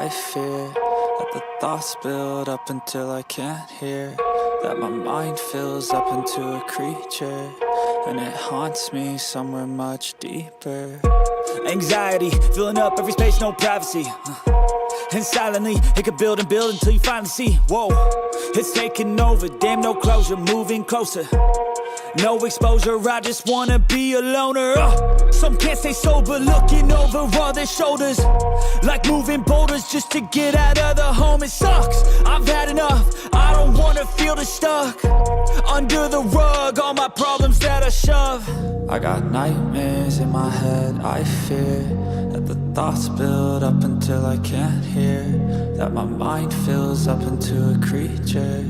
I fear that the thoughts build up until I can't hear, that my mind fills up into a creature, and it haunts me somewhere much deeper. Anxiety, filling up every space, no privacy. And silently, it could build and build until you finally see, whoa, it's taking over, damn no closure, moving closer. No exposure, I just wanna be a loner. Some can't stay sober, looking over all their shoulders, like moving boulders just to get out of the home. It sucks, I've had enough, I don't wanna feel the stuck under the rug, all my problems that I shove. I got nightmares in my head, I fear that the thoughts build up until I can't hear, that my mind fills up into a creature,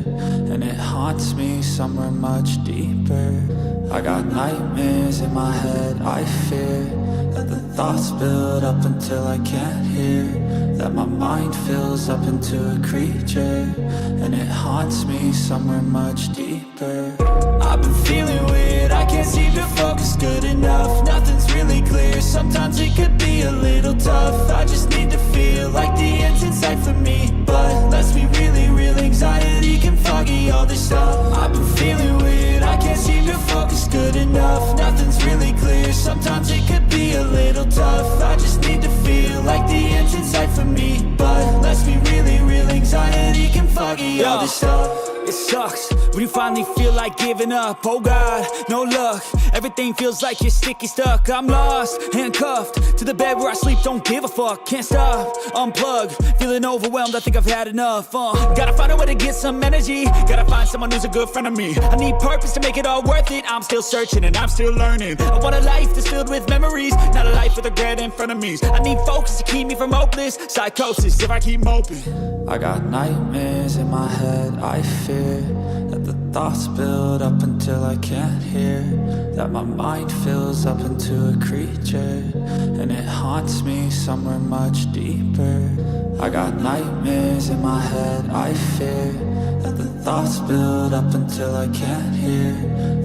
and it haunts me somewhere much deeper. I got nightmares in my head, I fear that the thoughts build up until I can't hear, that my mind fills up into a creature, and it haunts me somewhere much deeper. I've been feeling weird, I can't seem to focus good enough, nothing's really clear, sometimes it could be a little tough. I just need to feel like the end's in sight for me, but let's be really real, anxiety can foggy all this stuff. I've been feeling weird, I can't seem to focus good enough, nothing's really clear, sometimes it could be a little tough. I just need to feel like the end's in sight for me, but let's be really real, anxiety can foggy all this stuff. It sucks when you finally feel like giving up. Oh God, no luck, everything feels like you're sticky stuck. I'm lost, handcuffed to the bed where I sleep, don't give a fuck. Can't stop, unplug, feeling overwhelmed, I think I've had enough. Gotta find a way to get some energy, gotta find someone who's a good friend of me. I need purpose to make it all worth it, I'm still searching and I'm still learning. I want a life that's filled with memories, not a life with regret in front of me. I need focus to keep me from hopeless psychosis if I keep moping. I got nightmares in my head, I fear that the thoughts build up until I can't hear, that my mind fills up into a creature, and it haunts me somewhere much deeper. I got nightmares in my head, I fear that the thoughts build up until I can't hear,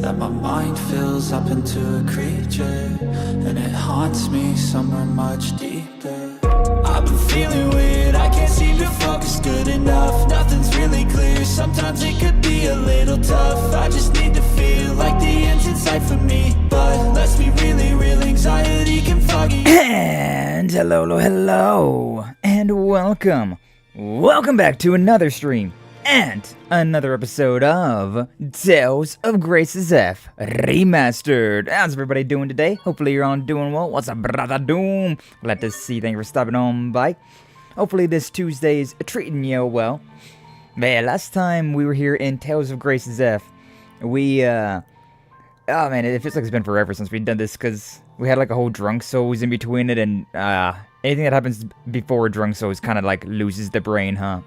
that my mind fills up into a creature, and it haunts me somewhere much deeper. I've been feeling weird, I can't seem to focus good enough, nothing's really clear, sometimes it could be a little tough. I just need to feel like the end's in sight for me, but let's be really real, anxiety can foggy. And hello, and welcome back to another stream and another episode of Tales of Grace's F Remastered. How's everybody doing today? Hopefully you're all doing well. What's up, brother Doom? Glad to see you. Thank you for stopping on by. Hopefully this Tuesday's treating you well. Man, last time we were here in Tales of Grace's F, we, oh man, it feels like it's been forever since we've done this, because we had like a whole Drunk Souls in between it, and anything that happens before Drunk Souls kind of like loses the brain, huh?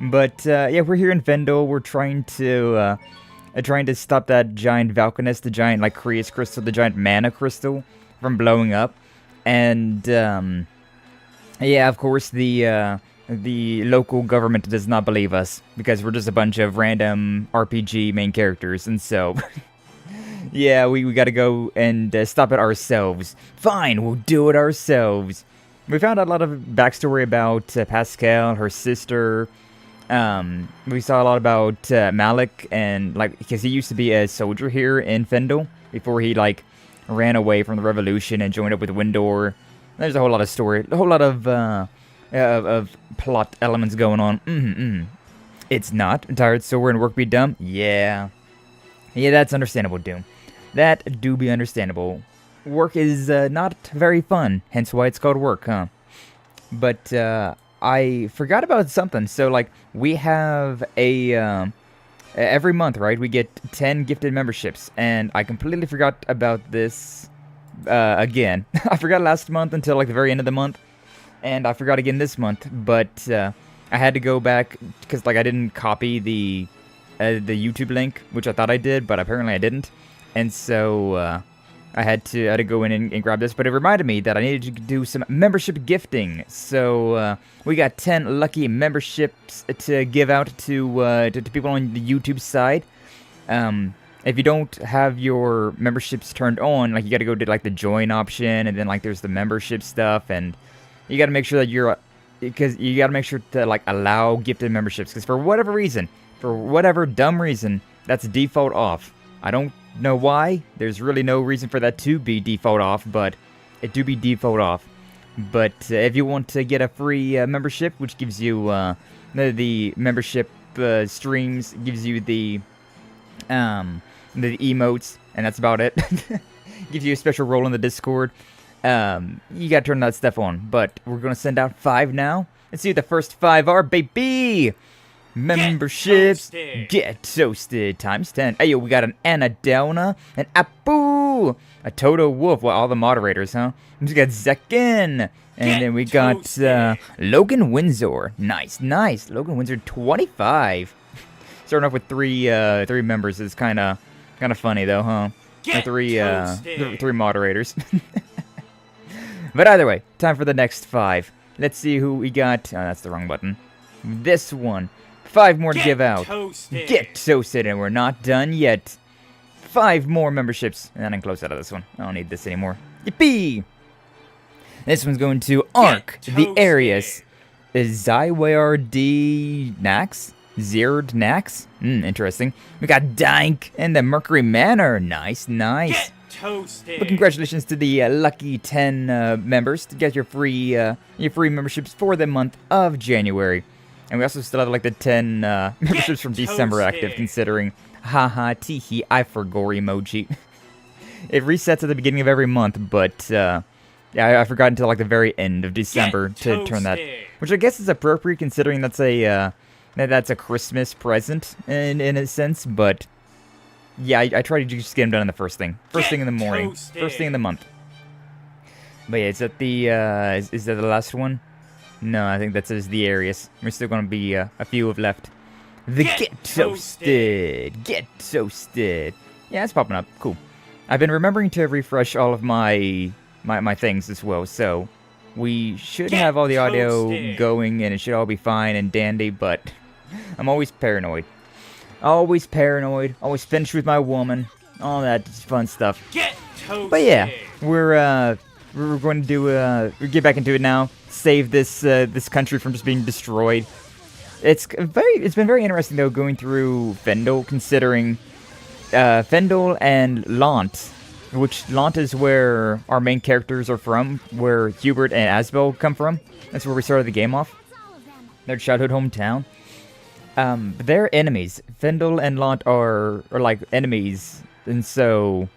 But yeah, we're here in Windor. We're trying to stop that giant valkines, the giant like Creus crystal, the giant mana crystal, from blowing up. And yeah, of course the local government does not believe us because we're just a bunch of random RPG main characters, and so yeah, we got to go and stop it ourselves. Fine, we'll do it ourselves. We found out a lot of backstory about Pascal, her sister. We saw a lot about Malik, and like, because he used to be a soldier here in Fendal before he like ran away from the revolution and joined up with Windor. There's a whole lot of story, a whole lot of plot elements going on. It's not. I'm tired, sore, and work be dumb. Yeah, that's understandable, Doom. That do be understandable. Work is not very fun, hence why it's called work, huh? But I forgot about something. So like, we have a every month, right? We get 10 gifted memberships, and I completely forgot about this again. I forgot last month until like the very end of the month, and I forgot again this month. But I had to go back because like I didn't copy the YouTube link, which I thought I did, but apparently I didn't, and so I had to go in and grab this, but it reminded me that I needed to do some membership gifting. So we got 10 lucky memberships to give out to people on the YouTube side. If you don't have your memberships turned on, like, you got to go to like the join option, and then like there's the membership stuff, and you got to make sure that you're because you gotta make sure to like allow gifted memberships, because for whatever dumb reason, that's default off. I don't know why. There's really no reason for that to be default off, but it do be default off. But if you want to get a free membership, which gives you the membership streams, gives you the emotes, and that's about it. Gives you a special role in the Discord. You gotta turn that stuff on. But we're gonna send out 5 now. Let's see what the first 5 are, baby. Memberships. Get toasted times 10. Hey, yo, we got an Anadona, an Apu, a Toto Wolf. Well, all the moderators, huh? We got Zekin. And then we got Logan Windor. Nice, nice. Logan Windor, 25. Starting off with three members is kind of funny though, huh? Three moderators. But either way, time for the next 5. Let's see who we got. Oh, that's the wrong button. This one. 5 more to give out. Get toasted, and we're not done yet. 5 more memberships. And then I can close out of this one. I don't need this anymore. Yippee! This one's going to Ark, the Arius, Zywar D Nax, Zerd Nax. Interesting. We got Dank and the Mercury Manor. Nice, nice. But congratulations to the lucky 10 members to get your free memberships for the month of January. And we also still have like the 10 memberships from December active, considering haha teehee I forgot emoji. It resets at the beginning of every month, but yeah, I forgot until like the very end of December to turn that, which I guess is appropriate considering that's a Christmas present in a sense. But yeah, I try to just get them done in the first thing in the morning, first thing in the month. But yeah, is that the last one? No, I think that says the Arius. We're still gonna be a few have left. The Get Toasted. Yeah, it's popping up. Cool. I've been remembering to refresh all of my things as well, so we should have all the audio going and it should all be fine and dandy, but I'm always paranoid. Always finished with my woman, all that fun stuff. But yeah, we're going to do get back into it now. Save this country from just being destroyed. It's been very interesting though going through Fendal, considering Fendal and Lhant, which Lhant is where our main characters are from, where Hubert and Asbel come from. That's where we started the game off. Their childhood hometown. They're enemies. Fendal and Lhant are like enemies, and so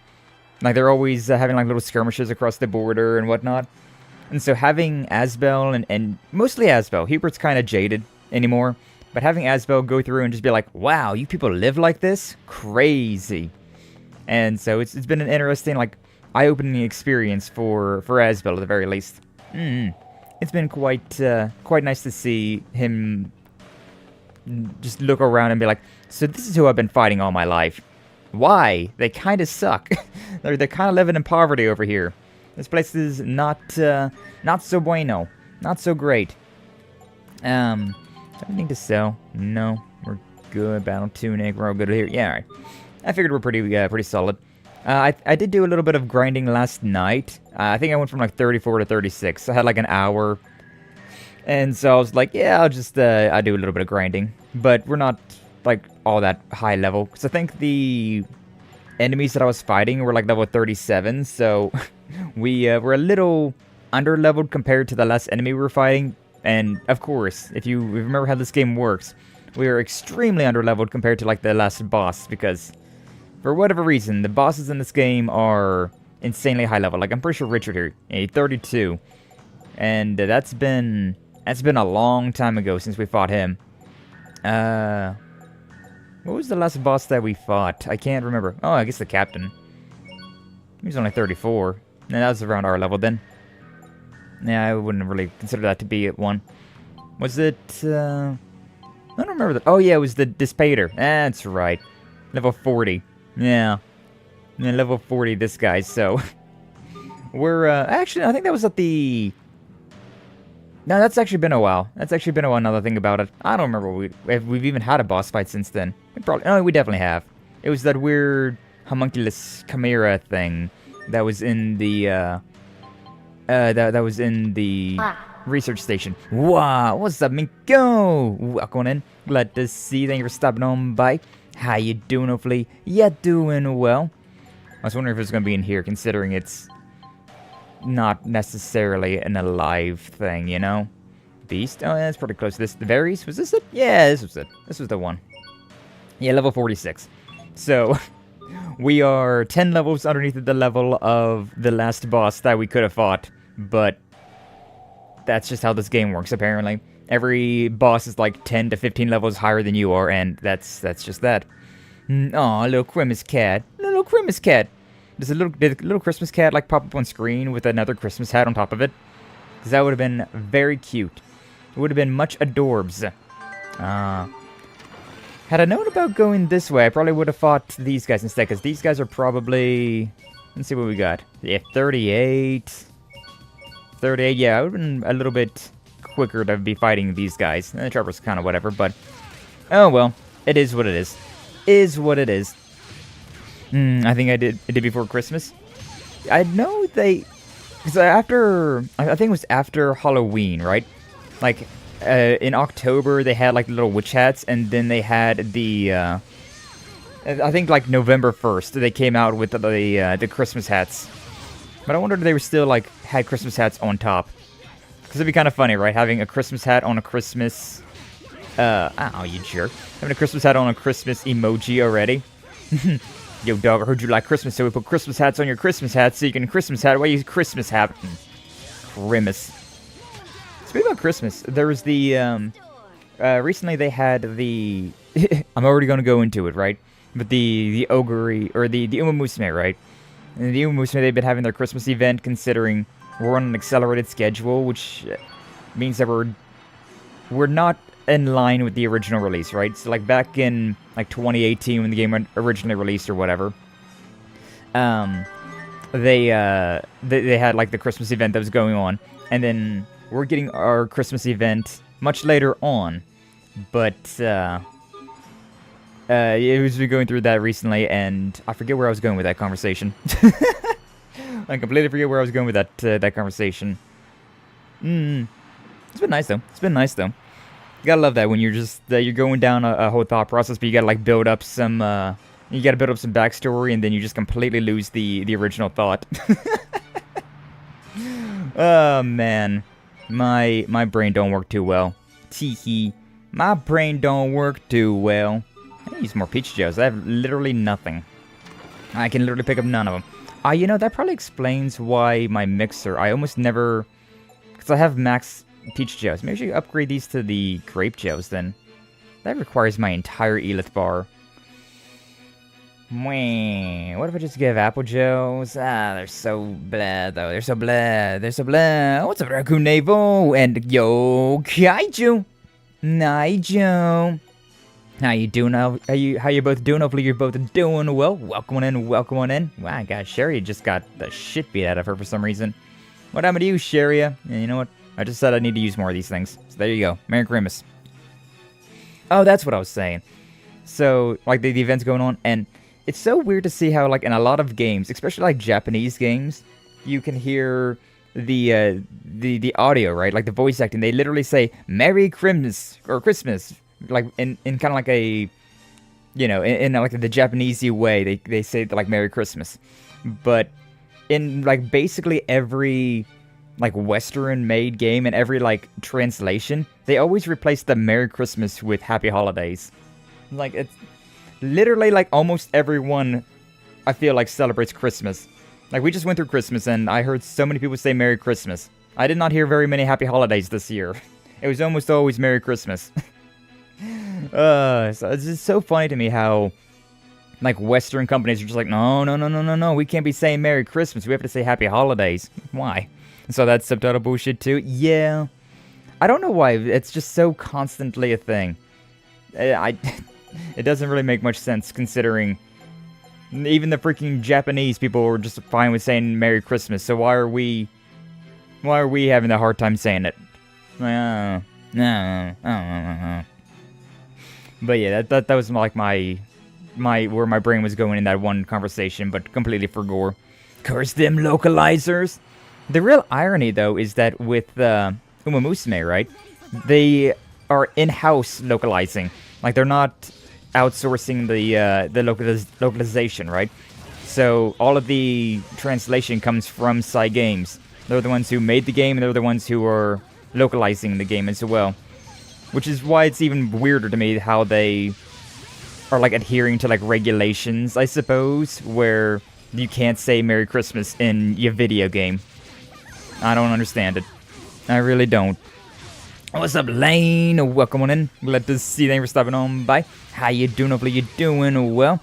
like they're always having like little skirmishes across the border and whatnot. And so having Asbel and mostly Asbel, Hubert's kind of jaded anymore, but having Asbel go through and just be like, wow, you people live like this? Crazy. And so it's been an interesting, like, eye-opening experience for Asbel at the very least. It's been quite nice to see him just look around and be like, so this is who I've been fighting all my life. Why? They kind of suck. they're kind of living in poverty over here. This place is not so bueno, not so great. Anything to sell? No, we're good. Battle tunic, we're all good here. Yeah, all right. I figured we're pretty solid. I did do a little bit of grinding last night. I think I went from like 34 to 36. I had like an hour, and so I was like, yeah, I'll just I do a little bit of grinding. But we're not like all that high level, because I think the enemies that I was fighting were like level 37. So we were a little under leveled compared to the last enemy we were fighting. And of course, if you remember how this game works, we are extremely under leveled compared to like the last boss, because for whatever reason, the bosses in this game are insanely high level. Like I'm pretty sure Richard here, a 32, and that's been a long time ago since we fought him. What was the last boss that we fought? I can't remember. Oh, I guess the captain. He was only 34. And that was around our level then. Yeah, I wouldn't really consider that to be at one. Was it, I don't remember that. Oh, yeah, it was the Dispater. That's right. Level 40. Yeah. And level 40, this guy, so. We're, actually, I think that was at the. No, that's actually been a while. That's actually been a while now that I think about it. I don't remember if we've even had a boss fight since then. We definitely have. It was that weird homunculus chimera thing that was in the, that was in the research station. Wow, what's up, Minko? Welcome in. Glad to see you. Thank you for stopping on by. How you doing? Hopefully, you're doing well. I was wondering if it's going to be in here, considering it's not necessarily an alive thing, you know? Beast? Oh, yeah, that's pretty close to this. The Varys? Was this it? Yeah, this was it. This was the one. Yeah, level 46. So, we are 10 levels underneath the level of the last boss that we could have fought. But that's just how this game works, apparently. Every boss is like 10 to 15 levels higher than you are, and that's just that. Aw, little Christmas cat. Little Christmas cat. Did a little Christmas cat like pop up on screen with another Christmas hat on top of it? Because that would have been very cute. It would have been much adorbs. Had I known about going this way, I probably would have fought these guys instead, because these guys are probably... Let's see what we got. Yeah, 38. 38, yeah, I would have been a little bit quicker to be fighting these guys. The Trevor's kind of whatever, but... Oh, well. It is what it is. Is what it is. I think I did before Christmas. I know they... Because after... I think it was after Halloween, right? Like... in October, they had, like, little witch hats, and then they had the, I think, like, November 1st, they came out with the Christmas hats. But I wondered if they were still, like, had Christmas hats on top. Because it'd be kind of funny, right? Having a Christmas hat on a Christmas, ow, you jerk. Having a Christmas hat on a Christmas emoji already. Yo, dog, I heard you like Christmas, so we put Christmas hats on your Christmas hats so you can Christmas hat while you Christmas hat. Grimace. Speaking about Christmas, there was the, recently they had the, I'm already going to go into it, right? But the Ogre, or the Uma Musume, right? And the Uma Musume, they've been having their Christmas event, considering we're on an accelerated schedule, which means that we're not in line with the original release, right? So, like, back in, like, 2018, when the game originally released or whatever, they had, like, the Christmas event that was going on, and then... We're getting our Christmas event much later on, but it was going through that recently, and I forget where I was going with that conversation. I completely forget where I was going with that conversation. It's been nice though. It's been nice though. You gotta love that when you're just you're going down a whole thought process, but you gotta like build up some backstory, and then you just completely lose the original thought. Oh man. My brain don't work too well. Teehee. My brain don't work too well. I need to use more peach gels. I have literally nothing. I can literally pick up none of them. You know, that probably explains why my mixer, I almost never... Because I have max peach gels. Maybe I should upgrade these to the grape gels then. That requires my entire Elith bar. What if I just give apple gels? They're so blah, though. They're so blah. They're so blah. What's up, Raccoon Navel? And yo, Kaiju. Nigel. How you doing? How you both doing? Hopefully you're both doing well. Welcome on in. Welcome on in. Wow, God, Sherry just got the shit beat out of her for some reason. What happened to you, Sherry? Yeah, you know what? I just said I need to use more of these things. So there you go. Merry Christmas. Oh, that's what I was saying. So, like, the event's going on, and... It's so weird to see how, like, in a lot of games, especially, like, Japanese games, you can hear the audio, right? Like, the voice acting. They literally say, Merry Christmas, or Christmas, like, in kind of like a, you know, in like, the Japanese-y way, they say, like, Merry Christmas. But in, like, basically every, like, Western-made game and every, like, translation, they always replace the Merry Christmas with Happy Holidays. Like, it's... Literally, like, almost everyone, I feel like, celebrates Christmas. Like, we just went through Christmas, and I heard so many people say Merry Christmas. I did not hear very many Happy Holidays this year. It was almost always Merry Christmas. So it's just so funny to me how, like, Western companies are just like, no, we can't be saying Merry Christmas. We have to say Happy Holidays. Why? So that's subtitle bullshit, too? Yeah. I don't know why. It's just so constantly a thing. It doesn't really make much sense, considering even the freaking Japanese people were just fine with saying Merry Christmas, so why are we having a hard time saying it? But yeah, that was like my where my brain was going in that one conversation, but completely forgot. Curse them localizers! The real irony, though, is that with Musume, right? They are in-house localizing. Like, they're not outsourcing the localization, right? So all of the translation comes from Skye Games. They're the ones who made the game, and they're the ones who are localizing the game as well. Which is why it's even weirder to me how they are, like, adhering to, like, regulations, I suppose, where you can't say Merry Christmas in your video game. I don't understand it. I really don't. What's up, Lane? Welcome on in. Glad to see you. Thanks for stopping on by. How you doing? Hopefully you're doing well.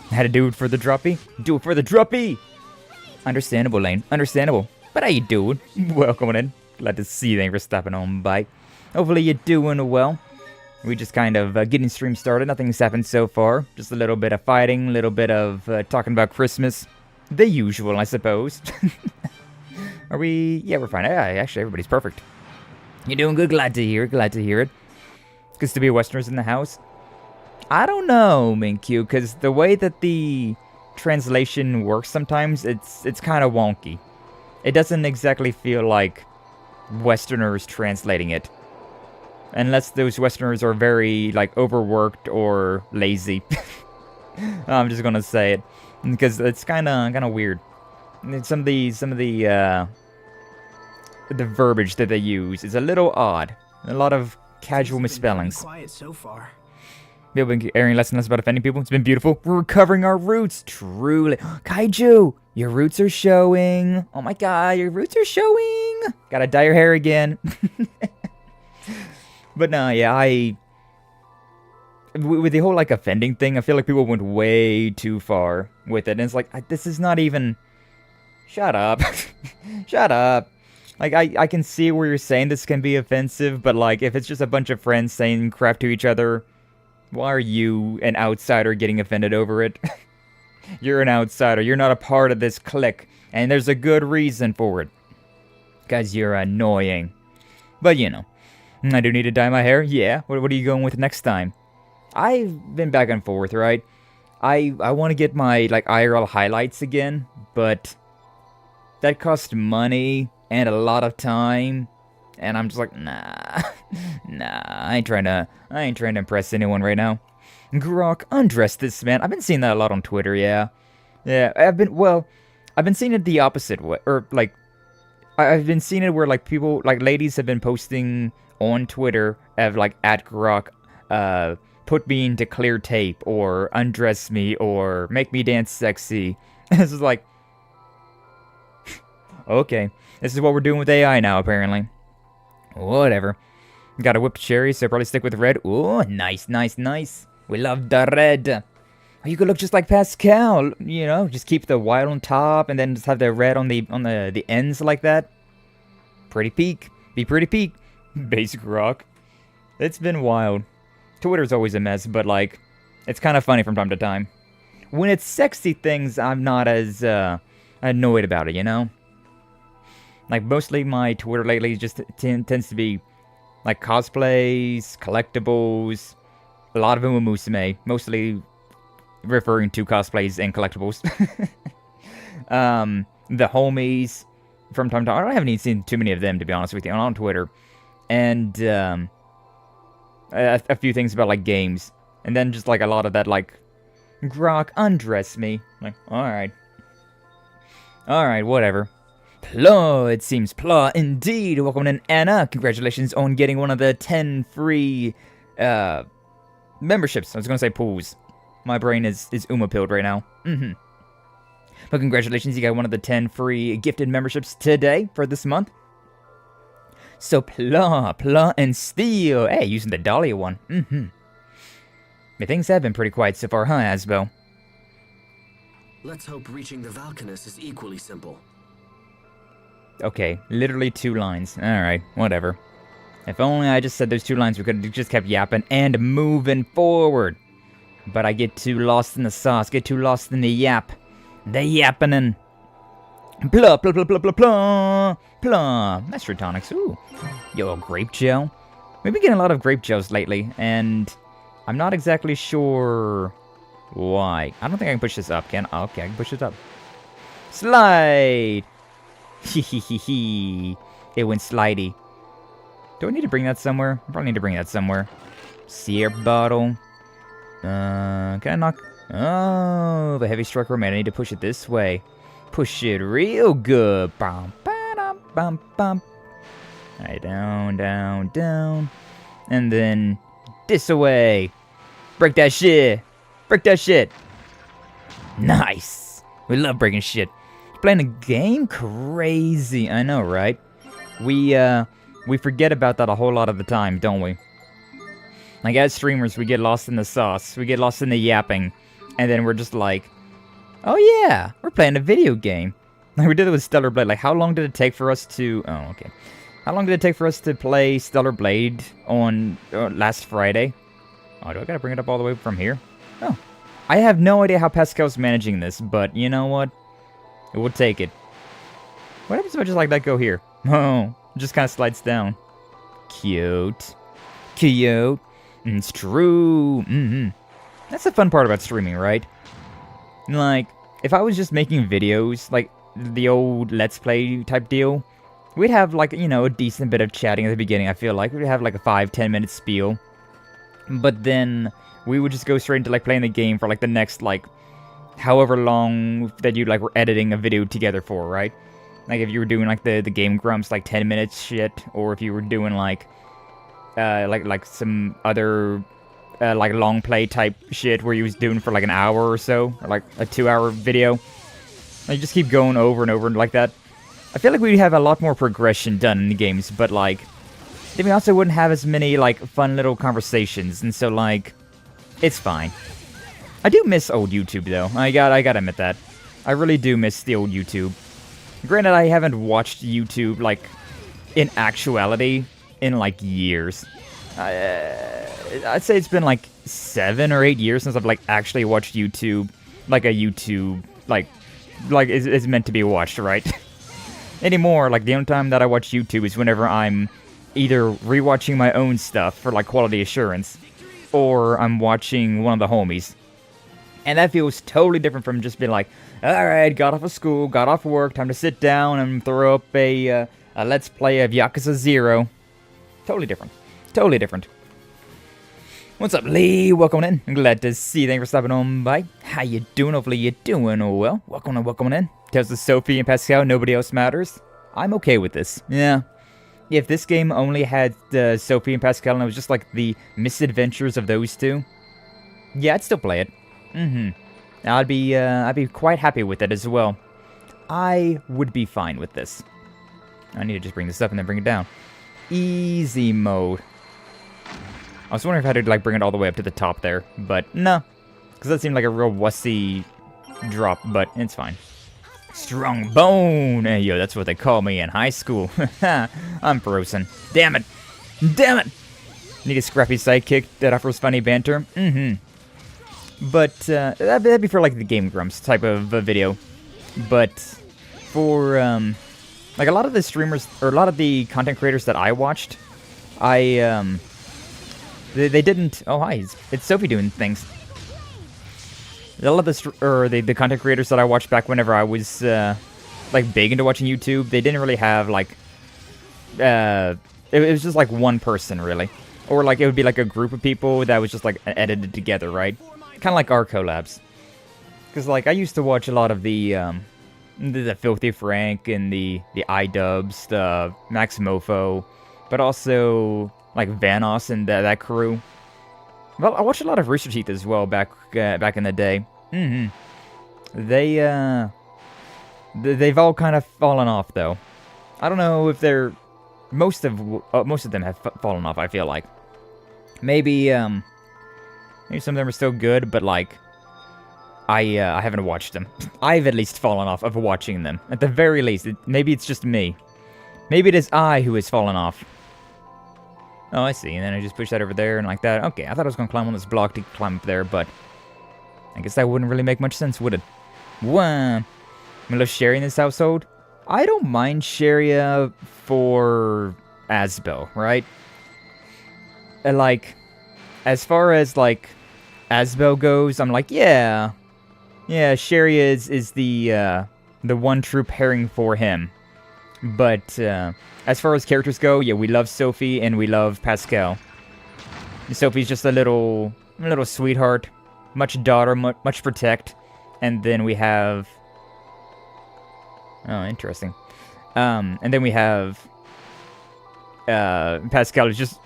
Had to do it for the droppy. Do it for the droppy! Understandable, Lane. Understandable. But how you doing? Welcome on in. Glad to see you. Thanks for stopping on by. Hopefully you're doing well. We just kind of getting stream started. Nothing's happened so far. Just a little bit of fighting, a little bit of talking about Christmas. The usual, I suppose. Are we? Yeah, we're fine. Actually, everybody's perfect. You're doing good. Glad to hear it. Glad to hear it. It's good to be Westerners in the house. I don't know, Minkyu, because the way that the translation works sometimes, it's kind of wonky. It doesn't exactly feel like Westerners translating it. Unless those Westerners are very, like, overworked or lazy. I'm just gonna say it. Because it's kind of weird. Some of the verbiage that they use is a little odd. A lot of casual misspellings. Quiet so far. We've been airing less and less about offending people. It's been beautiful. We're recovering our roots. Truly. Kaiju, your roots are showing. Oh my god, your roots are showing. Gotta dye your hair again. But no, yeah, with the whole, like, offending thing, I feel like people went way too far with it. And it's like, this is not even... Shut up. Shut up. Like, I can see where you're saying this can be offensive, but, like, if it's just a bunch of friends saying crap to each other, why are you, an outsider, getting offended over it? You're an outsider. You're not a part of this clique. And there's a good reason for it. Because you're annoying. But, you know. I do need to dye my hair? Yeah. What are you going with next time? I've been back and forth, right? I want to get my, like, IRL highlights again, but that costs money and a lot of time, and I'm just like, nah, I ain't trying to impress anyone right now. Grok, undress this man. I've been seeing that a lot on Twitter, yeah. I've been seeing it the opposite way, or, like, I've been seeing it where, like, people, like, ladies have been posting on Twitter of, like, @Grok, put me into clear tape, or undress me, or make me dance sexy. This is like, okay, this is what we're doing with AI now, apparently. Whatever. Got a whipped cherry, so probably stick with red. Ooh, nice. We love the red. You could look just like Pascal, you know, just keep the white on top, and then just have the red on the ends like that. Pretty peak. Be pretty peak. Basic rock. It's been wild. Twitter's always a mess, but, like, it's kind of funny from time to time. When it's sexy things, I'm not as annoyed about it, you know? Like, mostly my Twitter lately just tends to be, like, cosplays, collectibles, a lot of them with Musume, mostly referring to cosplays and collectibles. The homies, from time to time. I haven't even seen too many of them, to be honest with you, on Twitter. And, a few things about, like, games. And then just, like, a lot of that, like, Grok, undress me. Like, alright. Alright, whatever. Plah, it seems plah indeed. Welcome in, Anna. Congratulations on getting one of the 10 free, memberships. I was gonna say pools. My brain is Uma-pilled right now. But congratulations, you got one of the 10 free gifted memberships today for this month. So, plah, and steal. Hey, using the Dahlia one. But things have been pretty quiet so far, huh, Asbel? Let's hope reaching the valkines is equally simple. Okay, literally 2 lines. Alright, whatever. If only I just said those 2 lines, we could have just kept yapping and moving forward. But I get too lost in the sauce, get too lost in the yap. The yappening. Blah, blah, blah, blah, blah, blah, blah. Master tonics, ooh. Yo, grape gel. We've been getting a lot of grape gels lately, and I'm not exactly sure why. I don't think I can push this up, can I? Okay, I can push this up. Slide! It went slidey. Do I need to bring that somewhere? I probably need to bring that somewhere. Sear bottle. Can I knock? Oh, the heavy striker man. I need to push it this way. Push it real good. Bum, ba-dum, bum, bum. Alright, down, down, down. And then this away. Break that shit. Break that shit. Nice. We love breaking shit. Playing a game? Crazy. I know, right? We forget about that a whole lot of the time, don't we? Like, as streamers, we get lost in the sauce. We get lost in the yapping. And then we're just like, oh yeah, we're playing a video game. Like, we did it with Stellar Blade. Like, how long did it take for us to... Oh, okay. How long did it take for us to play Stellar Blade on last Friday? Oh, do I gotta bring it up all the way from here? Oh. I have no idea how Pascal's managing this, but you know what? We'll take it. What happens if I just like that go here? Oh, it just kind of slides down. Cute. Cute. It's true. That's the fun part about streaming, right? Like, if I was just making videos, like the old Let's Play type deal, we'd have, like, you know, a decent bit of chatting at the beginning, I feel like. We'd have, like, a 5-10 minute spiel. But then we would just go straight into, like, playing the game for, like, the next, like, however long that you, like, were editing a video together for, right? Like, if you were doing, like, the Game Grumps, like, 10 minutes shit, or if you were doing, like some other, like, long play type shit where you was doing for, like, an hour or so, or, like, a 2-hour video. And you just keep going over and over like that. I feel like we'd have a lot more progression done in the games, but, like, then we also wouldn't have as many, like, fun little conversations, and so, like, it's fine. I do miss old YouTube, though. I gotta admit that. I really do miss the old YouTube. Granted, I haven't watched YouTube, like, in actuality, in, like, years. I'd say it's been, like, 7 or 8 years since I've, like, actually watched YouTube, like, a YouTube, like is meant to be watched, right? Anymore, like, the only time that I watch YouTube is whenever I'm either rewatching my own stuff for, like, quality assurance, or I'm watching one of the homies. And that feels totally different from just being like, alright, got off of school, got off work, time to sit down and throw up a Let's Play of Yakuza 0. Totally different. Totally different. What's up, Lee? Welcome in. I'm glad to see you. Thanks for stopping on by. How you doing? Hopefully you're doing well. Welcome in. Tells us Sophie and Pascal, nobody else matters. I'm okay with this. Yeah. If this game only had Sophie and Pascal and it was just like the misadventures of those two, yeah, I'd still play it. I'd be quite happy with it as well. I would be fine with this. I need to just bring this up and then bring it down. Easy mode. I was wondering if I had to, like, bring it all the way up to the top there, but no. Because that seemed like a real wussy drop, but it's fine. Strong bone! Hey, yo, that's what they call me in high school. I'm frozen. Damn it! Damn it! Need a scrappy sidekick that offers funny banter? But, that'd be for, like, the Game Grumps type of video. But, for, like, a lot of the streamers, or a lot of the content creators that I watched, they didn't... Oh, hi, it's Sophie doing things. A lot of the content creators that I watched back whenever I was, like, big into watching YouTube, they didn't really have, like, it was just, like, one person, really. Or, like, it would be, like, a group of people that was just, like, edited together, right? Kind of like our collabs. Because, like, I used to watch a lot of the Filthy Frank and the iDubbbz, the Max Mofo, but also, like, Vanoss and that crew. Well, I watched a lot of Rooster Teeth as well back in the day. They've all kind of fallen off, though. I don't know if they're... Most of them have fallen off, I feel like. Maybe some of them are still good, but, like, I haven't watched them. I've at least fallen off of watching them. At the very least. Maybe it's just me. Maybe it is I who has fallen off. Oh, I see. And then I just push that over there and like that. Okay, I thought I was going to climb on this block to climb up there, but I guess that wouldn't really make much sense, would it? Wow. We love Sherry in this household. I don't mind Sharia for Asbel, right? And, like, as far as, like, Asbel goes, I'm like, yeah. Yeah, Sherry is the one true pairing for him. But as far as characters go, yeah, we love Sophie and we love Pascal. Sophie's just a little sweetheart, much daughter, much protect, and then we have. Oh, interesting. And then we have Pascal is just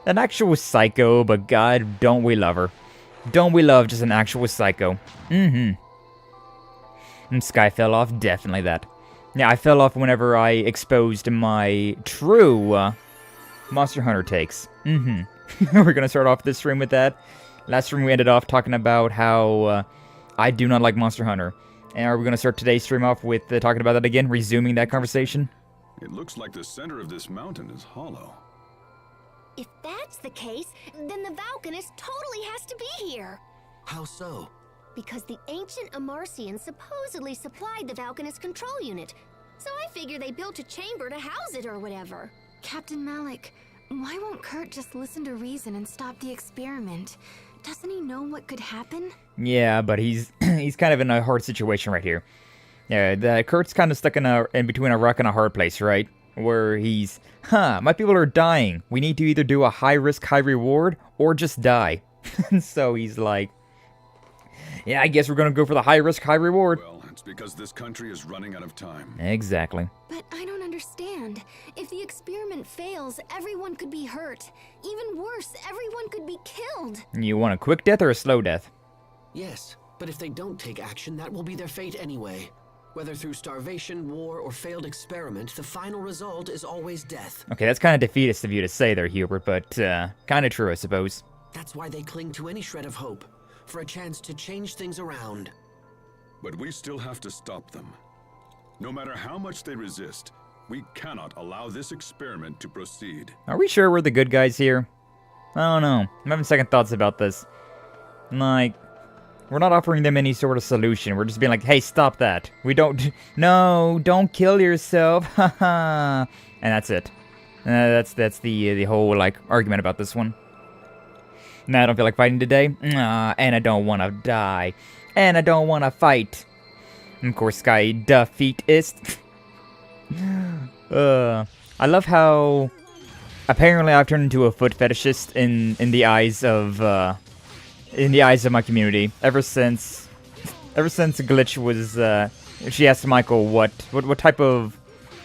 an actual psycho, but God, don't we love her? Don't we love just an actual psycho? And Skye fell off, definitely that. Yeah, I fell off whenever I exposed my true Monster Hunter takes. We're gonna start off this stream with that. Last stream we ended off talking about how I do not like Monster Hunter. And are we gonna start today's stream off with talking about that again, resuming that conversation? It looks like the center of this mountain is hollow. If that's the case, then the Valkines totally has to be here. How so? Because the ancient Amarcians supposedly supplied the Valkines control unit. So I figure they built a chamber to house it or whatever. Captain Malik, why won't Kurt just listen to reason and stop the experiment? Doesn't he know what could happen? Yeah, but he's kind of in a hard situation right here. Yeah, Kurt's kind of stuck in between a rock and a hard place, right? Where he's, my people are dying. We need to either do a high risk, high reward, or just die. So he's like, yeah, I guess we're gonna go for the high risk, high reward. Well, it's because this country is running out of time. Exactly. But I don't understand. If the experiment fails, everyone could be hurt. Even worse, everyone could be killed. You want a quick death or a slow death? Yes, but if they don't take action, that will be their fate anyway. Whether through starvation, war, or failed experiment, the final result is always death. Okay, that's kind of defeatist of you to say there, Hubert, but kind of true, I suppose. That's why they cling to any shred of hope, for a chance to change things around. But we still have to stop them. No matter how much they resist, we cannot allow this experiment to proceed. Are we sure we're the good guys here? I don't know. I'm having second thoughts about this. Like, we're not offering them any sort of solution. We're just being like, hey, stop that. We don't... No, don't kill yourself. Haha. And that's it. That's the whole, like, argument about this one. Nah, I don't feel like fighting today. And I don't want to die. And I don't want to fight. And of course, Skye, defeatist. I love how apparently I've turned into a foot fetishist in the eyes of my community. Ever since Glitch was she asked Michael what type of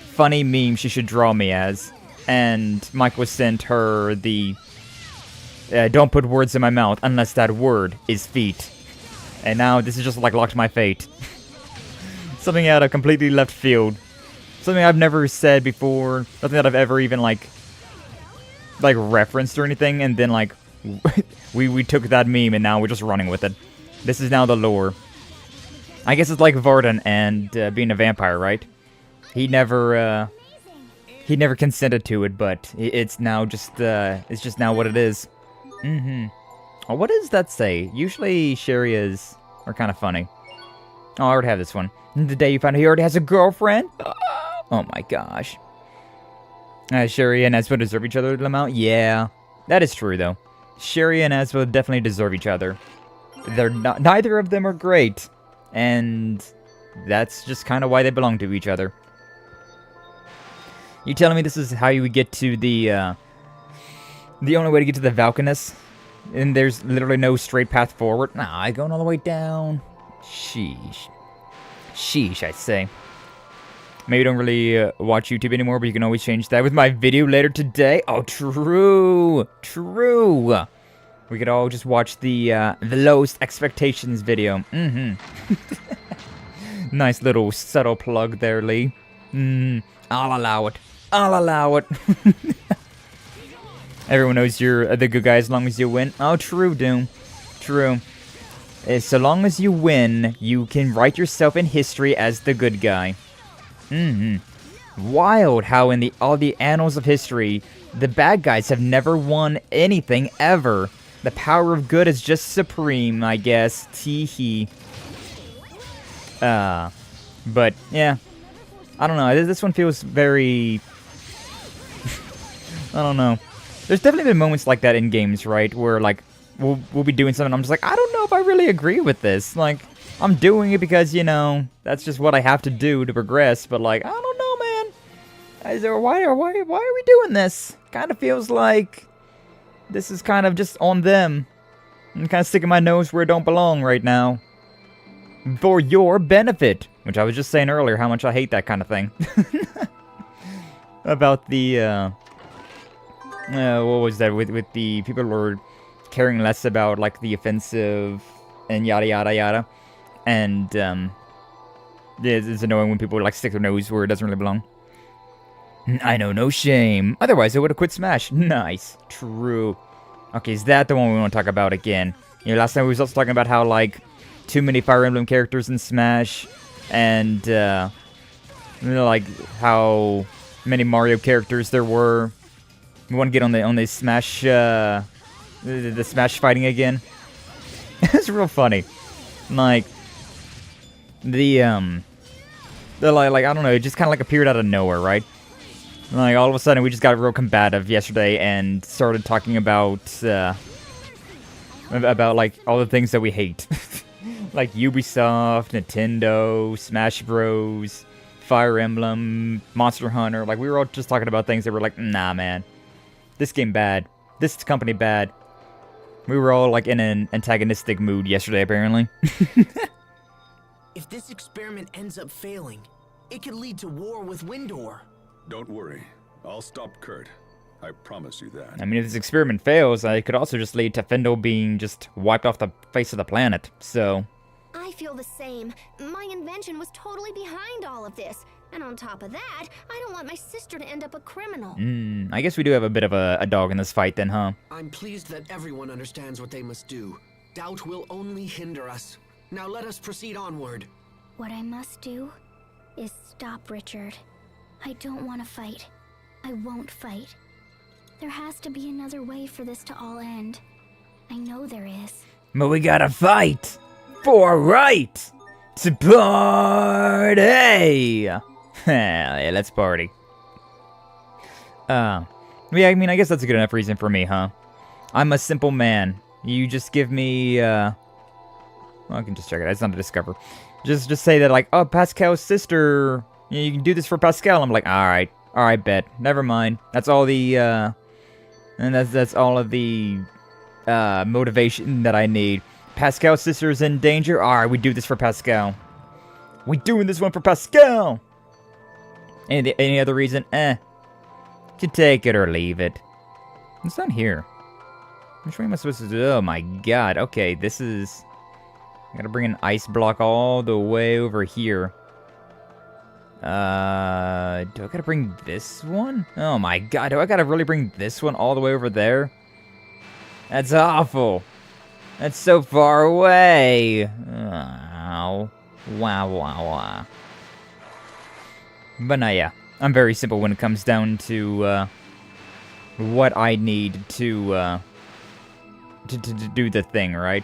funny meme she should draw me as, and Michael sent her the don't put words in my mouth unless that word is feet. And now this is just like locked my fate. Something out of completely left field. Something I've never said before. Nothing that I've ever even like referenced or anything. And then like we took that meme and now we're just running with it. This is now the lore. I guess it's like Varden and being a vampire, right? He never consented to it, but it's now just it's just now what it is. Oh, what does that say? Usually Sharias are kind of funny. Oh, I already have this one. The day you find out he already has a girlfriend? Oh my gosh. Sherry and Asbel deserve each other, Lhant? Yeah, that is true though. Sherry and Asbel definitely deserve each other. They're not. Neither of them are great, and that's just kind of why they belong to each other. You telling me this is how you would get to the only way to get to the Valkines? And there's literally no straight path forward? Nah, going all the way down. Sheesh. Sheesh, I say. Maybe you don't really watch YouTube anymore, but you can always change that with my video later today. Oh, true. True. We could all just watch the lowest expectations video. Nice little subtle plug there, Lee. I'll allow it. I'll allow it. Everyone knows you're the good guy as long as you win. Oh, true, Doom. True. So long as you win, you can write yourself in history as the good guy. Wild how in all the annals of history, the bad guys have never won anything ever. The power of good is just supreme, I guess. Teehee. But, yeah. I don't know. This one feels very... I don't know. There's definitely been moments like that in games, right? Where, like, we'll be doing something, I'm just like, I don't know if I really agree with this. Like, I'm doing it because, you know, that's just what I have to do to progress. But, like, I don't know, man. I said, why are we doing this? Kind of feels like this is kind of just on them. I'm kind of sticking my nose where it don't belong right now. For your benefit. Which I was just saying earlier how much I hate that kind of thing. About the, what was that? With the people who were caring less about, like, the offensive and yada yada yada. And, it's annoying when people, like, stick their nose where it doesn't really belong. I know, no shame. Otherwise, I would have quit Smash. Nice. True. Okay, is that the one we want to talk about again? You know, last time we was also talking about how, like, too many Fire Emblem characters in Smash, and, you know, like, how many Mario characters there were. We want to get on the Smash, the Smash fighting again. It's real funny. Like, like, I don't know, it just kind of, like, appeared out of nowhere, right? Like, all of a sudden, we just got real combative yesterday and started talking about, like, all the things that we hate. Like Ubisoft, Nintendo, Smash Bros, Fire Emblem, Monster Hunter. Like, we were all just talking about things that were like, nah, man. This game bad. This company bad. We were all, like, in an antagonistic mood yesterday, apparently. If this experiment ends up failing, it could lead to war with Windor. Don't worry. I'll stop Kurt. I promise you that. I mean, if this experiment fails, it could also just lead to Fendel being just wiped off the face of the planet, so... I feel the same. My invention was totally behind all of this. And on top of that, I don't want my sister to end up a criminal. I guess we do have a bit of a dog in this fight then, huh? I'm pleased that everyone understands what they must do. Doubt will only hinder us. Now let us proceed onward. What I must do is stop Richard. I don't want to fight. I won't fight. There has to be another way for this to all end. I know there is. But we gotta fight! For right! To party! Yeah, let's party. Yeah, I mean, I guess that's a good enough reason for me, huh? I'm a simple man. You just give me, well, I can just check it. It's not a discover. Just say that, like, oh, Pascal's sister, you can do this for Pascal. I'm like, alright, bet. Never mind. That's all the, and that's all of the, motivation that I need. Pascal's sister's in danger? Alright, we do this for Pascal. We doing this one for Pascal! Any other reason? To take it or leave it. It's not here. Which way am I supposed to do? Oh my god. Okay, this is... I gotta bring an ice block all the way over here. Do I gotta bring this one? Oh my god, do I gotta really bring this one all the way over there? That's awful. That's so far away. Oh. Wow. But no, yeah. I'm very simple when it comes down to, what I need to do the thing, right?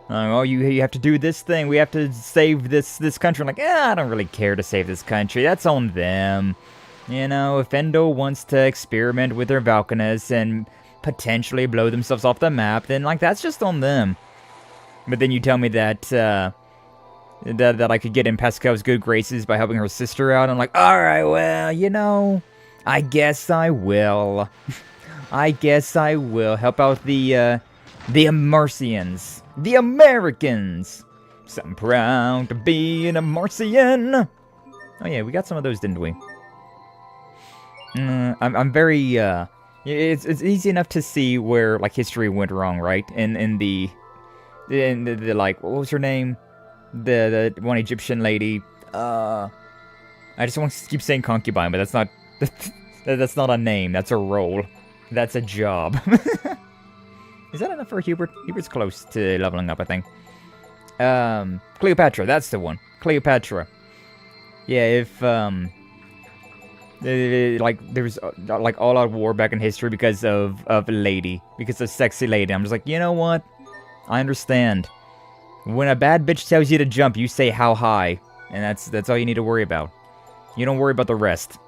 Oh, you have to do this thing. We have to save this country. I'm like, I don't really care to save this country. That's on them. You know, if Endo wants to experiment with their valkines and potentially blow themselves off the map, then, like, that's just on them. But then you tell me that, that I could get in Pascal's good graces by helping her sister out. I'm like, alright, well, you know, I guess I will. I guess I will help out the Amarcians. The Americans. So I'm proud to be an Amarcian. Oh yeah, we got some of those, didn't we? I'm very, it's easy enough to see where, like, history went wrong, right? In the like, what was her name? The one Egyptian lady. I just want to keep saying concubine, but that's not that's not a name. That's a role. That's a job. Is that enough for Hubert? Hubert's close to leveling up, I think. Cleopatra. That's the one. Cleopatra. Yeah, if like there's like all-out war back in history because of a lady, because of sexy lady. I'm just like, you know what? I understand. When a bad bitch tells you to jump, you say how high, and that's all you need to worry about. You don't worry about the rest.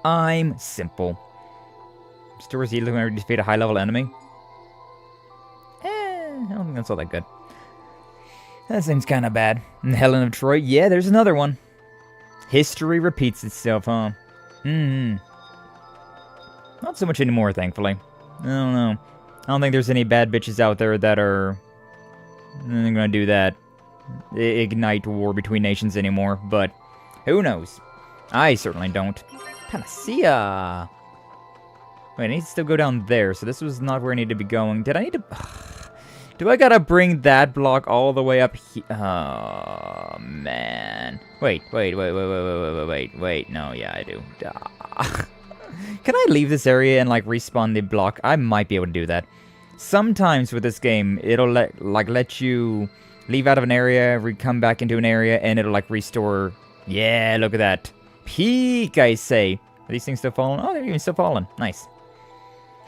I'm simple. Stewart's easily going to defeat a high-level enemy. I don't think that's all that good. That seems kind of bad. And Helen of Troy, yeah, there's another one. History repeats itself, huh? Not so much anymore, thankfully. I don't know. I don't think there's any bad bitches out there that are gonna do that. Ignite war between nations anymore, but who knows? I certainly don't. Panacea! Wait, I need to still go down there, so this was not where I need to be going. Did I need to... Do I gotta bring that block all the way up here? Oh, man. Wait. No, yeah, I do. Can I leave this area and, like, respawn the block? I might be able to do that. Sometimes with this game, it'll let you leave out of an area, come back into an area, and it'll, like, restore... Yeah, look at that. Peak, I say. Are these things still falling? Oh, they're even still falling. Nice.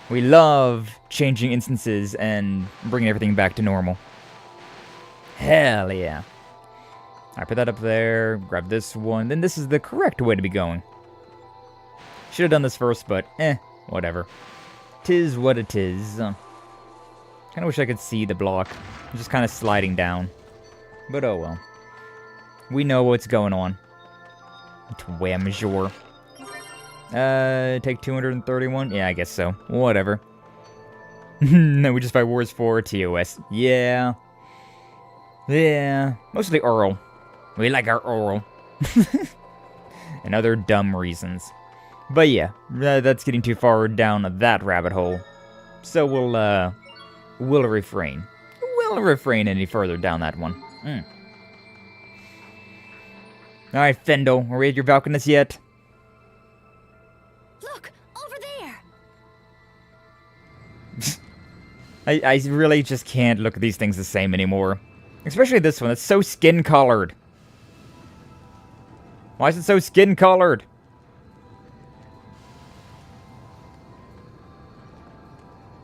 We love changing instances and bringing everything back to normal. Hell yeah. Alright, put that up there. Grab this one. Then this is the correct way to be going. Should have done this first, but whatever. Tis what it is. Kinda wish I could see the block. I'm just kind of sliding down. But oh well. We know what's going on. Tour Major. Take 231? Yeah, I guess so. Whatever. No, we just fight wars for TOS. Yeah. Yeah. Mostly oral. We like our oral. And other dumb reasons. But yeah, that's getting too far down that rabbit hole. So we'll refrain. We'll refrain any further down that one. Alright, Fendel, are we at your valkines yet? Look, over there. I really just can't look at these things the same anymore. Especially this one, it's so skin-colored. Why is it so skin-colored?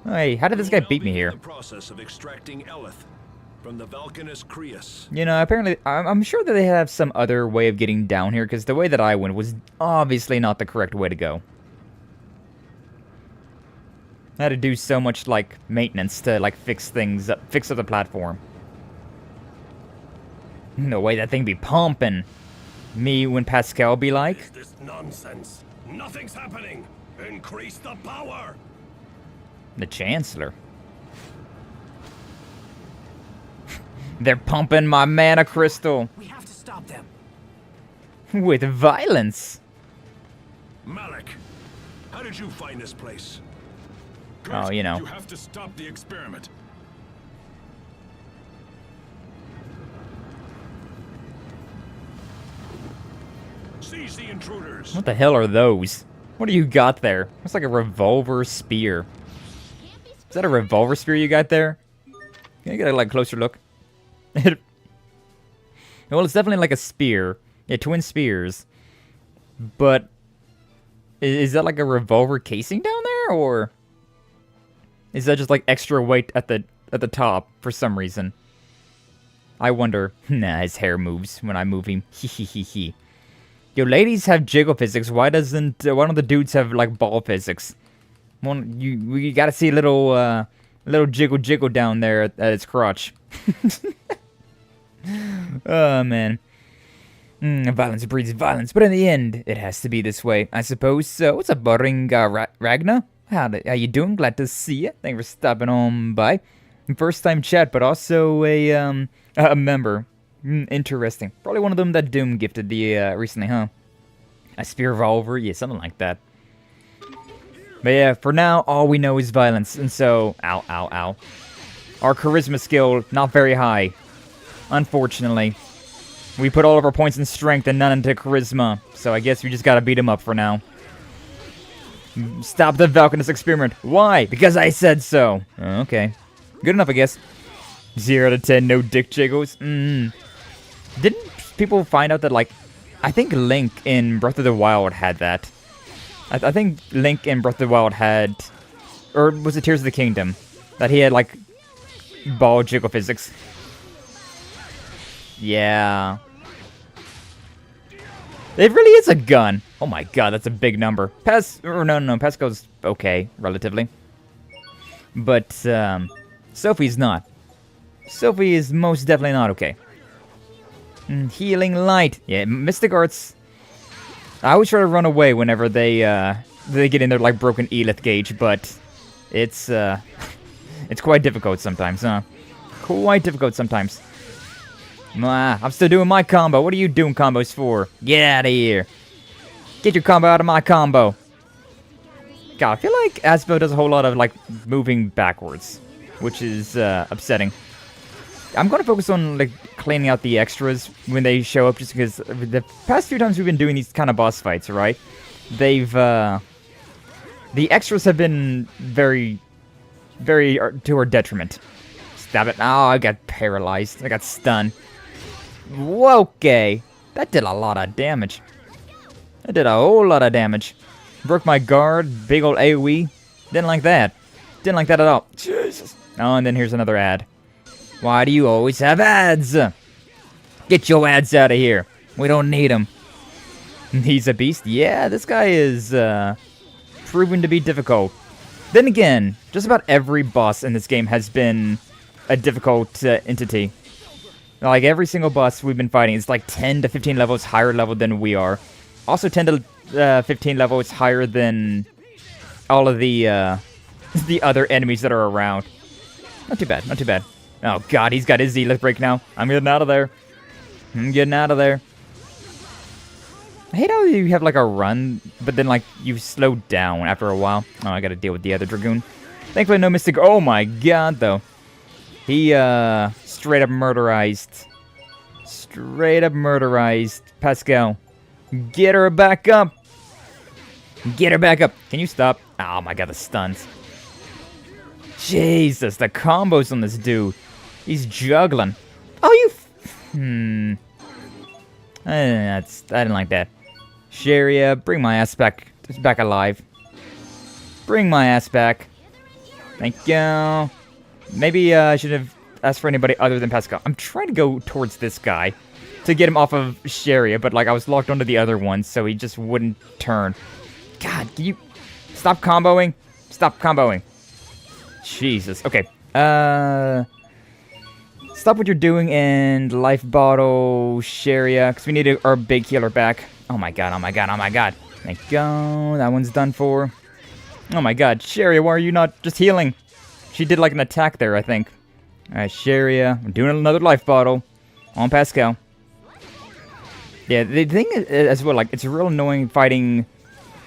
Hey, how did this guy beat me here? The process of extracting Eleth from the valkines Creus. You know, apparently, I'm sure that they have some other way of getting down here, because the way that I went was obviously not the correct way to go. I had to do so much, like, maintenance to, like, fix things up, fix up the platform. The way that thing be pumping. Me when Pascal be like... Is this nonsense? Nothing's happening! Increase the power! The Chancellor. They're pumping my mana crystal. We have to stop them. With violence. Malik, how did you find this place? Oh, you know. You have to stop the experiment. Seize the intruders. What the hell are those? What do you got there? It's like a revolver spear. Is that a revolver spear you got there? Can I get a like closer look? Well, it's definitely like a spear. Yeah, twin spears. But is that like a revolver casing down there, or is that just like extra weight at the top for some reason? I wonder. Nah, his hair moves when I move him. Hehehehe. Yo, ladies have jiggle physics. Why don't the dudes have like ball physics? We gotta see a little jiggle down there at its crotch. Oh man. Violence breeds violence, but in the end, it has to be this way, I suppose. So, what's up, Ragna? How you doing? Glad to see you. Thank you for stopping on by. First time chat, but also a member. Interesting. Probably one of them that Doom gifted the recently, huh? A spear revolver, yeah, something like that. But yeah, for now, all we know is violence, and so... Ow, ow, ow. Our charisma skill, not very high. Unfortunately. We put all of our points in strength and none into charisma, so I guess we just gotta beat him up for now. Stop the valkines experiment. Why? Because I said so. Okay. Good enough, I guess. 0 out of 10, no dick jiggles. Didn't people find out that, like... I think Link in Breath of the Wild had that. I think Link in Breath of the Wild had... Or was it Tears of the Kingdom? That he had, like, ball jiggle physics. Yeah. It really is a gun. Oh my god, that's a big number. No, Pascal's okay, relatively. But, Sophie's not. Sophie is most definitely not okay. Healing light. Yeah, Mystic Arts. I always try to run away whenever they get in their like broken Elith gauge, but it's quite difficult sometimes, huh? Quite difficult sometimes. I'm still doing my combo. What are you doing combos for? Get out of here. Get your combo out of my combo. God, I feel like Asbel does a whole lot of like moving backwards, which is upsetting. I'm going to focus on like cleaning out the extras when they show up, just because the past few times we've been doing these kind of boss fights, right? They've the extras have been very to our detriment. Stab it. Oh, I got paralyzed. I got stunned. Whoa, okay. That did a lot of damage. That did a whole lot of damage. Broke my guard. Big old AoE. Didn't like that. Didn't like that at all. Jesus. Oh, and then here's another ad. Why do you always have ads? Get your ads out of here. We don't need them. He's a beast? Yeah, this guy is proven to be difficult. Then again, just about every boss in this game has been a difficult entity. Like, every single boss we've been fighting is like 10 to 15 levels higher level than we are. Also 10 to 15 levels higher than all of the other enemies that are around. Not too bad, not too bad. Oh god, he's got his Elith break now. I'm getting out of there. I'm getting out of there. I hate how you have like a run, but then like you slow down after a while. Oh, I gotta deal with the other Dragoon. Thankfully no Mystic. Oh my god, though. He straight up murderized. Straight up murderized Pascal. Get her back up. Get her back up. Can you stop? Oh my god, the stuns. Jesus, the combos on this dude. He's juggling. Oh, you... I didn't like that. Sharia, bring my ass back alive. Bring my ass back. Thank you. Maybe I should have asked for anybody other than Pascal. I'm trying to go towards this guy to get him off of Sharia, but like I was locked onto the other one, so he just wouldn't turn. God, can you stop comboing? Stop comboing. Jesus. Okay. Stop what you're doing and life bottle Sharia, because we need our big healer back. Oh my god, oh my god, oh my god. Thank you. That one's done for. Oh my god, Sharia, why are you not just healing? She did like an attack there, I think. Alright, Sharia. I'm doing another life bottle on Pascal. Yeah, the thing is, as well, like, it's real annoying fighting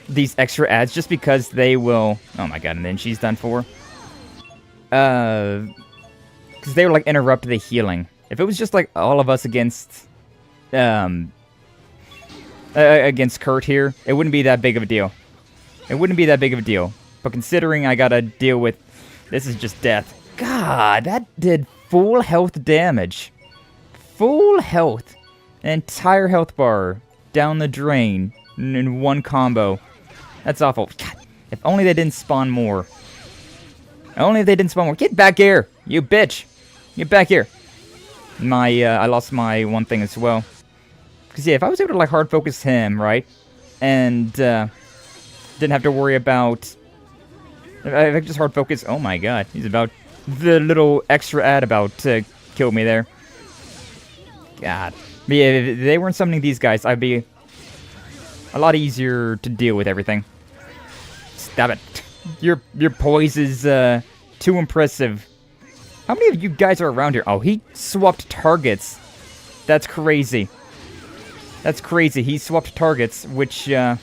these extra ads just because they will... Oh my god, and then she's done for. Because they will, like, interrupt the healing. If it was just, like, all of us against... against Kurt here, it wouldn't be that big of a deal. It wouldn't be that big of a deal. But considering I gotta deal with... This is just death. God, that did full health damage. Full health. An entire health bar down the drain in one combo. That's awful. God, if only they didn't spawn more. Only if they didn't spawn more. Get back here, you bitch. Get back here. I lost my one thing as well. Because, yeah, if I was able to, like, hard focus him, right? And, didn't have to worry about... If I just hard focus... Oh, my God. He's about... The little extra ad about to kill me there. God. But, yeah, if they weren't summoning these guys, I'd be... a lot easier to deal with everything. Stop it. Your poise is, too impressive. How many of you guys are around here? Oh, he swapped targets. That's crazy. That's crazy. He swapped targets, which then,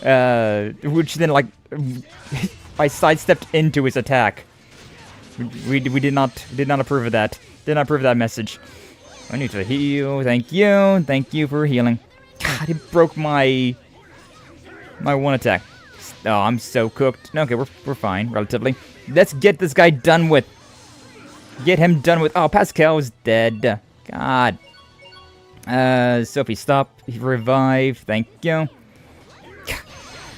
like, I sidestepped into his attack. We did not approve of that. Did not approve of that message. I need to heal. Thank you. Thank you for healing. God, it broke my one attack. Oh, I'm so cooked. Okay, we're fine, relatively. Let's get this guy done with. Get him done with. Oh, Pascal is dead. God. Sophie, stop. Revive. Thank you.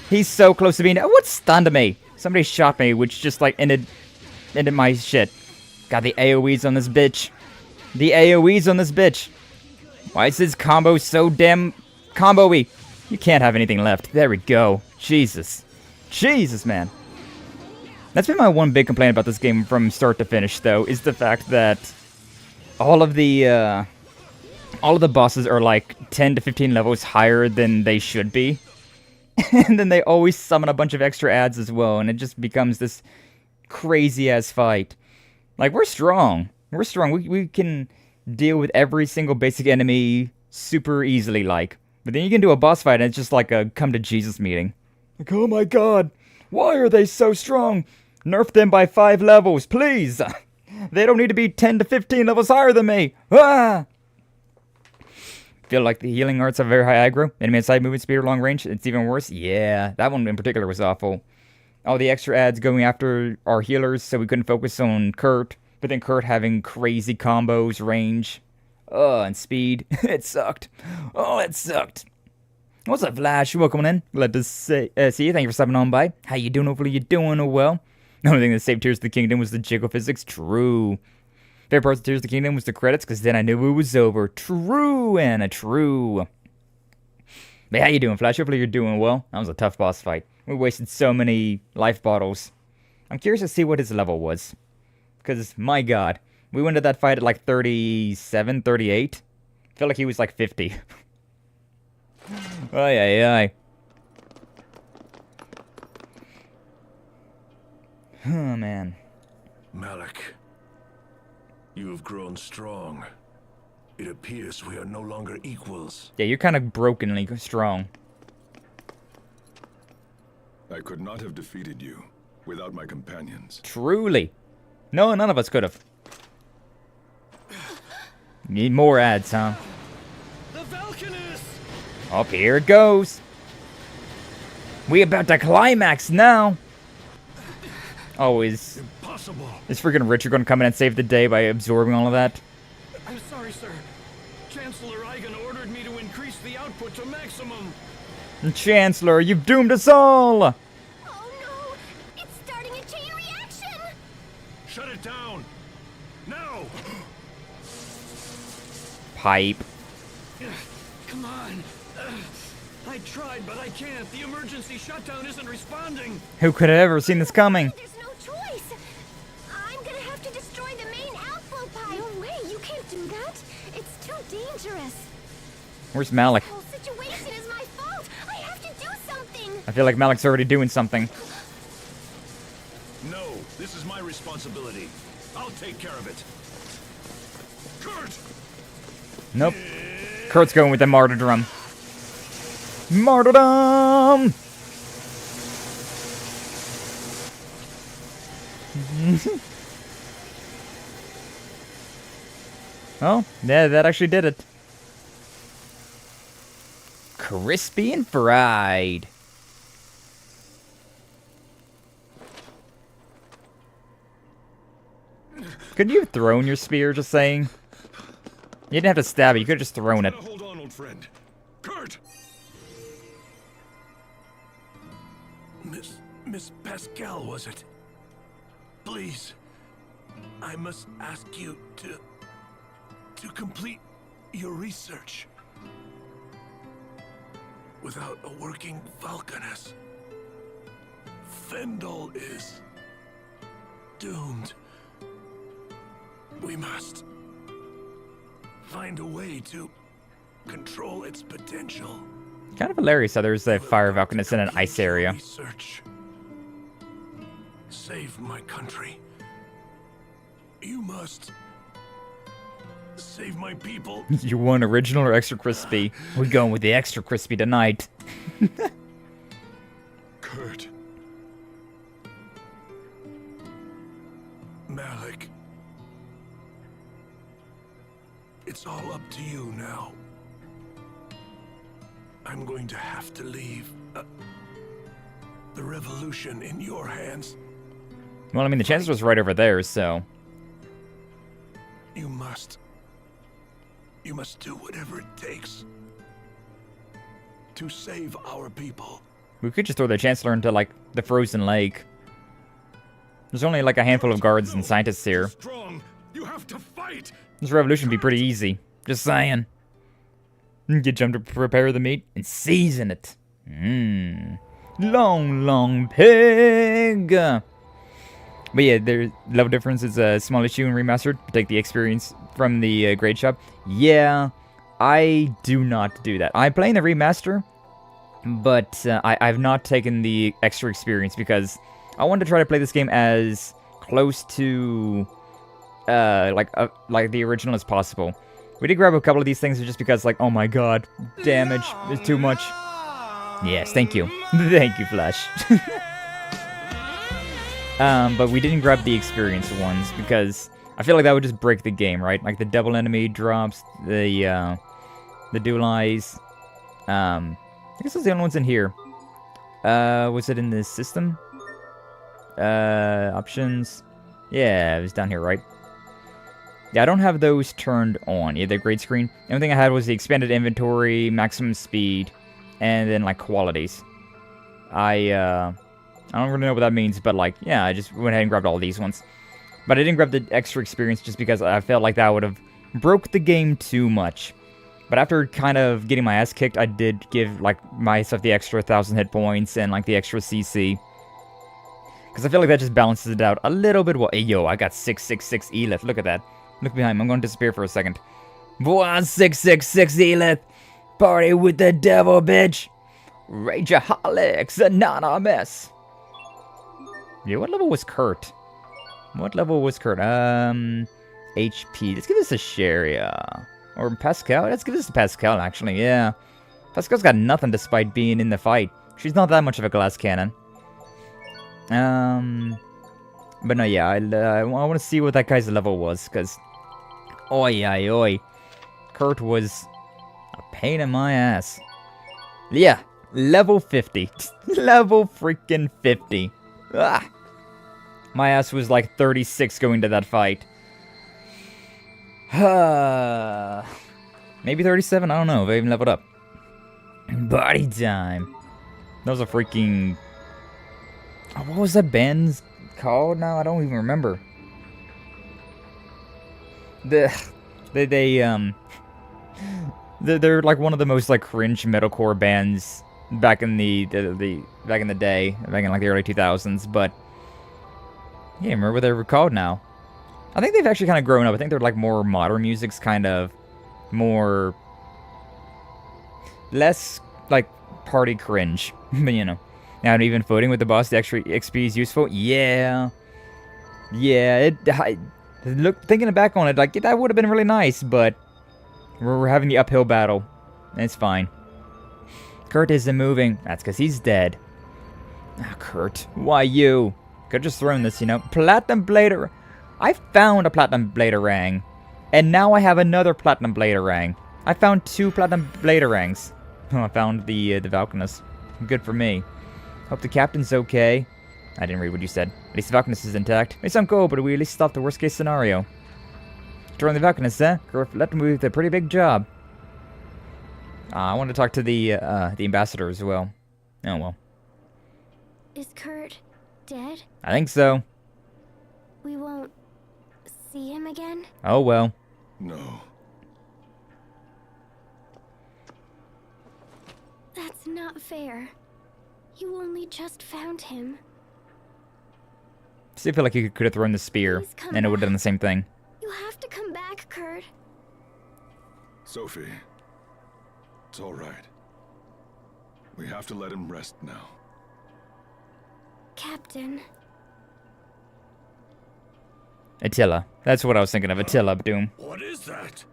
He's so close to being... What stunned me? Somebody shot me, which just, like, ended my shit. Got the AoEs on this bitch. The AoEs on this bitch. Why is this combo so damn combo-y? You can't have anything left. There we go. Jesus. Jesus, man. That's been my one big complaint about this game from start to finish, though, is the fact that all of the all of the bosses are like 10 to 15 levels higher than they should be. And then they always summon a bunch of extra adds as well, and it just becomes this crazy-ass fight. Like, we're strong. We're strong. We can deal with every single basic enemy super easily, like. But then you can do a boss fight, and it's just like a come-to-Jesus meeting. Like, oh my god, why are they so strong? Nerf them by 5 levels, please! They don't need to be 10 to 15 levels higher than me! Ah! Feel like the healing arts have very high aggro. Enemy inside movement speed or long range, it's even worse. Yeah, that one in particular was awful. All the extra adds going after our healers, so we couldn't focus on Kurt. But then Kurt having crazy combos, range, and speed. It sucked. Oh, it sucked. What's up, Flash? Welcome in. Glad to see you. Thank you for stopping on by. How you doing? Hopefully you're doing well. The only thing that saved Tears of the Kingdom was the jiggle physics. True. Favorite parts of Tears of the Kingdom was the credits, because then I knew it was over. True, Anna, true. But how you doing, Flash? Hopefully you're doing well. That was a tough boss fight. We wasted so many life bottles. I'm curious to see what his level was. Because, my god, we went to that fight at like 37, 38. I feel like he was like 50. Ay, ay, ay. Oh, man. Malik, you have grown strong. It appears we are no longer equals. Yeah, you're kind of brokenly strong. I could not have defeated you without my companions. Truly. No, none of us could have. Need more ads, huh? The valkines! Up here it goes. We about to climax now. Oh, is freaking Richard gonna come in and save the day by absorbing all of that? I'm sorry, sir. Chancellor Eigen ordered me to increase the output to maximum. Chancellor, you've doomed us all! Oh no! It's starting a chain reaction! Shut it down! Now! Pipe. Come on! I tried, but I can't. The emergency shutdown isn't responding. Who could have ever seen this coming? There's no choice! I'm gonna have to destroy the main outflow pipe! No way, you can't do that! It's too dangerous! Where's Malik? The whole situation is my fault! I have to do something! I feel like Malik's already doing something. No, this is my responsibility. I'll take care of it. Kurt! Nope. Kurt's going with the martyrdom. Martyrdom! Oh, yeah, that actually did it. Crispy and fried. Could you have thrown your spear, just saying? You didn't have to stab it, you could have just thrown it. Hold on, old friend. Kurt! Miss Pascal, was it? Please, I must ask you to complete your research. Without a working valkines, Fendal is doomed. We must find a way to control its potential. Kind of hilarious how there's a fire valkines in an ice area. Research. Save my country. You must save my people. You want original or extra crispy? We're going with the extra crispy tonight. Kurt. Malik. It's all up to you now. I'm going to have to leave the revolution in your hands. Well, I mean, the Chancellor's right over there, so... You must do whatever it takes to save our people. We could just throw the Chancellor into, like, the frozen lake. There's only, like, a handful of guards and scientists here. Strong. You have to fight. This revolution would be pretty easy. Just saying. Get Jump to prepare the meat and season it. Long, long pig. But yeah, the level difference is a small issue in Remastered. Take the experience from the grade shop. Yeah, I do not do that. I'm playing the remaster, but I've not taken the extra experience because I wanted to try to play this game as close to like the original as possible. We did grab a couple of these things just because, like, oh my god, damage is too much. Yes, thank you. Thank you, Flash. But we didn't grab the experience ones because I feel like that would just break the game, right? Like the double enemy drops, the dual eyes. I guess those are the only ones in here. Was it in the system? Options. Yeah, it was down here, right? Yeah, I don't have those turned on. Yeah, the grade screen. The only thing I had was the expanded inventory, maximum speed, and then like qualities. I don't really know what that means, but like, yeah, I just went ahead and grabbed all these ones. But I didn't grab the extra experience just because I felt like that would have broke the game too much. But after kind of getting my ass kicked, I did give like myself the extra 1,000 hit points and like the extra CC. Because I feel like that just balances it out a little bit. Well, hey, yo, I got 666 Elith. Look at that. Look behind me. I'm going to disappear for a second. Boy, 666 Elith. Party with the devil, bitch. Rageaholics Anonymous. Yeah, what level was Kurt? What level was Kurt? HP. Let's give this a share, yeah. Or Pascal? Let's give this to Pascal, actually, yeah. Pascal's got nothing despite being in the fight. She's not that much of a glass cannon. But no, yeah, I want to see what that guy's level was, because... Oi, oi, oi. Kurt was a pain in my ass. Yeah, level 50. Level freaking 50. Ah! My ass was like 36 going to that fight. Maybe 37? I don't know if I even leveled up. Body time. That was a freaking... Oh, what was that band's called now? I don't even remember. They're like one of the most like cringe metalcore bands back in the day, back in like the early 2000s, but yeah, remember what they're called now. I think they've actually kind of grown up. I think they're like more modern music's kind of more less like party cringe, but you know. Now even voting with the boss, the extra XP is useful. Yeah, look, thinking back on it, like that would have been really nice, but we're having the uphill battle, and it's fine. Kurt isn't moving. That's because he's dead. Ah, Kurt, why you? Could've just thrown this, you know. Platinum Blader. I found a Platinum Bladerang, and now I have another Platinum Bladerang. I found 2 Platinum Bladerangs. Oh, I found the Valkines. Good for me. Hope the captain's okay. I didn't read what you said. At least the Valkines is intact. May sound cold, but we at least stopped the worst case scenario. Destroying the Valkines, eh? Kurt left me with a pretty big job. I want to talk to the ambassador as well. Oh well. Is Kurt dead? I think so. We won't see him again? Oh well. No. That's not fair. You only just found him. I feel like you could have thrown the spear, and it would have done the same thing. You have to come back, Kurt. Sophie, it's all right. We have to let him rest now. Captain. Attila. That's what I was thinking of. Attila Doom. What is that?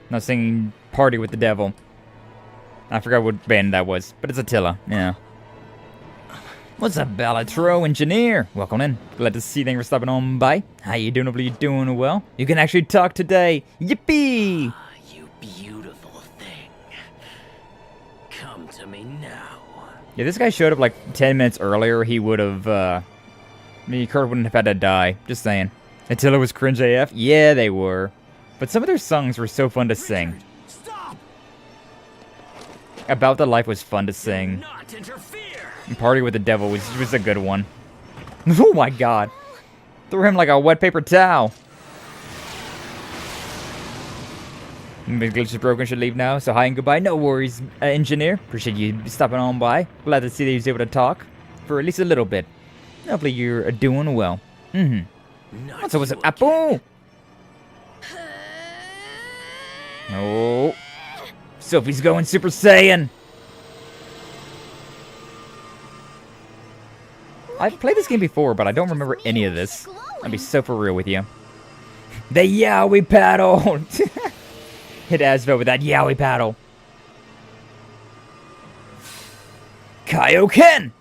Not singing Party with the Devil. I forgot what band that was, but it's Attila. Yeah. What's up, Ballatro Engineer? Welcome in. Glad to see you for stopping on by. How you doing? Hopefully you're doing well. You can actually talk today. Yippee! You beautiful thing. Come to me now. Yeah, this guy showed up like 10 minutes earlier. He would have, Kurt wouldn't have had to die. Just saying. Attila was cringe AF? Yeah, they were. But some of their songs were so fun to sing. Stop! About the Life was fun to sing. Not interfere! And Party with the Devil was a good one. Oh my god. Threw him like a wet paper towel. The glitch is broken, should leave now. So hi and goodbye. No worries, engineer. Appreciate you stopping on by. Glad to see that he was able to talk for at least a little bit. Hopefully you're doing well. So what's up, Apple? Oh. Sophie's going Super Saiyan. I've played this game before, but I don't remember any of this. I'll be so for real with you. The Yowie paddle! Hit Asbel with that Yowie paddle. Kaioken!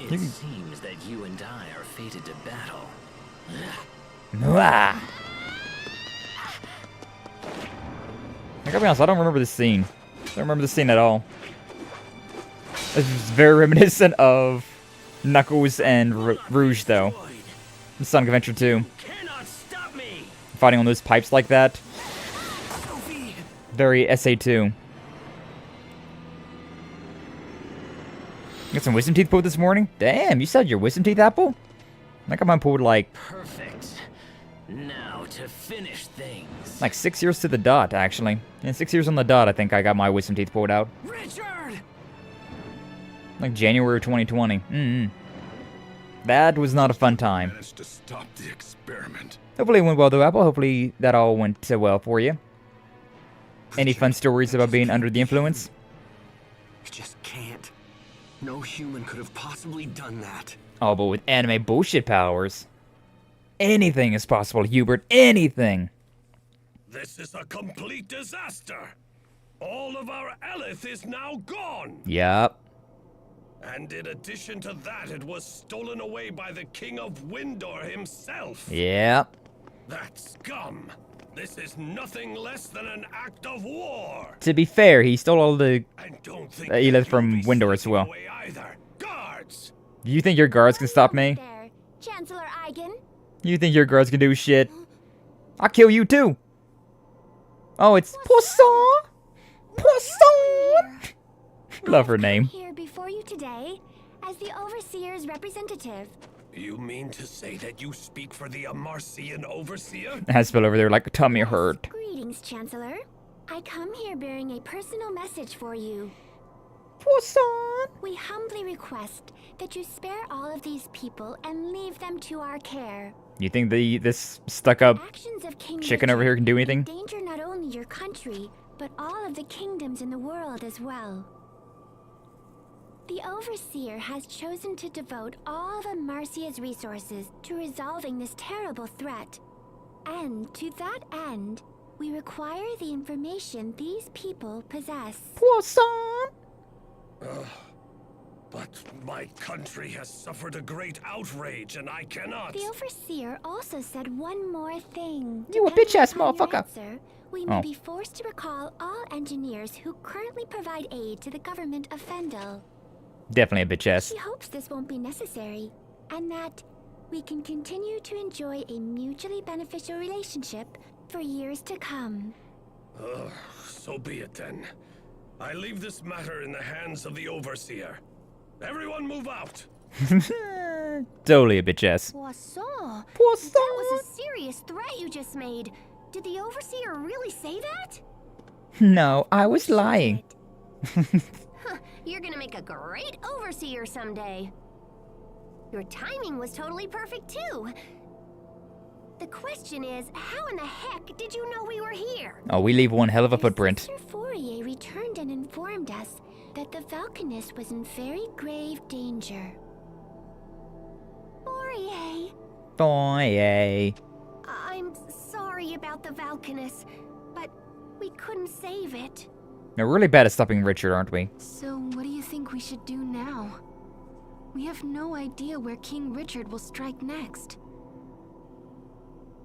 It seems that you and I are fated to battle. Mwah. I gotta be honest, I don't remember this scene. I don't remember this scene at all. This is very reminiscent of Knuckles and Rouge, though. From Sonic Adventure 2. Fighting on those pipes like that. Very SA2. Got some wisdom teeth pulled this morning? Damn, you said your wisdom teeth apple? I got mine pulled like... Perfect. Now to finish things. Like 6 years to the dot, actually. Yeah, 6 years on the dot, I think I got my wisdom teeth pulled out. Richard! Like January 2020. That was not a fun time. Managed to stop the experiment. Hopefully it went well, though, Apple. Hopefully that all went well for you. Any fun stories about being under the influence? You just can't. No human could have possibly done that. Oh, but with anime bullshit powers, anything is possible, Hubert. Anything. This is a complete disaster. All of our Elith is now gone. Yup. And in addition to that, it was stolen away by the King of Windor himself. Yep. That scum. This is nothing less than an act of war. To be fair, he stole all the And don't think Elith that from you'll be Windor as sneaking well. away either. Guards! Do you think your guards can stop me? There, Chancellor Eigen. You think your guards can do shit? I'll kill you too. Oh, it's Poisson. Poisson. Love her name. Here before you today as the Overseer's representative. You mean to say that you speak for the Amarcian Overseer? Asbel over there like a tummy hurt. Greetings, Chancellor. I come here bearing a personal message for you. Poisson. We humbly request that you spare all of these people and leave them to our care. You think this stuck-up Actions of King chicken over here can do anything? endanger not only your country, but all of the kingdoms in the world as well. The Overseer has chosen to devote all of Amarcia's resources to resolving this terrible threat. And to that end, we require the information these people possess. Poisson. But my country has suffered a great outrage, and I cannot. The Overseer also said one more thing. You a Depending bitch-ass upon your motherfucker. answer, we may Oh. be forced to recall all engineers who currently provide aid to the government of Fendel. Definitely a bitch ass. She hopes this won't be necessary, and that we can continue to enjoy a mutually beneficial relationship for years to come. So be it then. I leave this matter in the hands of the Overseer. Everyone move out! Totally a bitch ass. Poisson. Poisson. That was a serious threat you just made. Did the Overseer really say that? No, I was lying. You're gonna make a great Overseer someday. Your timing was totally perfect, too. The question is, how in the heck did you know we were here? Oh, we leave one hell of a footprint. Sister Fourier returned and informed us that the Valkanist was in very grave danger. Fourier! Boy, I'm sorry about the Valkanist, but we couldn't save it. we're really bad at stopping Richard, aren't we? So, what do you think we should do now? We have no idea where King Richard will strike next.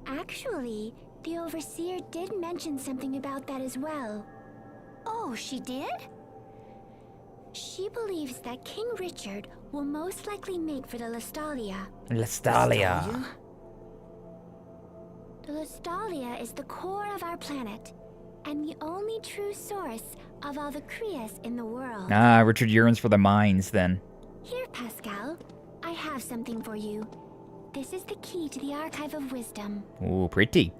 Actually, the Overseer did mention something about that as well. Oh, she did? She believes that King Richard will most likely make for the Lestalia. Lestalia. The Lestalia is the core of our planet, and the only true source of all the Krias in the world. Ah, Richard yearns for the mines, then. Here, Pascal, I have something for you. This is the key to the Archive of Wisdom. Ooh, pretty.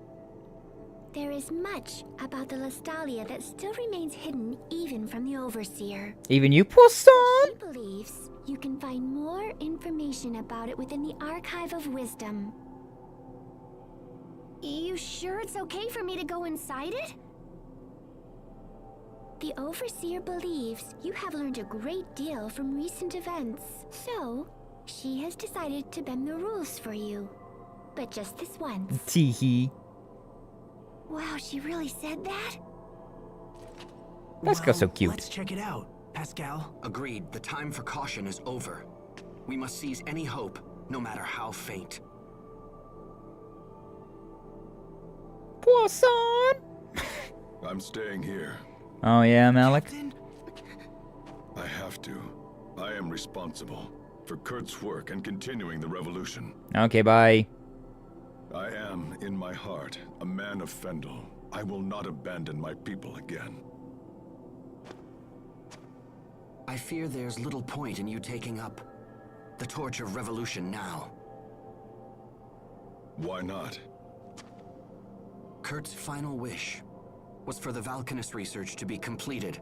There is much about the Lestalia that still remains hidden even from the Overseer. Even you, Poisson? She believes you can find more information about it within the Archive of Wisdom. You sure it's okay for me to go inside it? The Overseer believes you have learned a great deal from recent events, so she has decided to bend the rules for you. But just this once. Teehee. Wow, she really said that? Pascal's so cute. Let's check it out, Pascal. Agreed, the time for caution is over. We must seize any hope, no matter how faint. Poisson! I'm staying here. Oh yeah, Malik? Captain? I have to. I am responsible for Kurt's work and continuing the revolution. Okay, bye. I am, in my heart, a man of Fendel. I will not abandon my people again. I fear there's little point in you taking up the torch of revolution now. Why not? Kurt's final wish was for the Valkines research to be completed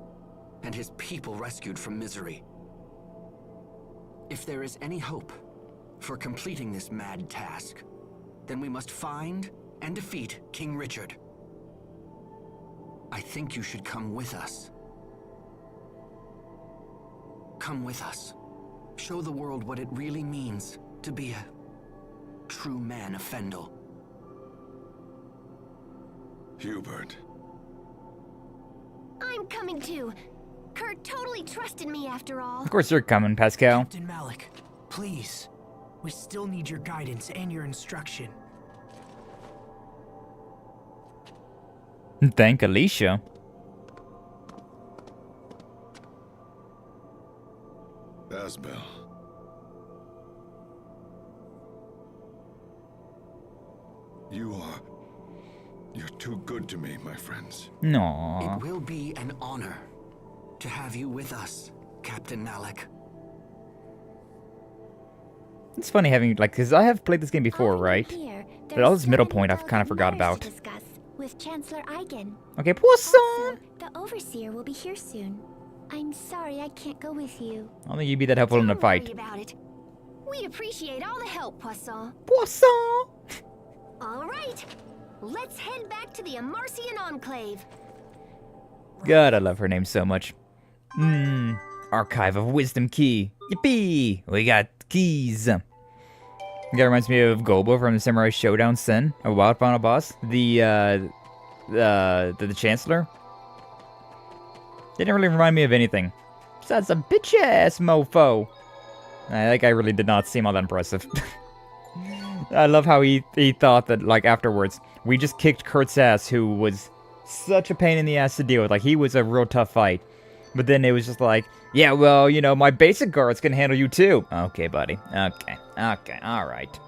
and his people rescued from misery. If there is any hope for completing this mad task, then we must find and defeat King Richard. I think you should come with us. Come with us. Show the world what it really means to be a true man of Fendel. Hubert. I'm coming too. Kurt totally trusted me after all. Of course you're coming, Pascal. Captain Malik, please. We still need your guidance and your instruction. Thank Alicia. Asbel. You're too good to me, my friends. Aww. It will be an honor to have you with us, Captain Malik. It's funny having, like, because I have played this game before, right? But all this middle point I've kind of forgot about. With Chancellor Eigen. Okay, Poisson! Also, the Overseer will be here soon. I'm sorry I can't go with you. I don't think you'd be that helpful in a Don't fight. worry about it. We appreciate all the help, Poisson. Poisson! All right, let's head back to the Amarcian Enclave. God, I love her name so much. Archive of Wisdom Key. Yippee! We got keys. That reminds me of Gobo from the Samurai Showdown Sen, a wild final boss. The Chancellor. Didn't really remind me of anything. Besides a bitch-ass mofo. That guy really did not seem all that impressive. I love how he thought that, like, afterwards, we just kicked Kurt's ass, who was such a pain in the ass to deal with. Like, he was a real tough fight. But then it was just like, yeah, well, you know, my basic guards can handle you too. Okay, buddy. Okay, alright.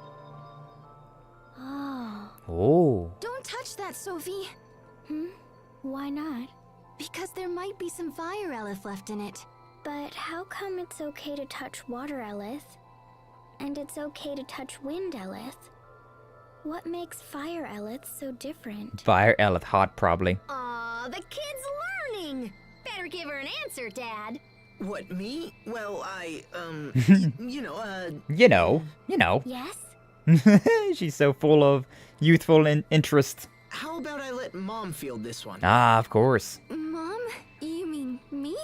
Oh. Don't touch that, Sophie. Why not? Because there might be some fire eleth left in it. But how come it's okay to touch water eleth? And it's okay to touch wind eleth? What makes fire eleth so different? Fire Eleth hot, probably. Aw, the kid's learning. Better give her an answer, Dad. What, me? Well, you know, You know. Yes? She's so full of youthful interest. how about I let Mom field this one? Ah, of course. Mom? You mean me?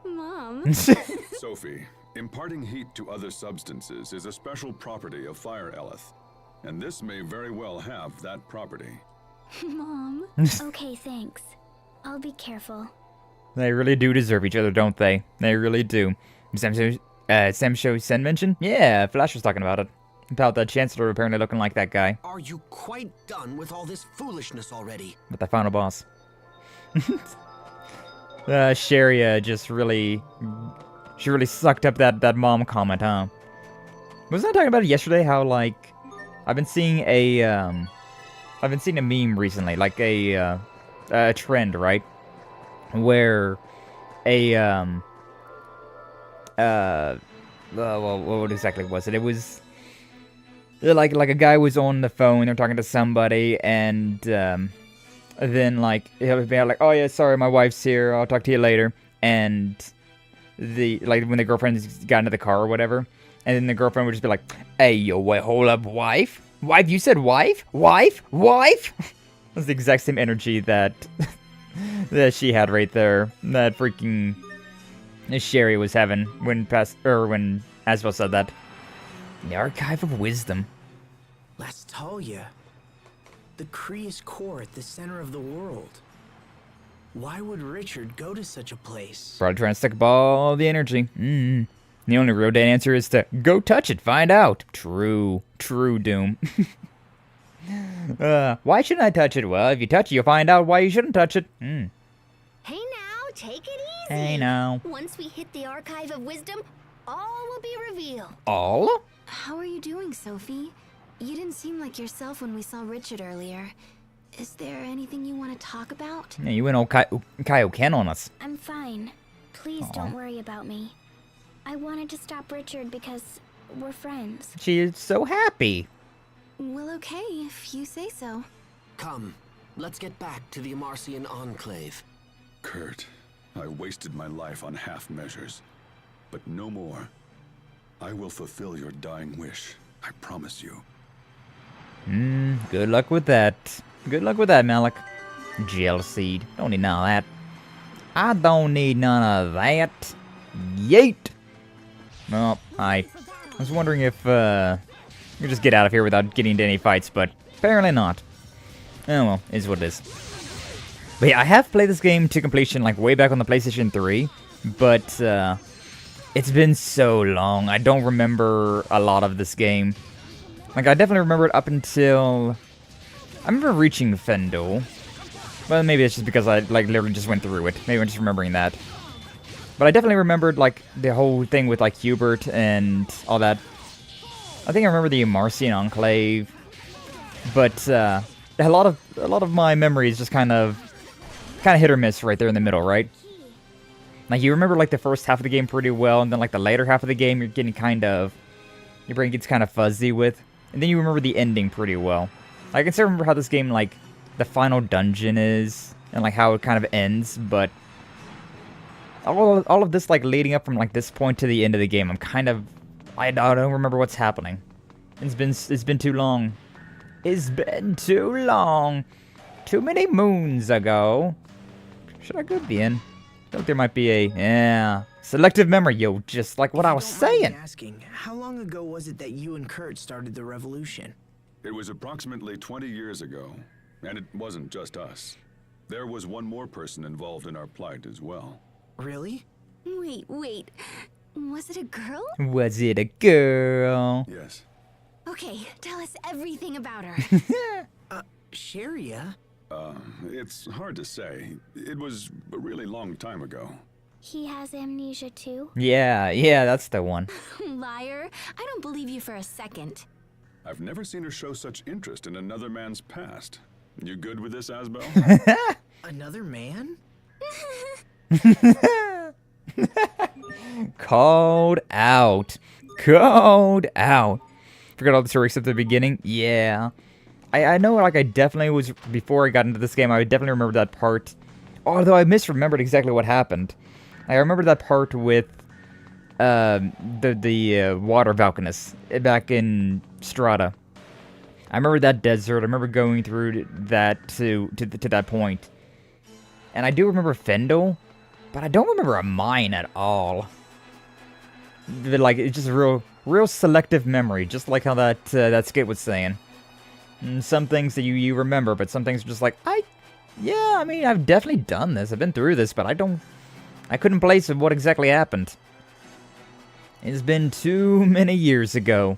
Mom? Sophie, imparting heat to other substances is a special property of fire eleth, and this may very well have that property. Mom? Okay, thanks. I'll be careful. They really do deserve each other, don't they? They really do. Samsho Sen mentioned? Yeah, Flash was talking about it. About the Chancellor apparently looking like that guy. Are you quite done with all this foolishness already? With the final boss. Sharia just really... She really sucked up that mom comment, huh? Wasn't I talking about it yesterday? How, like... I've been seeing a meme recently. Like a trend, right? Where well, what exactly was it? It was... Like a guy was on the phone, they're talking to somebody, and then like he'll be like, "Oh yeah, sorry, my wife's here. I'll talk to you later." And like when the girlfriend got into the car or whatever, and then the girlfriend would just be like, "Hey, yo, wait, hold up, wife? Wife? You said wife? Wife? Wife?" That's the exact same energy that that she had right there. That freaking Sherry was having when Asbel said that. The Archive of Wisdom. Let's tell ya. The Kree's core at the center of the world. Why would Richard go to such a place? Probably trying to suck up all the energy. The only real dead answer is to go touch it, find out. True Doom. Why shouldn't I touch it? Well, if you touch it, you'll find out why you shouldn't touch it. Hey now, take it easy. Hey now. Once we hit the Archive of Wisdom, all will be revealed. All? How are you doing, Sophie? You didn't seem like yourself when we saw Richard earlier. Is there anything you want to talk about? Yeah, you went all Kaioken on us. I'm fine. Please don't worry about me. I wanted to stop Richard because we're friends. She is so happy. Well, okay, if you say so. Come, let's get back to the Amarcian Enclave. Kurt, I wasted my life on half measures, but no more. I will fulfill your dying wish, I promise you. Good luck with that. Good luck with that, Malik. Gel seed. Don't need none of that. I don't need none of that. Yeet! Well, I was wondering if, we could just get out of here without getting into any fights, but apparently not. Oh well, is what it is. But yeah, I have played this game to completion, like, way back on the PlayStation 3, but, it's been so long. I don't remember a lot of this game. Like, I definitely remember it up until... I remember reaching Fendal. Well, maybe it's just because I, like, literally just went through it. Maybe I'm just remembering that. But I definitely remembered, like, the whole thing with, like, Hubert and all that. I think I remember the Amarcian Enclave. But, a lot of my memories just kind of hit or miss right there in the middle, right? Like, you remember, like, the first half of the game pretty well, and then, like, the later half of the game, you're getting kind of... Your brain gets kind of fuzzy with. And then you remember the ending pretty well. I can still remember how this game, like, the final dungeon is, and, like, how it kind of ends, but... All of this, like, leading up from, like, this point to the end of the game, I'm kind of... I don't remember what's happening. It's been too long. It's been too long. Too many moons ago. Should I go be in? I think there might be a... selective memory, yo, just like what I was saying. Asking, how long ago was it that you and Kurt started the revolution? It was approximately 20 years ago, and it wasn't just us. There was one more person involved in our plight as well. Really? Wait. Was it a girl? Was it a girl? Yes. Okay, tell us everything about her. Sharia? It's hard to say. It was a really long time ago. He has amnesia too? Yeah, that's the one. Liar. I don't believe you for a second. I've never seen her show such interest in another man's past. You good with this, Asbel? Another man? Called out. Called out. Forgot all the story except the beginning? Yeah. I know, like, I definitely was, before I got into this game, I definitely remember that part. Although I misremembered exactly what happened. I remember that part with the water valkines back in Strata. I remember that desert. I remember going through that to that point. And I do remember Fendal, but I don't remember a mine at all. Like, it's just a real selective memory, just like how that skit was saying. And some things that you remember, but some things are just like, I mean, I've definitely done this. I've been through this, but I couldn't place what exactly happened. It's been too many years ago.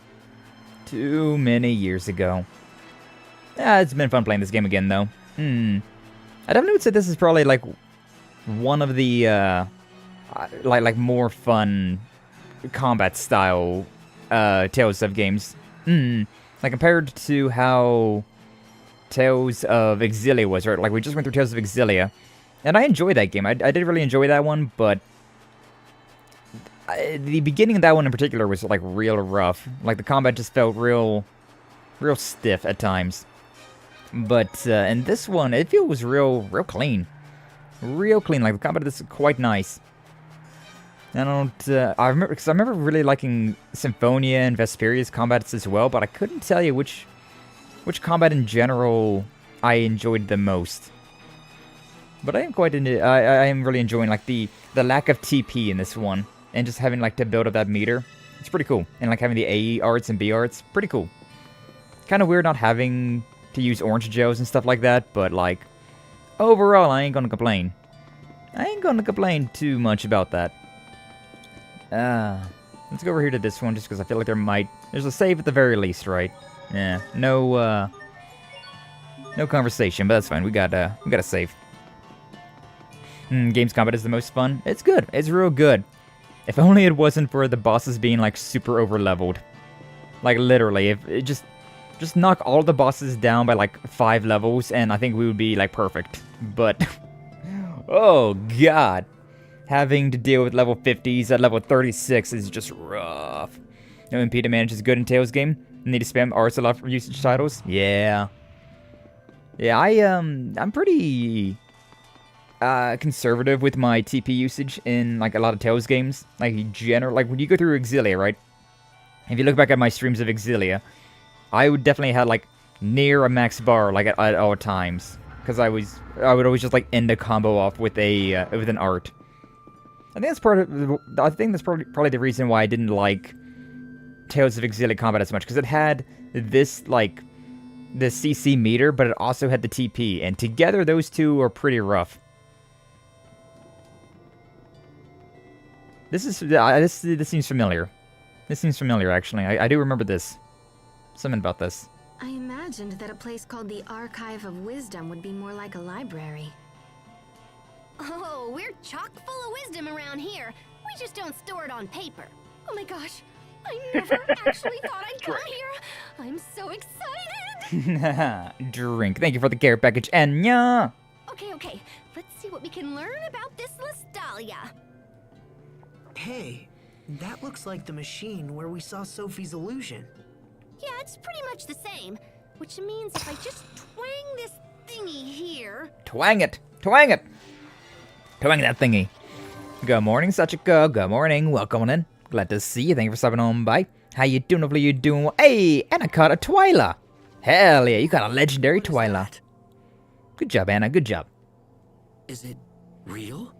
Too many years ago. It's been fun playing this game again, though. I definitely would say this is probably, like, one of the, like more fun combat style, Tales of games. Like, compared to how Tales of Exilia was, right? Like, we just went through Tales of Exilia. And I enjoyed that game. I did really enjoy that one, but... the beginning of that one in particular was, like, real rough. Like, the combat just felt real stiff at times. But, in this one, it feels real clean. Real clean. Like, the combat is quite nice. I don't, I remember really liking Symphonia and Vesperia's combats as well, but I couldn't tell you which combat in general I enjoyed the most. But I am quite into, I am really enjoying like the lack of TP in this one, and just having like to build up that meter. It's pretty cool, and like having the AE arts and B arts, pretty cool. Kind of weird not having to use orange gels and stuff like that, but like overall, I ain't gonna complain. I ain't gonna complain too much about that. Let's go over here to this one, just because I feel like there's a save at the very least, right? Yeah, no conversation, but that's fine. We got a save. Games combat is the most fun. It's good. It's real good. If only it wasn't for the bosses being like super over leveled. Like literally, if it just knock all the bosses down by like 5 levels, and I think we would be like perfect. But oh god. Having to deal with level 50s at level 36 is just rough. No MP to manage is good in Tales game. Need to spam arts a lot for usage titles. Yeah. Yeah, I'm pretty conservative with my TP usage in like a lot of Tales games. Like when you go through Exilia, right? If you look back at my streams of Exilia, I would definitely have like near a max bar like at all times, because I would always just like end a combo off with an art. I think that's probably the reason why I didn't like Tales of Exilia combat as much, because it had this like the CC meter, but it also had the TP, and together those two are pretty rough. This seems familiar. This seems familiar, actually. I do remember this. Something about this. I imagined that a place called the Archive of Wisdom would be more like a library. Oh, we're chock full of wisdom around here. We just don't store it on paper. Oh my gosh, I never actually thought I'd come here. I'm so excited. Drink. Thank you for the care package, Enya. Okay, let's see what we can learn about this Lestalia. Hey, that looks like the machine where we saw Sophie's illusion. Yeah, it's pretty much the same, which means if I just twang this thingy here... Twang it! Twang it! Twang that thingy. Good morning, Sachiko. Good morning. Welcome on in. Glad to see you. Thank you for stopping on by. How you doing? Hopefully you doing well. Hey, and I caught a Twyla. Hell yeah, you got a legendary Twyla. Good job, Anna. Good job. Is it real?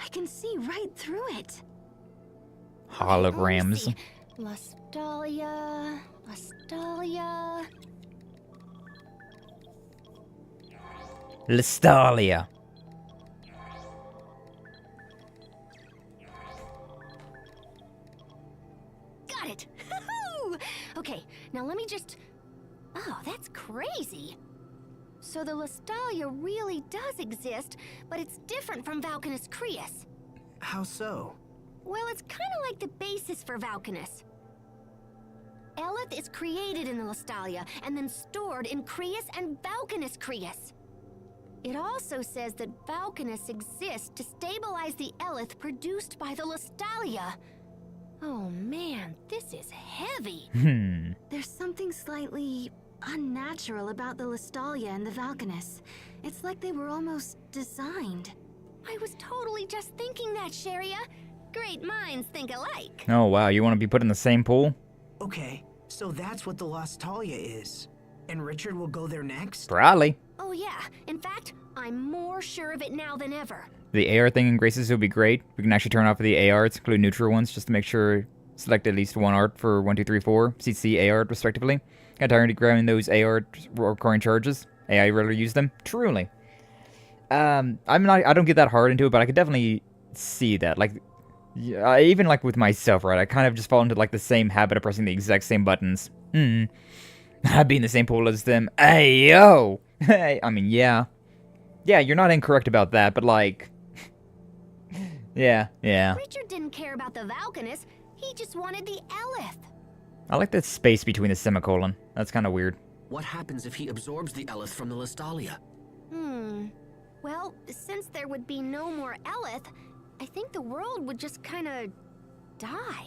I can see right through it. Holograms. Lestalia... Lestalia. Got it! Okay, now let me just... Oh, that's crazy. So the Lestalia really does exist, but it's different from Valkines Creus. How so? Well, it's kind of like the basis for Valkines. Eleth is created in the Lestalia and then stored in Creus and Valkines Creus. It also says that Valkines exists to stabilize the Eleth produced by the Lestalia. Oh man, this is heavy. There's something slightly unnatural about the Lestalia and the Valkines. It's like they were almost designed. I was totally just thinking that, Sharia. Great minds think alike. Oh wow, you want to be put in the same pool? Okay, so that's what the Lestalia is. And Richard will go there next? Probably. Oh yeah, in fact, I'm more sure of it now than ever. The AR thing in Graces would be great. We can actually turn off the ARs, include neutral ones, just to make sure select at least one art for 1, 2, 3, 4, CC, AR respectively. Got tired of grabbing those AR recurring charges. AI rarely use them. Truly. I don't get that hard into it, but I could definitely see that. Like, even like with myself, right? I kind of just fall into like the same habit of pressing the exact same buttons. I'd be in the same pool as them. Hey, yo! Hey, I mean, yeah. Yeah, you're not incorrect about that, but like... yeah. Richard didn't care about the Valkines. He just wanted the Eleth. I like that space between the semicolon. That's kind of weird. What happens if he absorbs the Eleth from the Lestalia? Well, since there would be no more Eleth, I think the world would just kind of die.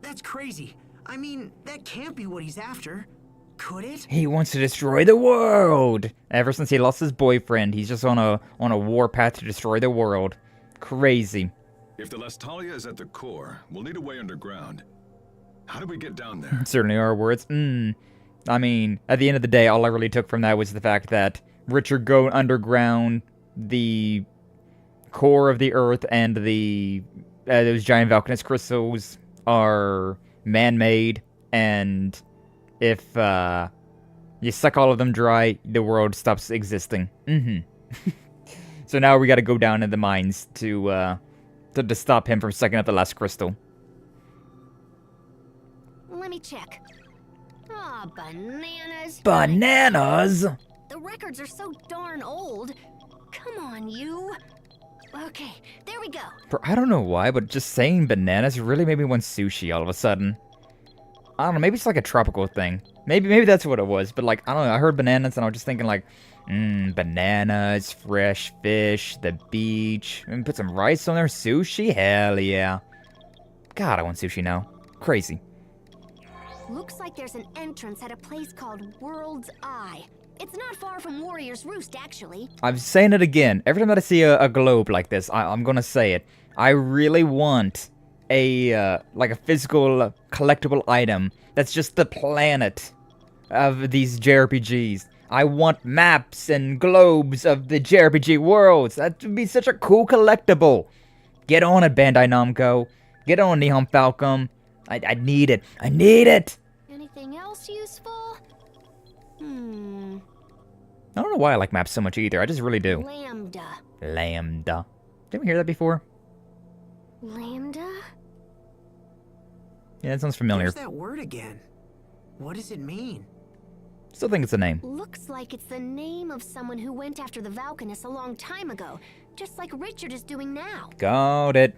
That's crazy. I mean, that can't be what he's after. Could it? He wants to destroy the world! Ever since he lost his boyfriend, he's just on a war path to destroy the world. Crazy. If the Lestalia is at the core, we'll need a way underground. How do we get down there? Certainly are words. I mean, at the end of the day, all I really took from that was the fact that Richard go underground, the core of the Earth, and the those giant valkines crystals are man-made, and if you suck all of them dry, the world stops existing. So now we got to go down in the mines to stop him from sucking up the last crystal. Let me check. Ah, bananas. Bananas? The records are so darn old. Come on, you. Okay, there we go. Bro, I don't know why, but just saying bananas really made me want sushi all of a sudden. I don't know, maybe it's like a tropical thing. Maybe that's what it was, but like, I don't know, I heard bananas and I was just thinking like, bananas, fresh fish, the beach, and put some rice on there, sushi? Hell yeah. God, I want sushi now. Crazy. Looks like there's an entrance at a place called World's Eye. It's not far from Warrior's Roost, actually. I'm saying it again. Every time that I see a globe like this, I'm gonna say it. I really want a physical collectible item that's just the planet of these JRPGs. I want maps and globes of the JRPG worlds. That would be such a cool collectible. Get on it, Bandai Namco. Get on, Nihon Falcom. I need it. I need it! Anything else useful? I don't know why I like maps so much either. I just really do. Lambda. Lambda. Didn't we hear that before? Lambda? Yeah, that sounds familiar. There's that word again. What does it mean? Still think it's a name. Looks like it's the name of someone who went after the Valkines a long time ago, just like Richard is doing now. Got it.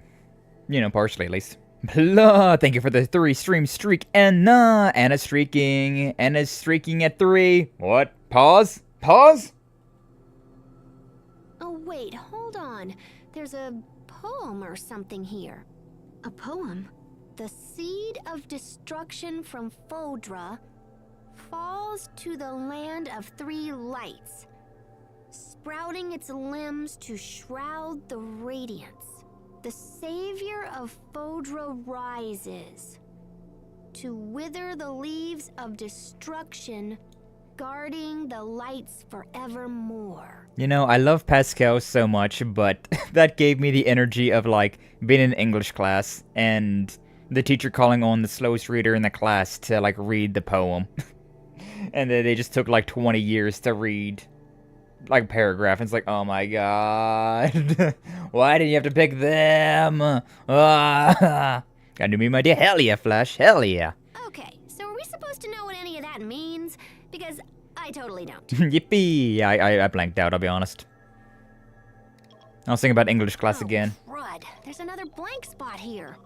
You know, partially at least. Blah, thank you for the 3-stream streak. Anna's streaking. Anna's streaking at 3. What? Pause? Pause? Oh, wait, hold on. There's a poem or something here. A poem? The seed of destruction from Fodra falls to the land of 3 lights, sprouting its limbs to shroud the radiance. The savior of Fodra rises to wither the leaves of destruction, guarding the lights forevermore. You know, I love Pascal so much, but that gave me the energy of, like, being in English class and the teacher calling on the slowest reader in the class to, like, read the poem. And then they just took, like, 20 years to read, like, a paragraph. And it's like, oh my god. Why did you have to pick them? Got to me, my dear. Hell yeah, Flash. Hell yeah. Okay, so are we supposed to know what any of that means? Because I totally don't. Yippee! I blanked out, I'll be honest. I was thinking about English class again. Crud, there's another blank spot here.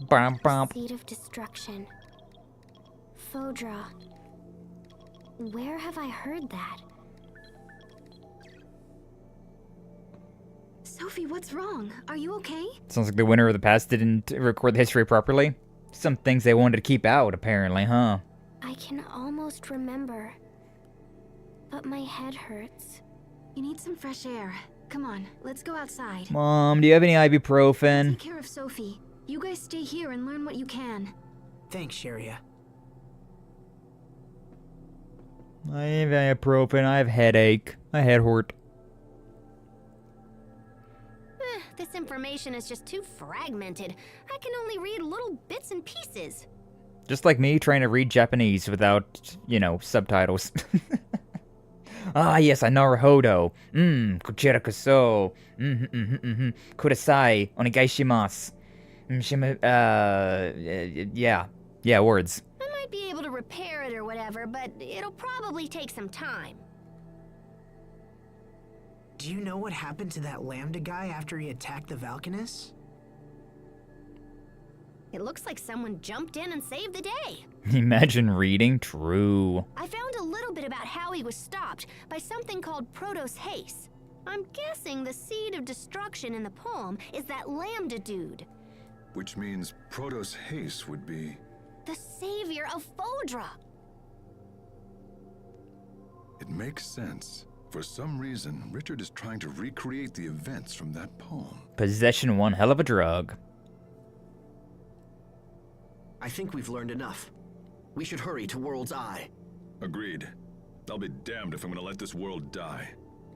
Bum, bum. Seed of destruction. Fodra. Where have I heard that? Sophie, what's wrong? Are you okay? Sounds like the winner of the past didn't record the history properly. Some things they wanted to keep out, apparently, huh? I can almost remember, but my head hurts. You need some fresh air. Come on, let's go outside. Mom, do you have any ibuprofen? Take care of Sophie. You guys stay here and learn what you can. Thanks, Sharia. I have ibuprofen, I have headache, my head hurt. This information is just too fragmented. I can only read little bits and pieces. Just like me trying to read Japanese without, you know, subtitles. Ah, yes, I naruhodo. Kochira koso. Kudasai. Onegaishimasu. Yeah, words. I might be able to repair it or whatever, but it'll probably take some time. Do you know what happened to that Lambda guy after he attacked the Valkines? It looks like someone jumped in and saved the day. Imagine reading. True. I found a little bit about how he was stopped by something called Protos Haste. I'm guessing the seed of destruction in the poem is that Lambda dude. Which means Protos Haste would be... The savior of Fodra. It makes sense. For some reason, Richard is trying to recreate the events from that poem. Possession, one hell of a drug. I think we've learned enough. We should hurry to World's Eye. Agreed. I'll be damned if I'm gonna let this world die.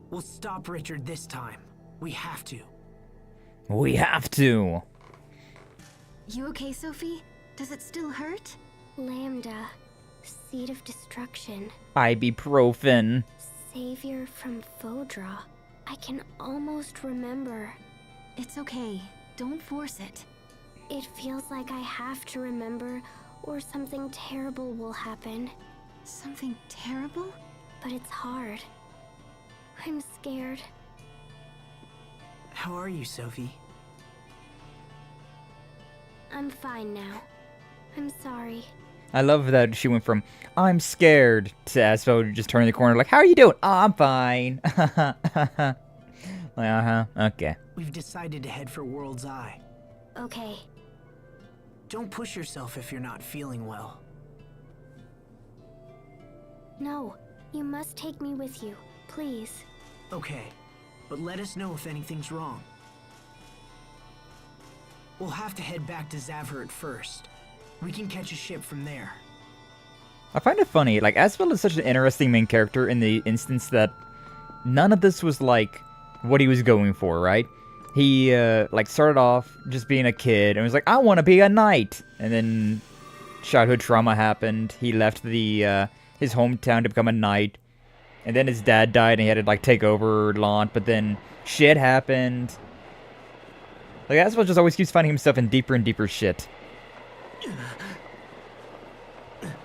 We'll stop Richard this time. We have to. We have to. You okay, Sophie? Does it still hurt? Lambda, seed of destruction, Ibuprofen. savior from Fodra. I can almost remember. It's okay. Don't force it. It feels like I have to remember, or something terrible will happen. Something terrible? But it's hard. I'm scared. How are you, Sophie? I'm fine now. I'm sorry. I love that she went from I'm scared to Asbel just turning the corner like, how are you doing? Oh, I'm fine. Like, okay. We've decided to head for World's Eye. Okay. Don't push yourself if you're not feeling well. No, you must take me with you, please. Okay, but let us know if anything's wrong. We'll have to head back to Zavhert first. We can catch a ship from there. I find it funny, like, Asbel is such an interesting main character in the instance that none of this was, like, what he was going for, right? He, like, started off just being a kid and was like, I want to be a knight! And then childhood trauma happened. He left the, his hometown to become a knight. And then his dad died and he had to, like, take over Lhant, but then shit happened. Like, Asbel just always keeps finding himself in deeper and deeper shit.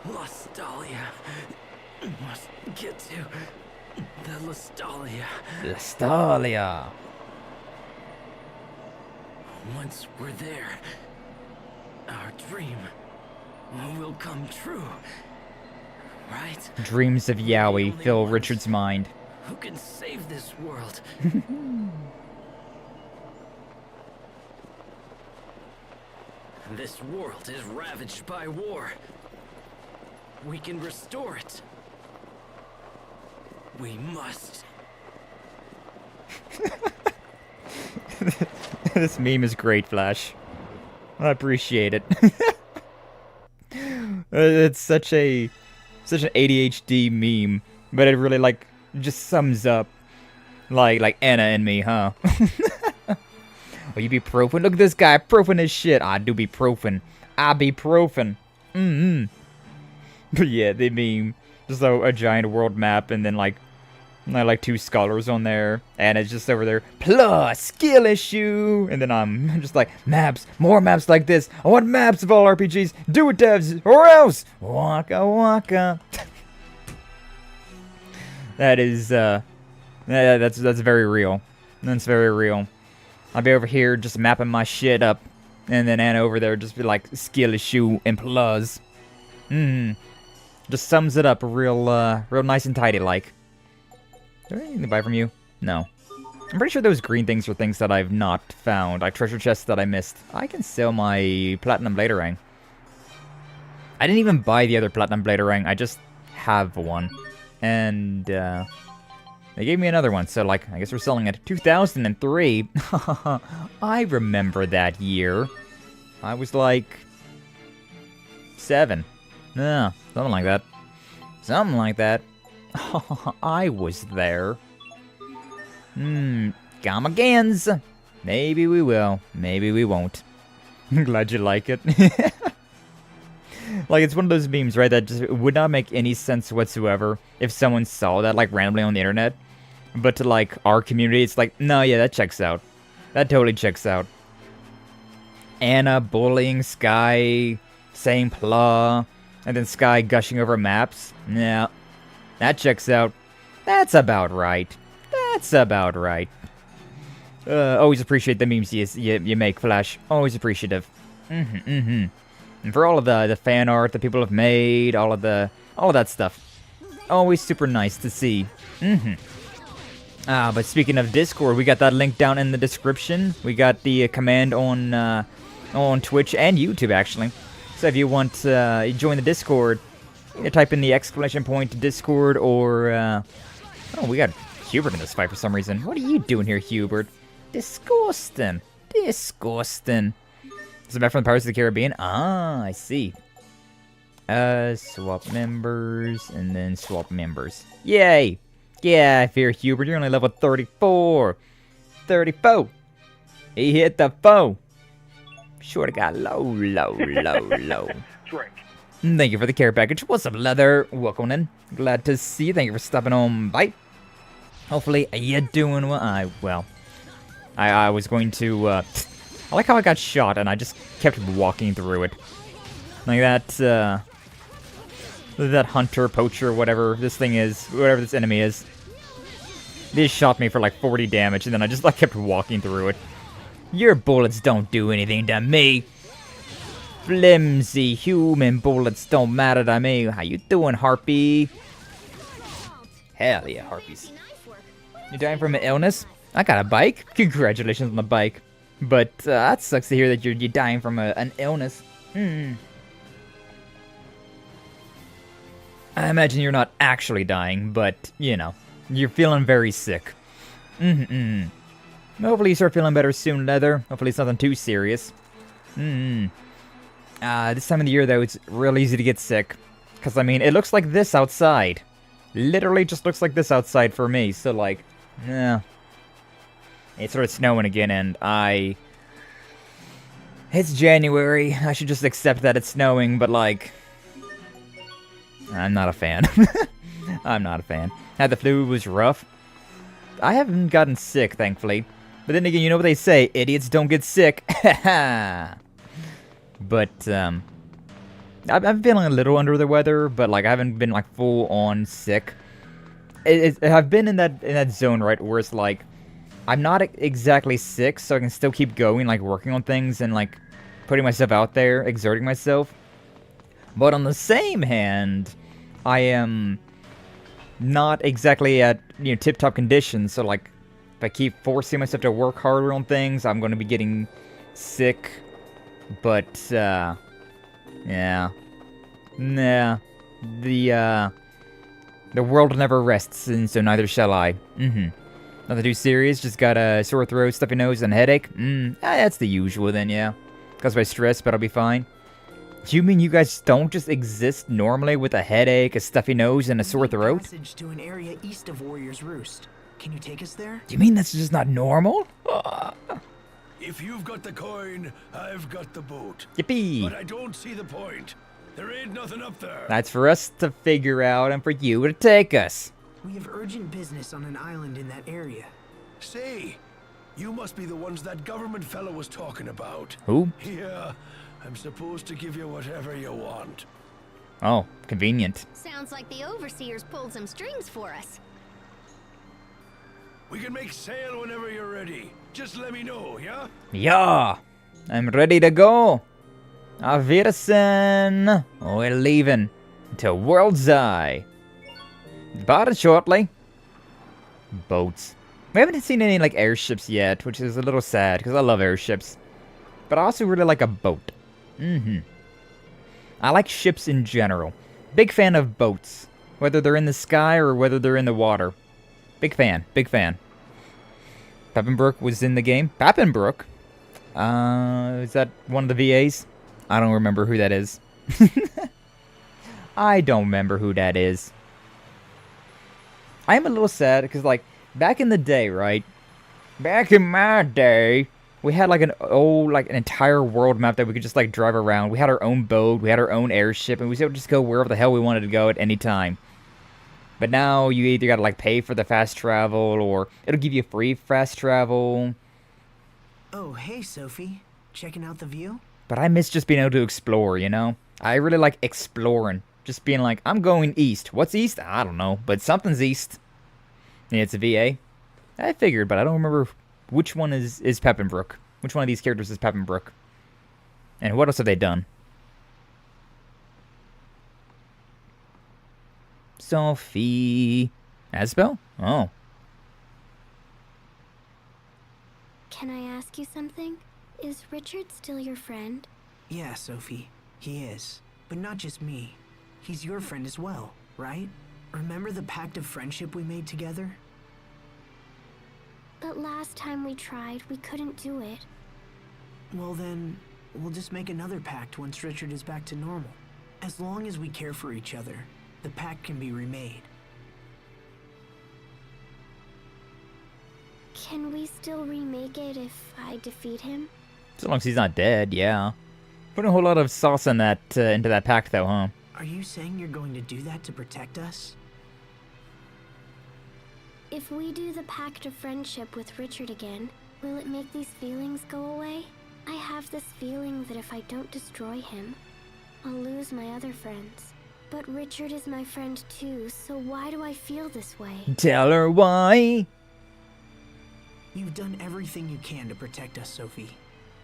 Lustalia. Must get to the Lustalia. Lustalia. Once we're there, our dream will come true. Right? Dreams of Yowie fill Richard's mind. Who can save this world? This world is ravaged by war. We can restore it. We must. This meme is great, Flash. I appreciate it. It's such an ADHD meme, but it really, like, just sums up like Anna and me, huh? Oh, you be profin? Look at this guy, profin as shit. I do be profin. I be profin. But yeah, the meme, just a giant world map, and then like two scholars on there, and it's just over there, plus skill issue, and then I'm just like, maps, more maps like this. I want maps of all RPGs. Do it, devs, or else. Waka waka. That is, that's very real. That's very real. I'll be over here just mapping my shit up, and then Anna over there just be like, skill issue and plus. Just sums it up real nice and tidy like. Is there anything to buy from you? No. I'm pretty sure those green things are things that I've not found, like treasure chests that I missed. I can sell my platinum bladerang. I didn't even buy the other platinum bladerang, I just have one. And, they gave me another one, so, like, I guess we're selling it. 2003? I remember that year. I was, like, 7. Yeah, something like that. Something like that. I was there. Come agains. Maybe we will. Maybe we won't. I'm glad you like it. Like, it's one of those memes, right, that just would not make any sense whatsoever if someone saw that, like, randomly on the internet. But to, like, our community, it's like, no, yeah, that checks out. That totally checks out. Anna bullying Skye, saying plah, and then Skye gushing over maps. Yeah, that checks out. That's about right. That's about right. Always appreciate the memes you make, Flash. Always appreciative. And for all of the fan art that people have made, all of that stuff. Always super nice to see. But speaking of Discord, we got that link down in the description. We got the command on Twitch and YouTube, actually. So if you want to join the Discord, you type in the exclamation point Discord, or oh, we got Hubert in this fight for some reason. What are you doing here, Hubert? Disgusting. Disgusting. Is it back from the Pirates of the Caribbean? Ah, I see. Swap members, and then swap members. Yay! Yeah, I fear Hubert, you're only level 34. 34. He hit the foe. Shorta got low, low, low, low. Drink. Thank you for the care package. What's up, Leather? Welcome in. Glad to see you. Thank you for stopping on by. Hopefully, you're doing well. I was going to, I like how I got shot and I just kept walking through it. Like that hunter, poacher, whatever this thing is, whatever this enemy is. They just shot me for like 40 damage and then I just like kept walking through it. Your bullets don't do anything to me. Flimsy human bullets don't matter to me. How you doing, Harpy? Hell yeah, Harpies. You dying from an illness? I got a bike. Congratulations on the bike. But that sucks to hear that you're dying from an illness. I imagine you're not actually dying, but, you know, you're feeling very sick. Hopefully you start feeling better soon, Leather. Hopefully it's nothing too serious. This time of the year, though, it's real easy to get sick. Because, I mean, it looks like this outside. Literally just looks like this outside for me. So, like, yeah. It started snowing again, and it's January. I should just accept that it's snowing, but, like, I'm not a fan. I'm not a fan. Had the flu, was rough. I haven't gotten sick, thankfully. But then again, you know what they say, idiots don't get sick. But, I've been feeling a little under the weather, but, like, I haven't been, like, full-on sick. I've been in that zone, right, where it's, like, I'm not exactly sick, so I can still keep going, like, working on things and, like, putting myself out there, exerting myself. But on the same hand, I am not exactly at, you know, tip-top conditions, so, like, if I keep forcing myself to work harder on things, I'm going to be getting sick. But, yeah. Nah. The world never rests, and so neither shall I. Nothing too serious, just got a sore throat, stuffy nose, and a headache. That's the usual then, yeah. Caused by stress, but I'll be fine. Do you mean you guys don't just exist normally with a headache, a stuffy nose, and a sore throat? Passage to an area east of Warrior's Roost. Can you take us there? Do you mean that's just not normal? If you've got the coin, I've got the boat. Yippee! But I don't see the point. There ain't nothing up there. That's for us to figure out and for you to take us. We have urgent business on an island in that area. Say, you must be the ones that government fellow was talking about. Who? Yeah, I'm supposed to give you whatever you want. Oh, convenient. Sounds like the Overseer's pulled some strings for us. We can make sail whenever you're ready. Just let me know, yeah? Yeah, I'm ready to go. Auf Wiedersehen. We're leaving to World's Eye. About it shortly. Boats. We haven't seen any, like, airships yet, which is a little sad, because I love airships. But I also really like a boat. I like ships in general. Big fan of boats. Whether they're in the sky or whether they're in the water. Big fan. Big fan. Peppenbrook was in the game. Peppenbrook? Is that one of the VAs? I don't remember who that is. I don't remember who that is. I am a little sad because, like, back in the day, right? Back in my day, we had, like, an entire world map that we could just, like, drive around. We had our own boat, we had our own airship, and we was able to just go wherever the hell we wanted to go at any time. But now you either gotta, like, pay for the fast travel, or it'll give you free fast travel. Oh, hey, Sophie. Checking out the view? But I miss just being able to explore, you know? I really like exploring. Just being like, I'm going east. What's east? I don't know, but something's east. Yeah, it's a VA. I figured, but I don't remember which one is Peppenbrook. Which one of these characters is Peppenbrook? And what else have they done? Sophie. Asbel? Oh. Can I ask you something? Is Richard still your friend? Yeah, Sophie. He is. But not just me. He's your friend as well, right? Remember the pact of friendship we made together? But last time we tried, we couldn't do it. Well then, we'll just make another pact once Richard is back to normal. As long as we care for each other, the pact can be remade. Can we still remake it if I defeat him? So long as he's not dead, yeah. Putting a whole lot of sauce in that, into that pact though, huh? Are you saying you're going to do that to protect us? If we do the pact of friendship with Richard again, will it make these feelings go away? I have this feeling that if I don't destroy him, I'll lose my other friends. But Richard is my friend too, so why do I feel this way? Tell her why. You've done everything you can to protect us, Sophie.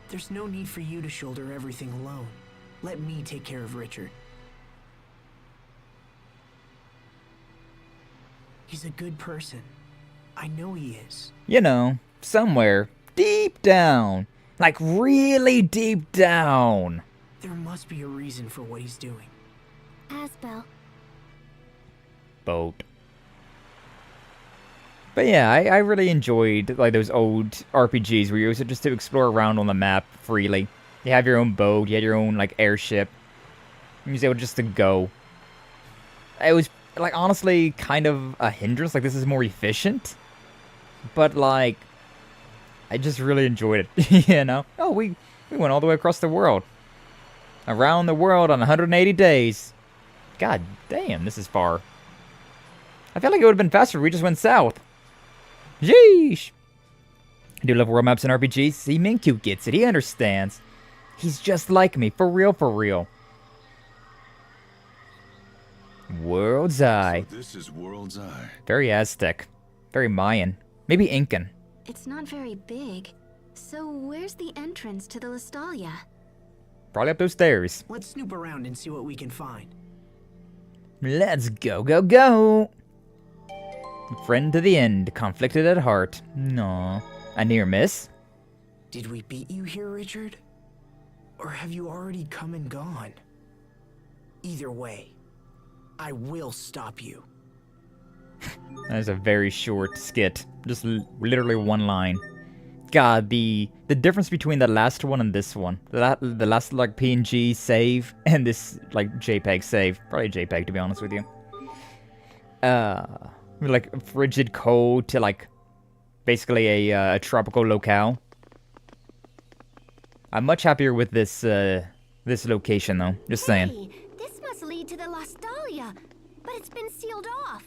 There's no need for you to shoulder everything alone. Let me take care of Richard. He's a good person. I know he is. You know, somewhere deep down. Like really deep down. There must be a reason for what he's doing. Asbel. Boat. But yeah, I really enjoyed like those old RPGs where you used just to explore around on the map freely. You have your own boat, you had your own like airship. You was able just to go. It was like honestly kind of a hindrance, like this is more efficient. But like I just really enjoyed it, you know? Oh, we went all the way across the world. Around the world on 180 days. God damn, this is far. I feel like it would have been faster if we just went south. Jeesh. I do love world maps and RPGs. See, Minku gets it. He understands. He's just like me. For real, for real. World's Eye. So this is World's Eye. Very Aztec. Very Mayan. Maybe Incan. It's not very big. So where's the entrance to the Lestalia? Probably up those stairs. Let's snoop around and see what we can find. Let's go, go, go. Friend to the end, conflicted at heart. No. A near miss? Did we beat you here, Richard? Or have you already come and gone? Either way, I will stop you. That is a very short skit. Just literally one line. God, the difference between the last one and this one. The last like PNG save and this like JPEG save. Probably JPEG to be honest with you. Like frigid cold to like basically a tropical locale. I'm much happier with this this location though. Just saying. Hey, this must lead to the Lestalia, but it's been sealed off.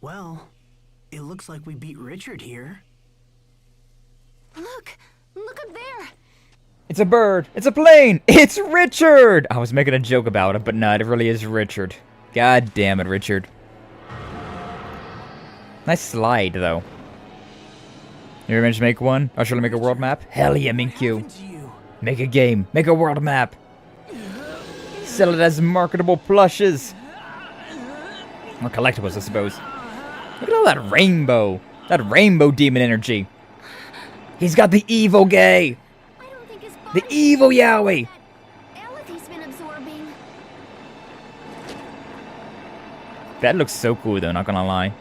Well, it looks like we beat Richard here. Look up there. It's a bird. It's a plane. It's Richard. I was making a joke about it, but no, it really is Richard. God damn it, Richard. Nice slide, though. You ever managed to make one? Or should I make a world map? Hell yeah, Minku. Make a game. Make a world map. Sell it as marketable plushes. Or collectibles, I suppose. Look at all that rainbow. That rainbow demon energy. He's got the evil gay. I don't think his body The evil Yowie. Elith's been absorbing. That looks so cool, though, not gonna lie.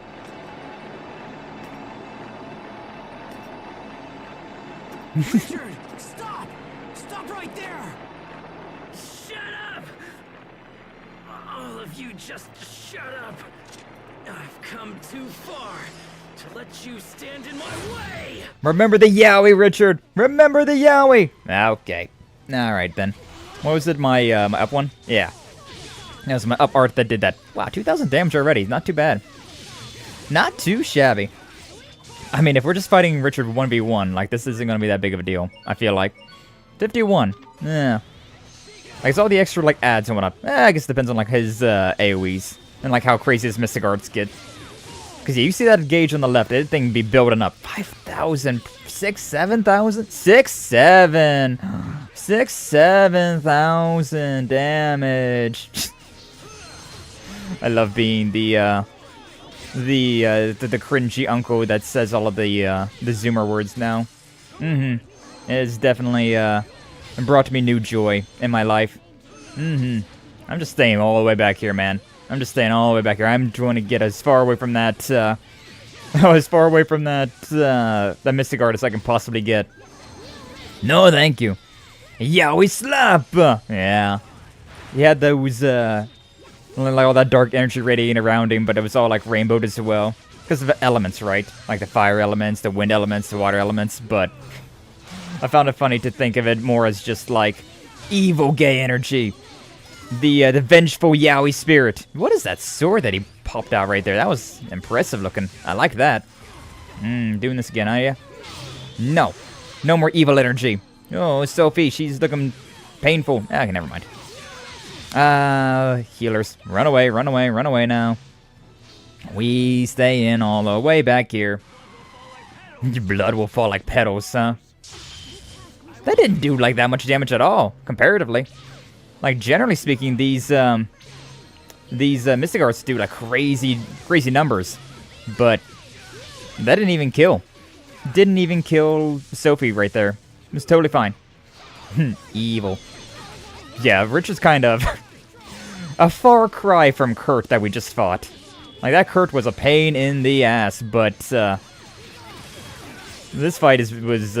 Richard, stop! Stop right there! Shut up! All of you just shut up! I've come too far to let you stand in my way! Remember the Yowie, Richard. Remember the Yowie. Okay. Alright, then. What was it, my up one? Yeah. That was my up art that did that. Wow, 2,000 damage already. Not too bad. Not too shabby. I mean, if we're just fighting Richard 1v1, like, this isn't going to be that big of a deal, I feel like. 51. Yeah. Like, it's all the extra, like, ads and whatnot. I guess it depends on, like, his AoEs. And, like, how crazy his Mystic Arts get. Because, yeah, you see that gauge on the left. That thing be building up. 5,000. 6,000, 7,000? 7,000 damage. I love being the cringy uncle that says all of the zoomer words now. It has definitely brought me new joy in my life. I'm just staying all the way back here, man. I'm just staying all the way back here. I'm trying to get as far away from that as far away from that that Mystic Artist I can possibly get. No, thank you. Yowie slap! Yeah. He had those, like all that dark energy radiating around him, but it was all like rainbowed as well. Because of the elements, right? Like the fire elements, the wind elements, the water elements, but I found it funny to think of it more as just like evil gay energy. The vengeful Yowie spirit. What is that sword that he popped out right there? That was impressive looking. I like that. Doing this again, are ya? No. No more evil energy. Oh, Sophie, she's looking painful. Okay, never mind. Healers. Run away, run away, run away now. We stay in all the way back here. Your blood will fall like petals, huh? That didn't do like that much damage at all, comparatively. Like, generally speaking, these Mystic Arts do like crazy numbers. But that didn't even kill. Didn't even kill Sophie right there. It was totally fine. Evil. Yeah, Richard's kind of a far cry from Kurt that we just fought. Like, that Kurt was a pain in the ass, but this fight was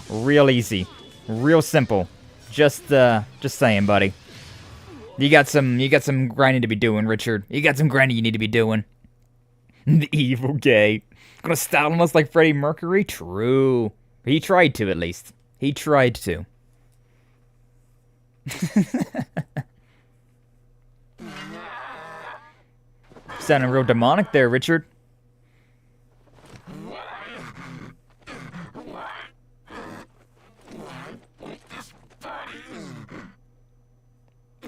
real easy. Real simple. Just saying, buddy. You got some grinding to be doing, Richard. You got some grinding you need to be doing. The evil gay. Gonna style on us like Freddie Mercury? True. He tried to, at least. He tried to. Sounding real demonic there, Richard.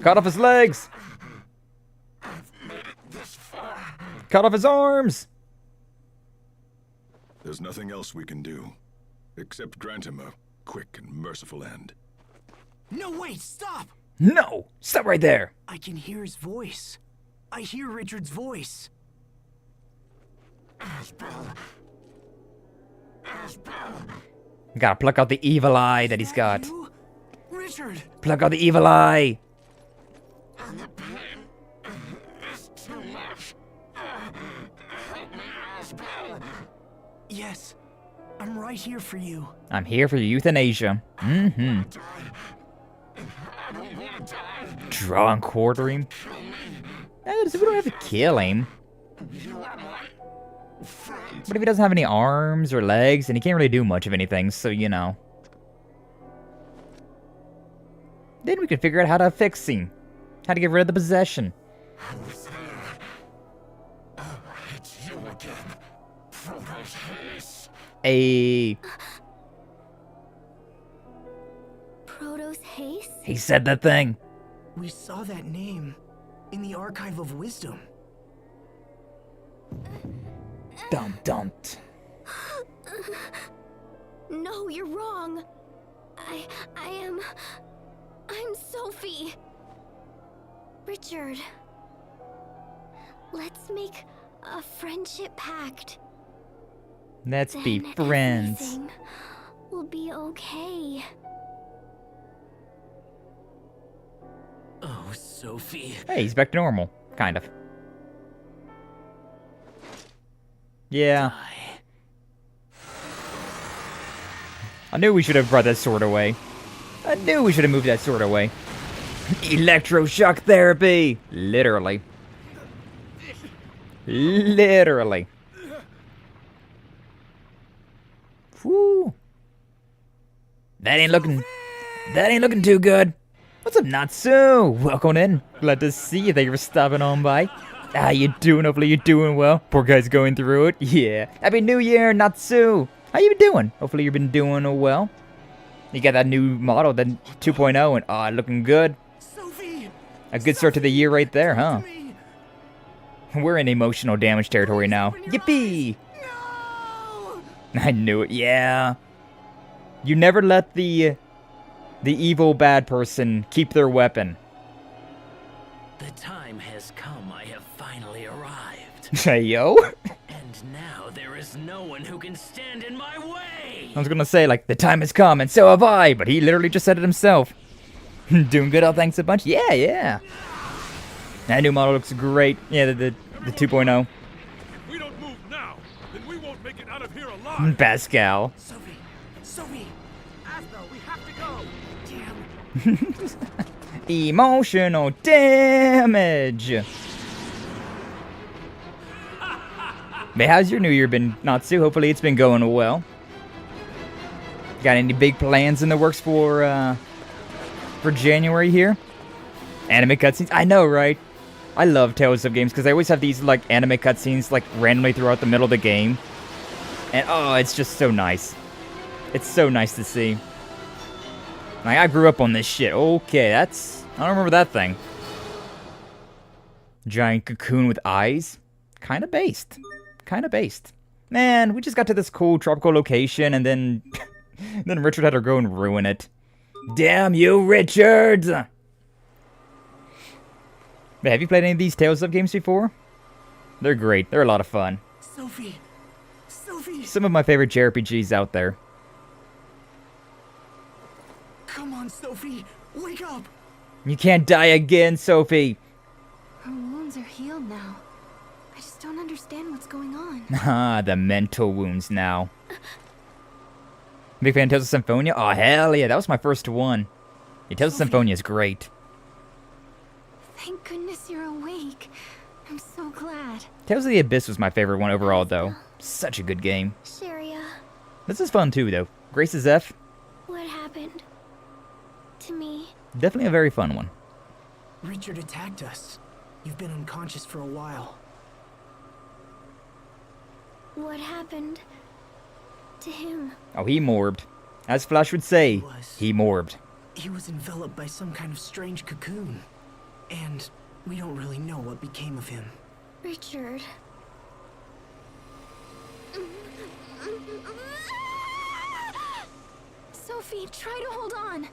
Cut off his legs! Cut off his arms! There's nothing else we can do, except grant him a quick and merciful end. No, wait, stop! No! Stop right there! I can hear his voice. I hear Richard's voice. Asbel. Gotta pluck out the evil eye that he's got. You? Richard! Pluck out the evil eye! Yes, I'm right here for you. I'm here for euthanasia. Draw and quarter him. We don't have to kill him. But if he doesn't have any arms or legs, and he can't really do much of anything, so you know. Then we can figure out how to fix him. How to get rid of the possession. A Protos Haste? He said that thing. We saw that name in the Archive of Wisdom. Dum. No, you're wrong. I'm Sophie. Richard. Let's make a friendship pact. Let's be Then friends. everything will be okay. Oh, Sophie. Hey, he's back to normal. Kind of. Yeah. I knew we should have brought that sword away. I knew we should have moved that sword away. Electroshock therapy! Literally. Literally. Whew. That ain't looking too good. What's up, Natsu? Welcome in. Glad to see you. Thank you for stopping on by. How you doing? Hopefully you're doing well. Poor guy's going through it. Yeah. Happy New Year, Natsu. How you been doing? Hopefully you've been doing well. You got that new model, the 2.0, and looking good. Sophie! A good start to the year right there, huh? We're in emotional damage territory now. Yippee! No! I knew it. Yeah. You never let the evil bad person keep their weapon. The time has come. I have finally arrived. Hey, yo. And now there is no one who can stand in my way! I was gonna say, like, the time has come, and so have I, but he literally just said it himself. Doing good, all thanks a bunch? Yeah. That new model looks great. Yeah, the 2.0. If we don't move now, then on. Pascal. Sophie! Sophie! Asbel, we have to go! Damn. Emotional damage. But how's your new year been, Natsu? Hopefully it's been going well. Got any big plans in the works for January here? Anime cutscenes? I know, right? I love Tales of games because they always have these like anime cutscenes like randomly throughout the middle of the game. And oh, it's just so nice. It's so nice to see. Like, I grew up on this shit. Okay, that's... I don't remember that thing. Giant cocoon with eyes? Kinda based. Kinda based. Man, we just got to this cool tropical location and then... then Richard had to go and ruin it. Damn you, Richard! But have you played any of these Tales of games before? They're great. They're a lot of fun. Sophie! Sophie! Some of my favorite JRPGs out there. Come on, Sophie! Wake up! You can't die again, Sophie! Her wounds are healed now. I just don't understand what's going on. Ah, the mental wounds now. Big fan of Tales of Symphonia? Oh, hell yeah, that was my first one. Yeah, Tales of Symphonia is great. Thank goodness you're awake. I'm so glad. Tales of the Abyss was my favorite one overall, though. Such a good game. Sharia, This is fun, too, though. Grace's F, what happened to me? definitely a very fun one. Richard attacked us. You've been unconscious for a while. What happened to him? Oh, he morbed. As Flash would say, he morbed. He was enveloped by some kind of strange cocoon. And we don't really know what became of him. Richard. Sophie, try to hold on.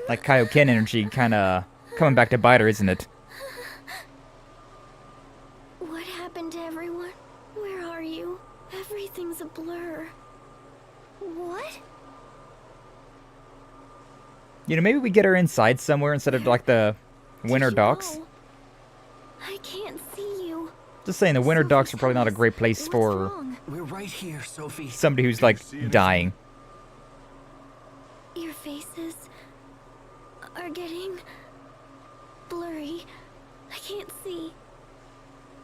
Like Kaioken energy kinda coming back to bite her, isn't it? What happened to everyone? Where are you? Everything's a blur. What? You know, maybe we get her inside somewhere instead of like the winter docks. Go? I can't see you. Just saying, the winter Sophie, docks are probably tell not a us, great place what's for wrong? We're right here, Sophie. somebody who's like dying. Your faces are getting blurry. I can't see.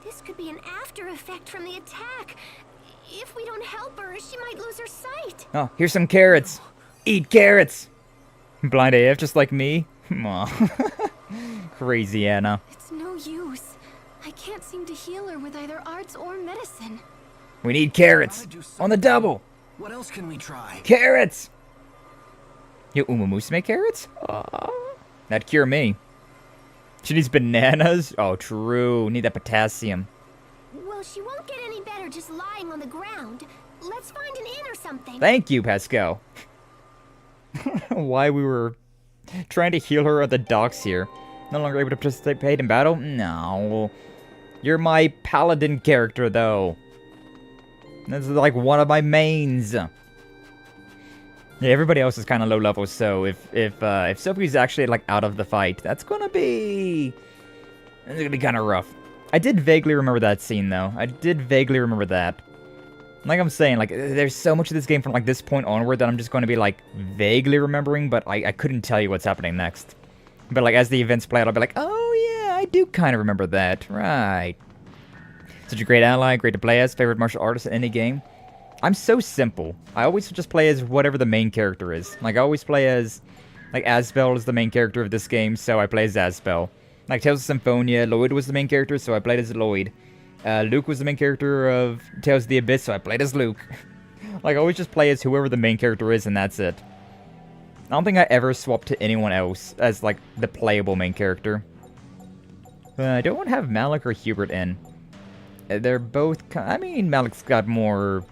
This could be an after effect from the attack. If we don't help her, she might lose her sight. Oh, here's some carrots. Eat carrots. Blind AF just like me. Aw. Crazy Anna. It's no use. I can't seem to heal her with either arts or medicine. We need carrots. On the double. What else can we try? Carrots. Yo, Umamusume make carrots? That'd cure me. She needs bananas? Oh, true. Need that potassium. Well, she won't get any better just lying on the ground. Let's find an inn or something. Thank you, Pascal. Why we were trying to heal her at the docks here. No longer able to participate in battle? No. You're my paladin character, though. This is like one of my mains. Yeah, everybody else is kind of low level, so if Sophie's actually like out of the fight, that's gonna be kind of rough. I did vaguely remember that scene, though. I did vaguely remember that. Like I'm saying, like, there's so much of this game from, like, this point onward that I'm just going to be, like, vaguely remembering, but I couldn't tell you what's happening next. But, like, as the events play out, I'll be like, oh, yeah, I do kind of remember that. Right. Such a great ally, great to play as, favorite martial artist in any game. I'm so simple. I always just play as whatever the main character is. Like, I always play as, like, Asbel is the main character of this game, so I play as Asbel. Like, Tales of Symphonia, Lloyd was the main character, so I played as Lloyd. Luke was the main character of Tales of the Abyss, so I played as Luke. Like, I always just play as whoever the main character is, and that's it. I don't think I ever swapped to anyone else as, like, the playable main character. I don't want to have Malik or Hubert in. They're both... I mean, Malik's got more...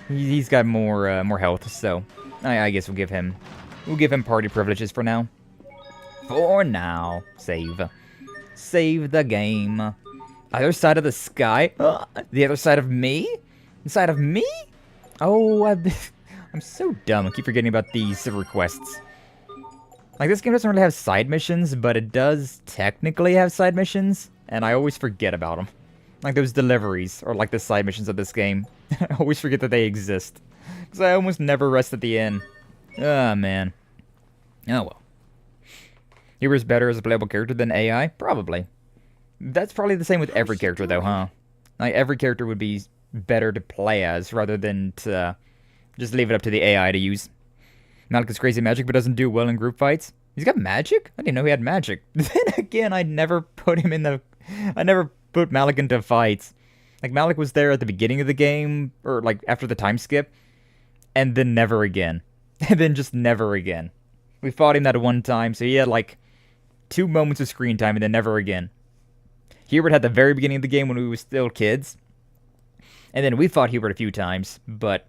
He's got more health, so... I guess we'll give him party privileges for now. For now. Save. Save the game. Other side of the sky? The other side of me? Inside of me? Oh, I'm so dumb. I keep forgetting about these requests. Like, this game doesn't really have side missions, but it does technically have side missions, and I always forget about them. Like those deliveries, or like the side missions of this game. I always forget that they exist. Because I almost never rest at the end. Ah, man. Oh well. Hero's better as a playable character than AI? Probably. That's probably the same with every character though, huh? Like every character would be better to play as rather than to just leave it up to the AI to use. Malik is crazy magic but doesn't do well in group fights. He's got magic? I didn't know he had magic. Then again, I never put Malik into fights. Like Malik was there at the beginning of the game, or like after the time skip, and then never again. And then just never again. We fought him that one time, so he had like 2 moments of screen time and then never again. Hubert had the very beginning of the game when we were still kids. And then we fought Hubert a few times, but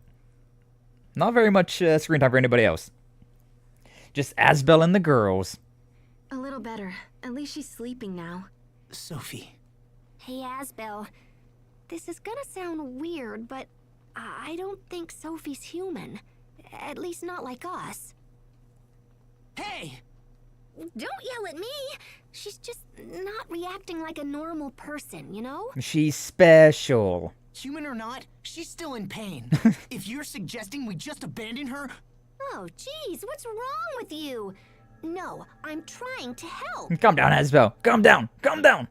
not very much screen time for anybody else. Just Asbel and the girls. A little better. At least she's sleeping now. Sophie. Hey, Asbel. This is gonna sound weird, but I don't think Sophie's human. At least not like us. Hey! Don't yell at me! She's just not reacting like a normal person, you know? She's special. Human or not, she's still in pain. If you're suggesting we just abandon her... Oh, jeez, what's wrong with you? No, I'm trying to help. Calm down, Asbel. Calm down. Calm down.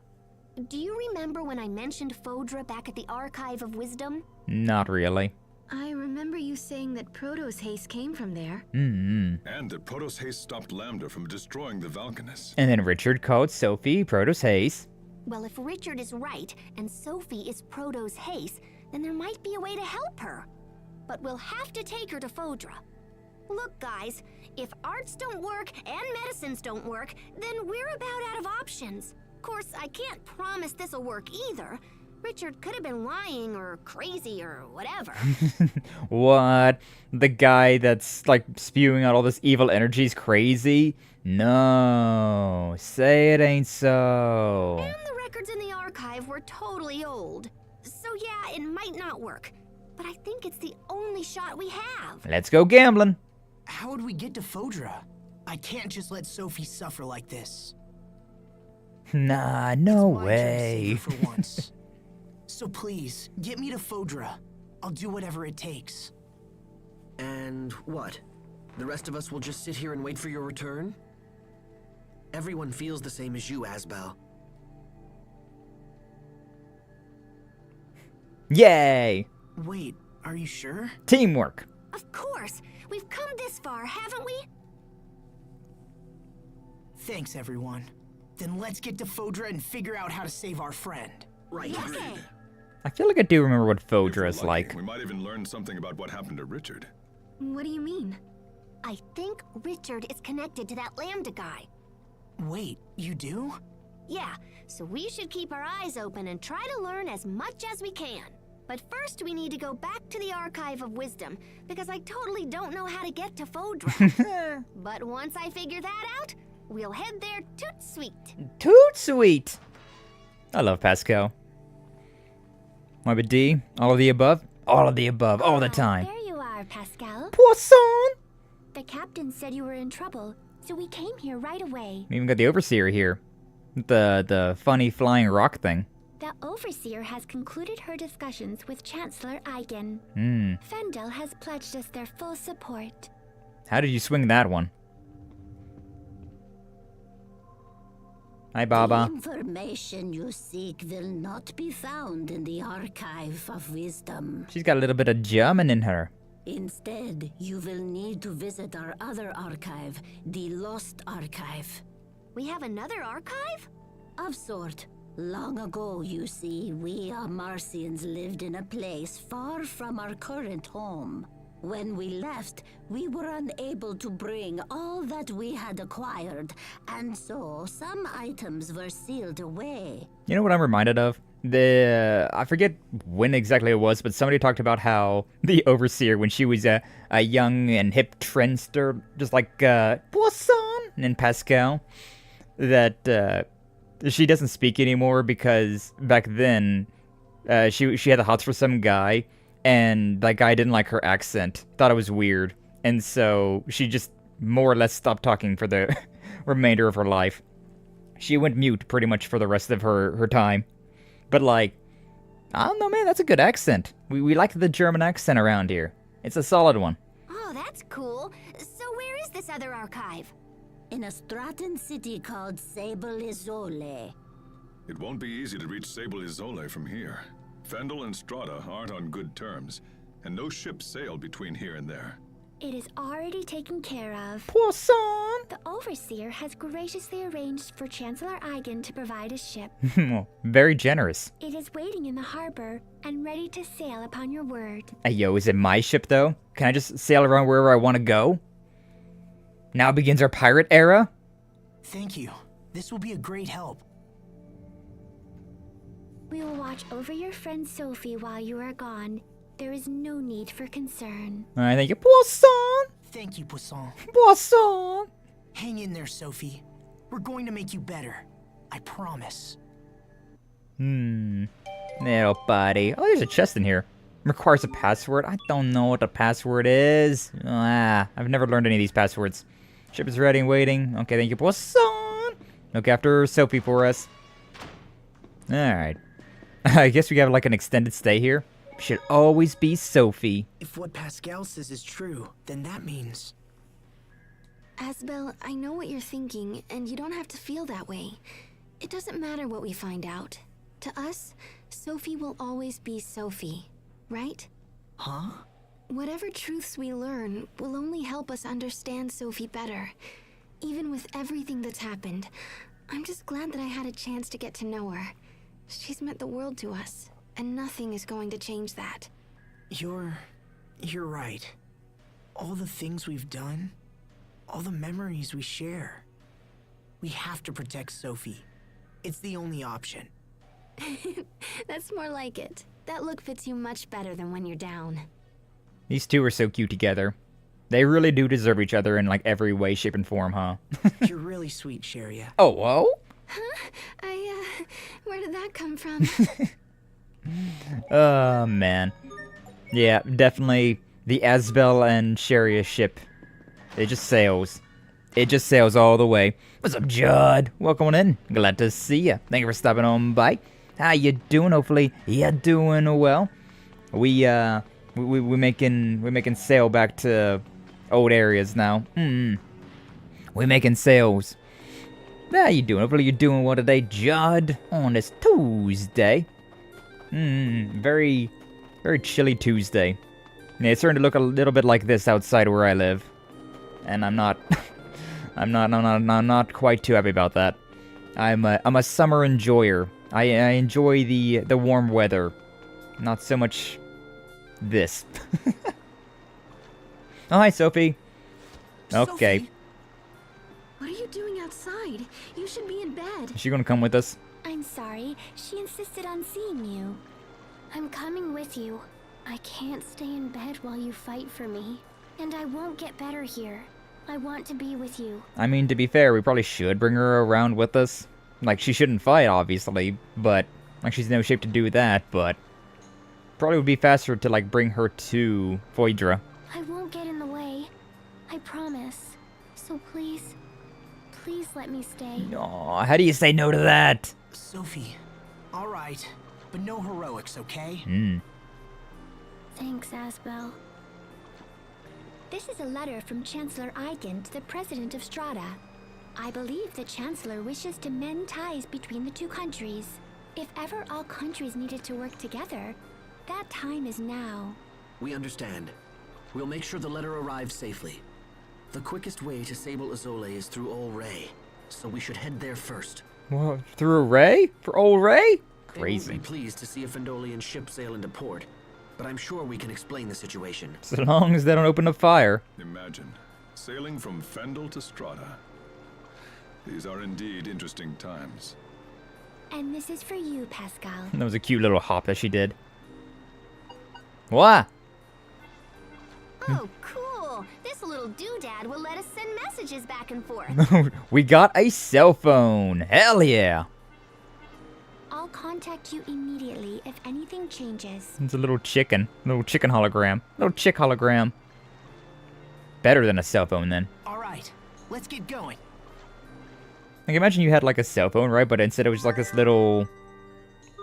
Do you remember when I mentioned Fodra back at the Archive of Wisdom? Not really. I remember you saying that Proto's haste came from there. And that Proto's haste stopped Lambda from destroying the Valkines. And then Richard called Sophie Proto's haste. Well, if Richard is right and Sophie is Proto's haste, then there might be a way to help her. But we'll have to take her to Fodra. Look, guys, if arts don't work and medicines don't work, then we're about out of options. Of course, I can't promise this'll work either. Richard could have been lying or crazy or whatever. What? The guy that's like spewing out all this evil energy is crazy? No. Say it ain't so. And the records in the archive were totally old. So yeah, it might not work. But I think it's the only shot we have. Let's go gambling. How would we get to Fodra? I can't just let Sophie suffer like this. Nah, no It's my turn to way. save her for once. So please, get me to Fodra. I'll do whatever it takes. And what? The rest of us will just sit here and wait for your return? Everyone feels the same as you, Asbel. Yay! Wait, are you sure? Teamwork. Of course. We've come this far, haven't we? Thanks, everyone. Then let's get to Fodra and figure out how to save our friend. Right. Yes. I feel like I do remember what If we're Fodra is lucky, like. we might even learn something about what happened to Richard. What do you mean? I think Richard is connected to that Lambda guy. Wait, you do? Yeah, so we should keep our eyes open and try to learn as much as we can. But first we need to go back to the Archive of Wisdom, because I totally don't know how to get to Fodra. But once I figure that out, we'll head there toot sweet. Toot sweet. I love Pascal. My D, all of the above? All of the above, all the time. There you are, Pascal. Poisson! The captain said you were in trouble, so we came here right away. We even got the Overseer here. The funny flying rock thing. The Overseer has concluded her discussions with Chancellor Eigen. Fendel has pledged us their full support. How did you swing that one? Hi, Baba. The information you seek will not be found in the Archive of Wisdom. She's got a little bit of German in her. Instead, you will need to visit our other archive, the Lost Archive. We have another archive? Of sort. Long ago, you see, we Marcians lived in a place far from our current home. When we left, we were unable to bring all that we had acquired, and so some items were sealed away. You know what I'm reminded of? I forget when exactly it was, but somebody talked about how the Overseer, when she was a young and hip trendster, just like Poisson and Pascal, that she doesn't speak anymore because back then she had the hots for some guy, and that guy didn't like her accent, thought it was weird, and so she just more or less stopped talking for the remainder of her life. She went mute pretty much for the rest of her time. But, like, I don't know, man. That's a good accent. We like the German accent around here. It's a solid one. Oh, that's cool. So where is this other archive? In a Stratan city called Sable Isole. It won't be easy to reach Sable Isole from here. Fendel and Strata aren't on good terms, and no ships sail between here and there. It is already taken care of. Poisson! The Overseer has graciously arranged for Chancellor Eigen to provide a ship. Very generous. It is waiting in the harbor and ready to sail upon your word. Hey, yo, is it my ship, though? Can I just sail around wherever I want to go? Now begins our pirate era? Thank you. This will be a great help. We will watch over your friend Sophie while you are gone. There is no need for concern. Alright, thank you. Poisson! Thank you, Poisson. Poisson! Hang in there, Sophie. We're going to make you better. I promise. Little buddy. Oh, there's a chest in here. Requires a password. I don't know what the password is. I've never learned any of these passwords. Ship is ready and waiting. Okay, thank you, Poisson. Look after Sophie for us. Alright. I guess we have like an extended stay here. Should always be Sophie. If what Pascal says is true, then that means... Asbel, I know what you're thinking, and you don't have to feel that way. It doesn't matter what we find out. To us, Sophie will always be Sophie, right? Huh? Whatever truths we learn will only help us understand Sophie better. Even with everything that's happened, I'm just glad that I had a chance to get to know her. She's meant the world to us, and nothing is going to change that. You're right. All the things we've done, all the memories we share. We have to protect Sophie. It's the only option. That's more like it. That look fits you much better than when you're down. These two are so cute together. They really do deserve each other in like every way, shape, and form, huh? You're really sweet, Sharia. Oh, whoa? Huh? Where did that come from? Oh, man. Yeah, definitely the Asbel and Sharia ship. It just sails. It just sails all the way. What's up, Judd? Welcome on in. Glad to see you. Thank you for stopping on by. How you doing? Hopefully you're doing well. We're making sail back to old areas now. We're making sails. How you doing? Hopefully you're doing well today, Judd, on this Tuesday. Very chilly Tuesday. Yeah, it's starting to look a little bit like this outside where I live, and I'm not quite too happy about that. I'm a summer enjoyer. I enjoy the warm weather, not so much this. Oh, hi, Sophie. Okay. Sophie? What are you doing outside? You should be in bed. Is she gonna come with us? I'm sorry. She insisted on seeing you. I'm coming with you. I can't stay in bed while you fight for me. And I won't get better here. I want to be with you. I mean, to be fair, we probably should bring her around with us. Like, she shouldn't fight, obviously, but... Like, she's in no shape to do that, but... Probably would be faster to, like, bring her to Phoidra. I won't get in the way. I promise. So please let me stay. Aw, how do you say no to that? Sophie, all right, but no heroics, okay? Thanks, Asbel. This is a letter from Chancellor Eigen to the President of Strata. I believe the Chancellor wishes to mend ties between the two countries. If ever all countries needed to work together, that time is now. We understand. We'll make sure the letter arrives safely. The quickest way to Sable Isole is through Ol Ray, so we should head there first. What, through a Ray? For old Ray? Crazy. They won't be pleased to see a Fendalian ship sail into port, but I'm sure we can explain the situation. So long as they don't open a fire. Imagine, sailing from Fendel to Strata. These are indeed interesting times. And this is for you, Pascal. That was a cute little hop that she did. What? Oh, cool. This little doodad will let us send messages back and forth. We got a cell phone. Hell yeah. I'll contact you immediately if anything changes. It's a little chicken hologram. Little chick hologram. Better than a cell phone then. All right, let's get going. Like, imagine you had like a cell phone, right? But instead it was like this little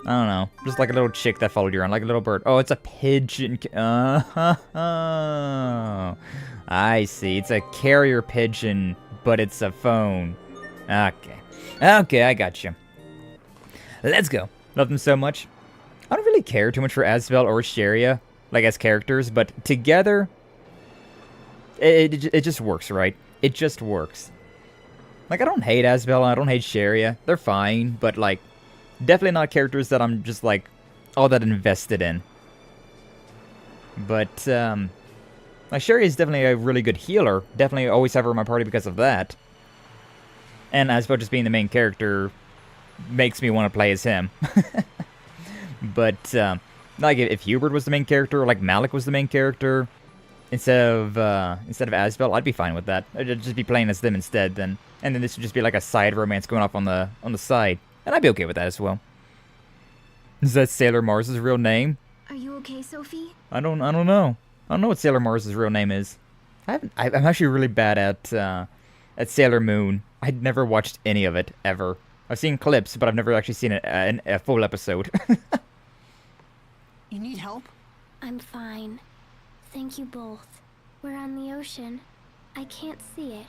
I don't know. Just like a little chick that followed you around, like a little bird. Oh, it's a pigeon. I see. It's a carrier pigeon, but it's a phone. Okay. Okay, I got you. Let's go. Love them so much. I don't really care too much for Asbel or Sharia, like as characters, but together, it just works, right? It just works. Like, I don't hate Asbel, I don't hate Sharia. They're fine, but like, definitely not characters that I'm just like all that invested in. But like Sharia is definitely a really good healer. Definitely always have her in my party because of that. And Asbel just being the main character makes me want to play as him. But like if Hubert was the main character, or like Malik was the main character instead of Asbel, I'd be fine with that. I'd just be playing as them instead then. And then this would just be like a side romance going off on the side. And I'd be okay with that as well. Is that Sailor Mars's real name? Are you okay, Sophie? I don't know. I don't know what Sailor Mars's real name is. I'm actually really bad at Sailor Moon. I'd never watched any of it ever. I've seen clips, but I've never actually seen a full episode. You need help? I'm fine. Thank you both. We're on the ocean. I can't see it,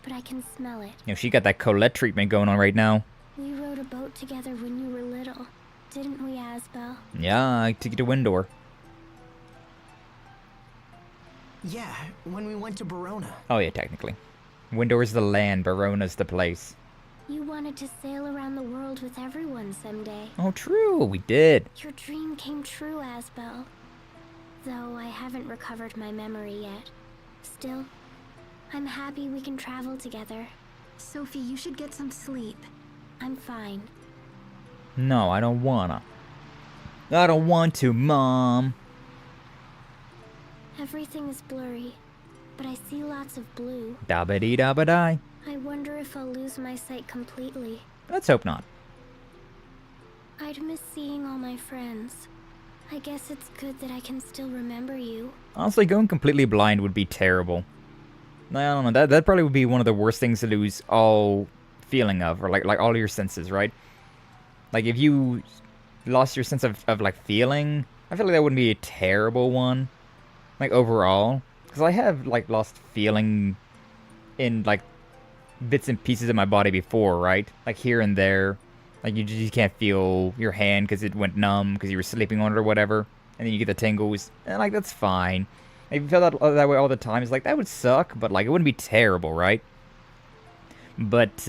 but I can smell it. You know, she got that Colette treatment going on right now. We rode a boat together when you were little, didn't we, Asbel? Yeah, I took you to Windor. Yeah, when we went to Verona. Oh yeah, technically. Windor's the land, Verona's the place. You wanted to sail around the world with everyone someday. Oh, true, we did. Your dream came true, Asbel. Though I haven't recovered my memory yet. Still, I'm happy we can travel together. Sophie, you should get some sleep. I'm fine. No, I don't wanna. I don't want to, Mom. Everything is blurry, but I see lots of blue. Da-ba-dee-da-ba-die. I wonder if I'll lose my sight completely. Let's hope not. I'd miss seeing all my friends. I guess it's good that I can still remember you. Honestly, going completely blind would be terrible. I don't know, that probably would be one of the worst things to lose all feeling of, or like all your senses, right? Like if you lost your sense of like feeling, I feel like that wouldn't be a terrible one, like overall. Because I have like lost feeling in like bits and pieces of my body before, right? Like here and there. Like you just can't feel your hand because it went numb because you were sleeping on it or whatever. And then you get the tingles. And like that's fine. If you feel that way all the time, it's like that would suck, but like it wouldn't be terrible, right? But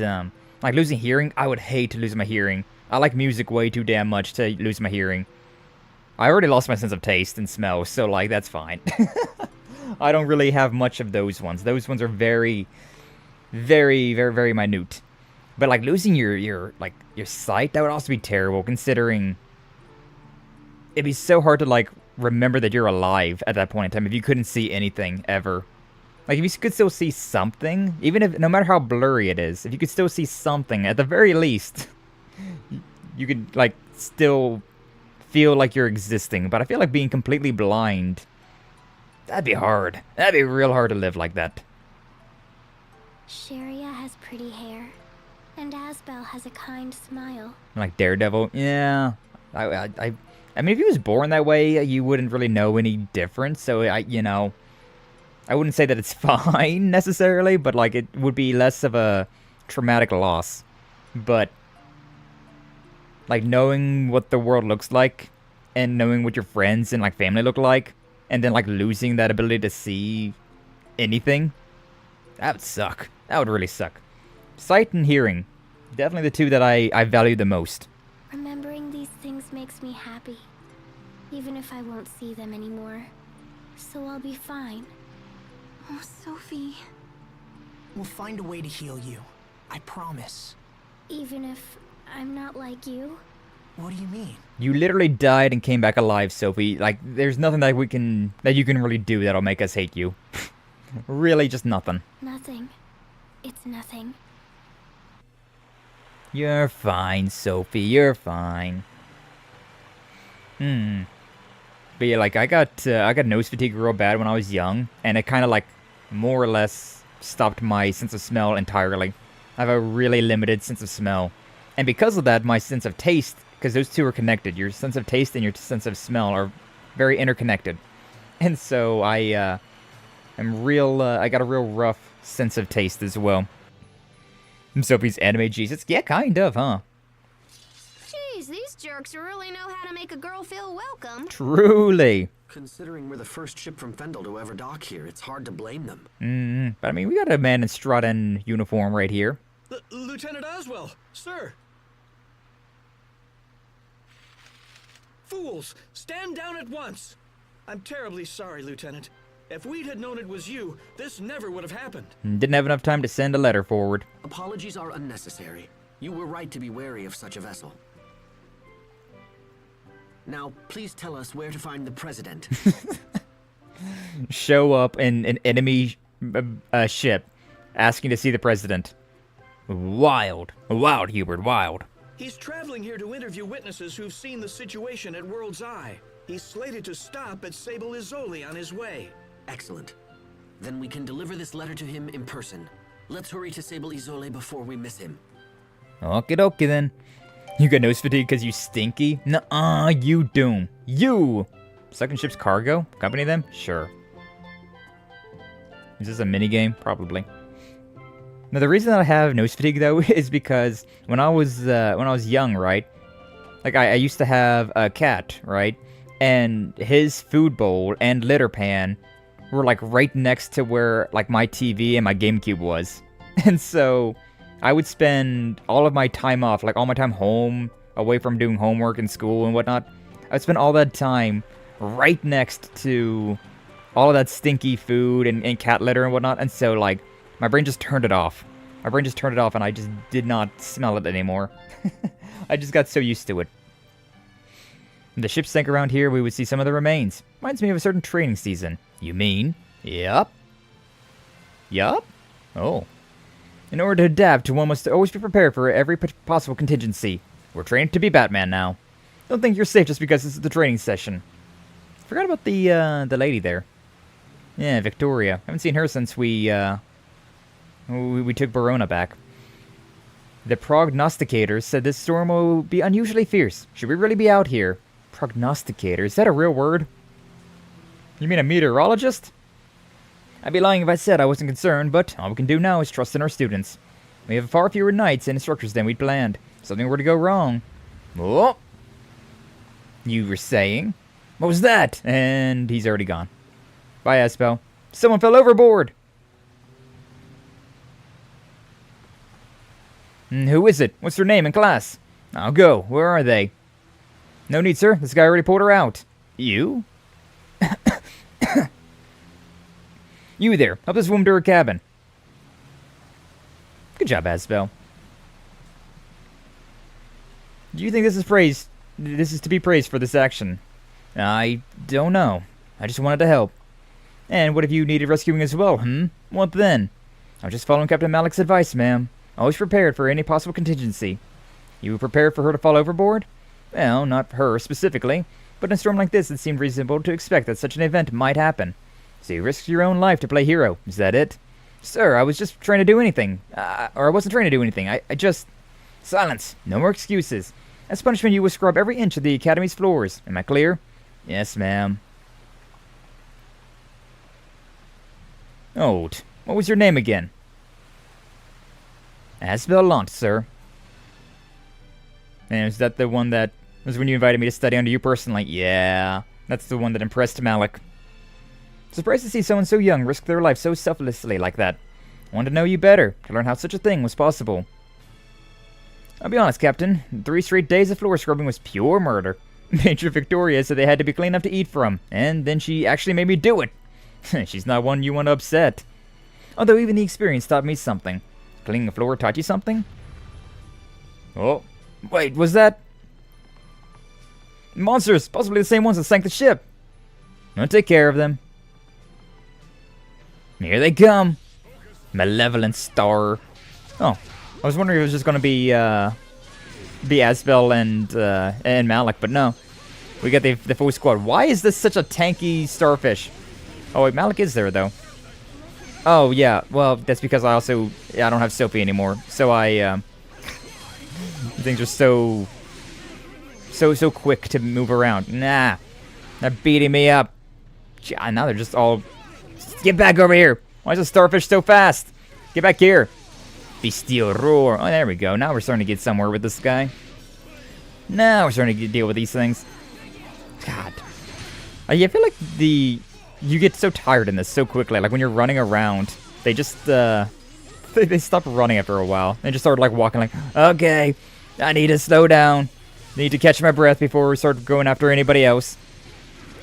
like losing hearing, I would hate to lose my hearing. I like music way too damn much to lose my hearing. I already lost my sense of taste and smell, so like that's fine. I don't really have much of those ones. Those ones are very, very, very, very minute. But like losing your sight, that would also be terrible, considering it'd be so hard to like remember that you're alive at that point in time if you couldn't see anything ever. Like if you could still see something, even if no matter how blurry it is, if you could still see something at the very least, you could like still feel like you're existing. But I feel like being completely blind, that'd be hard. That'd be real hard to live like that. Sharia has pretty hair, and Asbel has a kind smile. Like Daredevil, yeah. I mean, if he was born that way, you wouldn't really know any difference. So you know, I wouldn't say that it's fine necessarily, but like it would be less of a traumatic loss. But like knowing what the world looks like, and knowing what your friends and like family look like, and then like losing that ability to see anything, that would suck. That would really suck. Sight and hearing, definitely the two that I value the most. Remembering these things makes me happy, even if I won't see them anymore. So I'll be fine. Oh, Sophie. We'll find a way to heal you. I promise. Even if I'm not like you? What do you mean? You literally died and came back alive, Sophie. Like, there's nothing that you can really do that'll make us hate you. Really, just nothing. Nothing. It's nothing. You're fine, Sophie. You're fine. But yeah, like I got nose fatigue real bad when I was young, and it kind of like more or less stopped my sense of smell entirely. I have a really limited sense of smell, and because of that, my sense of taste because those two are connected. Your sense of taste and your sense of smell are very interconnected. And so I got a real rough sense of taste as well. Sophie's anime Jesus? Yeah, kind of, huh? Jeez, these jerks really know how to make a girl feel welcome. Truly. Considering we're the first ship from Fendal to ever dock here, it's hard to blame them. But I mean, we got a man in Strahden uniform right here. Lieutenant Asbel, sir! Fools, stand down at once! I'm terribly sorry, Lieutenant. If we'd had known it was you, this never would have happened. Didn't have enough time to send a letter forward. Apologies are unnecessary. You were right to be wary of such a vessel. Now, please tell us where to find the President. Show up in an enemy ship, asking to see the President. Wild. Wild, Hubert, wild. He's traveling here to interview witnesses who've seen the situation at World's Eye. He's slated to stop at Sable Izoli on his way. Excellent. Then we can deliver this letter to him in person. Let's hurry to Sable Izoli before we miss him. Okie dokie then. You got nose fatigue because you stinky? Nuh-uh, you doom. You! Second ship's cargo? Accompany them? Sure. Is this a minigame? Probably. Now the reason that I have nose fatigue though is because when I was young, right? Like I used to have a cat, right? And his food bowl and litter pan were like right next to where like my TV and my GameCube was. And so I would spend all of my time off, like all my time home, away from doing homework and school and whatnot. I would spend all that time right next to all of that stinky food and cat litter and whatnot. And so like my brain just turned it off. My brain just turned it off and I just did not smell it anymore. I just got so used to it. When the ship sank around here, we would see some of the remains. Reminds me of a certain training season. You mean? Yup. Yup? Oh. In order to adapt, one must always be prepared for every possible contingency. We're trained to be Batman now. Don't think you're safe just because this is the training session. Forgot about the lady there. Yeah, Victoria. Haven't seen her since we took Verona back. The prognosticators said this storm will be unusually fierce. Should we really be out here? Prognosticator, is that a real word? You mean a meteorologist? I'd be lying if I said I wasn't concerned, but all we can do now is trust in our students. We have far fewer knights and instructors than we'd planned. If something were to go wrong. Oh! You were saying? What was that? And he's already gone. Bye, Asbel. Someone fell overboard! Who is it? What's their name and class? I'll go. Where are they? No need, sir. This guy already pulled her out. You? You there. Help this woman to her cabin. Good job, Asbel. Do you think this is praised? This is to be praised for this action? I don't know. I just wanted to help. And what if you needed rescuing as well, What then? I was just following Captain Malik's advice, ma'am. Always prepared for any possible contingency. You were prepared for her to fall overboard? Well, not her specifically, but in a storm like this it seemed reasonable to expect that such an event might happen. So you risked your own life to play hero, is that it? Sir, I was just trying to do anything. Or I wasn't trying to do anything, I just... Silence! No more excuses. As punishment you will scrub every inch of the Academy's floors. Am I clear? Yes, ma'am. What was your name again? Asbel Lhant, sir. And is that the one that was when you invited me to study under you personally? Yeah, that's the one that impressed Malik. Surprised to see someone so young risk their life so selflessly like that. I wanted to know you better, to learn how such a thing was possible. I'll be honest, Captain. 3 straight days of floor scrubbing was pure murder. Major Victoria said they had to be clean enough to eat from, and then she actually made me do it. She's not one you want to upset. Although even the experience taught me something. Cleaning the floor taught you something? Oh, wait, was that... Monsters! Possibly the same ones that sank the ship! I'll take care of them. Here they come! Malevolent star. Oh, I was wondering if it was just gonna be Asbel and Malik, but no. We got the full squad. Why is this such a tanky starfish? Oh wait, Malik is there though. Oh yeah, well that's because I don't have Sophie anymore. So things are so so quick to move around. Nah. They're beating me up. Now they're just all... Get back over here. Why is the starfish so fast? Get back here. Bestial roar. Oh, there we go. Now we're starting to get somewhere with this guy. Now we're starting to deal with these things. God. I feel like you get so tired in this so quickly. Like when you're running around, they just they stop running after a while. They just start like walking like, okay, I need to slow down. Need to catch my breath before we start going after anybody else.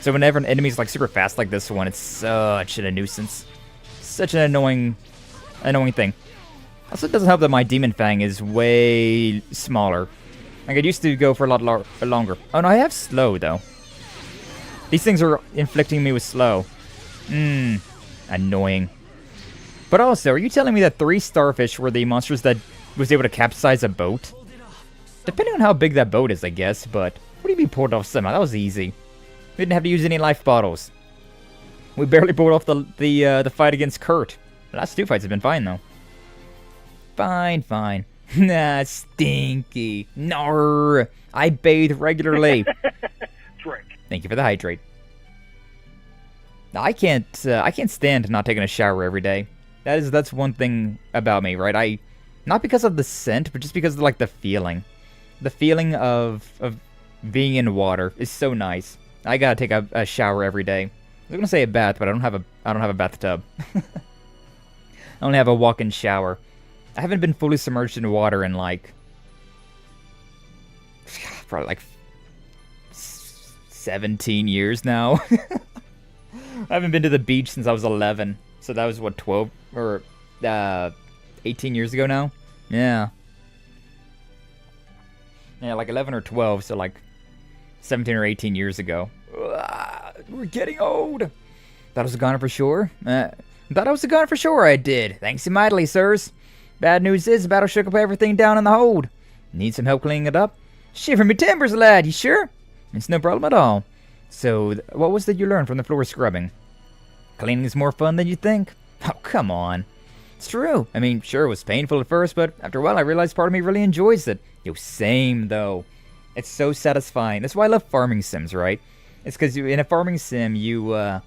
So whenever an enemy's like super fast like this one, it's such a nuisance. Such an annoying thing. Also, it doesn't help that my Demon Fang is way smaller. Like, it used to go for a lot longer. Oh, no, I have slow, though. These things are inflicting me with slow. Annoying. But also, are you telling me that 3 starfish were the monsters that was able to capsize a boat? Depending on how big that boat is, I guess, but what do you mean pulled off somehow? That was easy. We didn't have to use any life bottles. We barely pulled off the fight against Kurt. The last 2 fights have been fine, though. Fine. Nah, stinky. Nar. I bathe regularly. Drink. Thank you for the hydrate. I can't stand not taking a shower every day. That's one thing about me, right? Not because of the scent, but just because of like the feeling. The feeling of being in water is so nice. I gotta take a shower every day. I was gonna say a bath, but I don't have a bathtub. I only have a walk-in shower. I haven't been fully submerged in water in like probably like 17 years now. I haven't been to the beach since I was 11. So that was what, 12 or 18 years ago now? Yeah. Yeah, like 11 or 12, so like 17 or 18 years ago. We're getting old. Thought I was a goner for sure. I did. Thanks you mightily, sirs. Bad news is the battle shook up everything down in the hold. Need some help cleaning it up? Shiver me timbers, lad, you sure? It's no problem at all. So, what was that you learned from the floor scrubbing? Cleaning is more fun than you think. Oh, come on. It's true. I mean, sure, it was painful at first, but after a while I realized part of me really enjoys it. Yo, same, though. It's so satisfying. That's why I love farming sims, right? It's because in a farming sim, you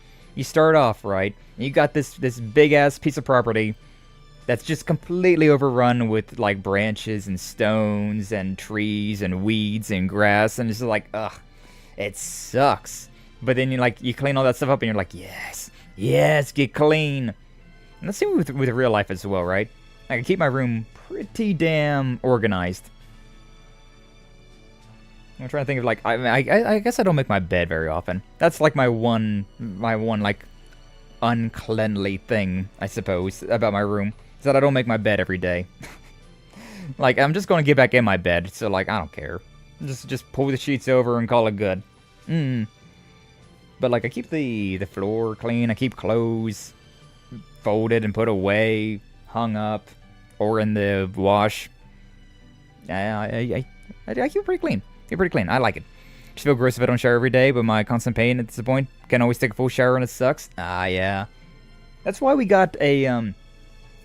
start off, right? And you got this big-ass piece of property that's just completely overrun with, like, branches and stones and trees and weeds and grass, and it's just like, ugh, it sucks. But then you clean all that stuff up, and you're like, yes, get clean. And that's the same with real life as well, right? I can keep my room pretty damn organized. I'm trying to think of, like, I guess I don't make my bed very often. That's, like, my one, like, uncleanly thing, I suppose, about my room. Is that I don't make my bed every day. Like, I'm just going to get back in my bed, so, like, I don't care. Just pull the sheets over and call it good. But, like, I keep the floor clean. I keep clothes folded and put away, hung up, or in the wash. I keep it pretty clean. I like it. Just feel gross if I don't shower every day, but my constant pain at this point can always take a full shower and it sucks. Yeah. That's why we got a,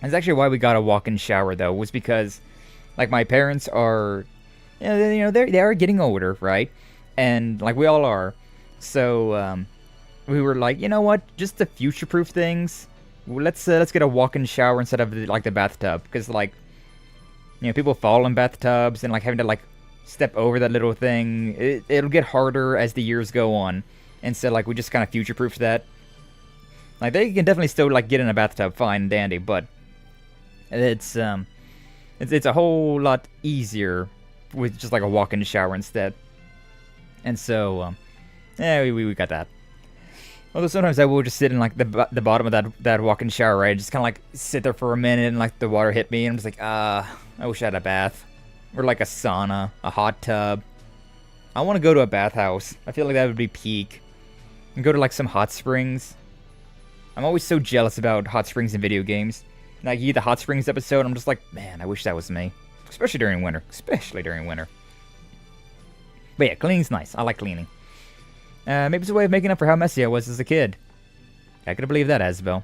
that's actually why we got a walk-in shower, though, was because, like, my parents are, they are getting older, right? And, like, we all are. So, we were like, you know what? Just to future-proof things, let's get a walk-in shower instead of, like, the bathtub. Because, like, people fall in bathtubs and, like, having to, like, step over that little thing. It'll get harder as the years go on. And so, like, we just kind of future-proofed that. Like, they can definitely still, like, get in a bathtub fine and dandy, but it's a whole lot easier with just, like, a walk-in shower instead. And so, we got that. Although sometimes I will just sit in, like, the bottom of that walk-in shower, right? Just kind of, like, sit there for a minute and, like, the water hit me, and I'm just like, I wish I had a bath. Or, like, a sauna, a hot tub. I want to go to a bathhouse. I feel like that would be peak. And go to, like, some hot springs. I'm always so jealous about hot springs in video games. Like, you get the hot springs episode, I'm just like, man, I wish that was me. Especially during winter. But yeah, cleaning's nice. I like cleaning. Maybe it's a way of making up for how messy I was as a kid. I could believe that, Asbel.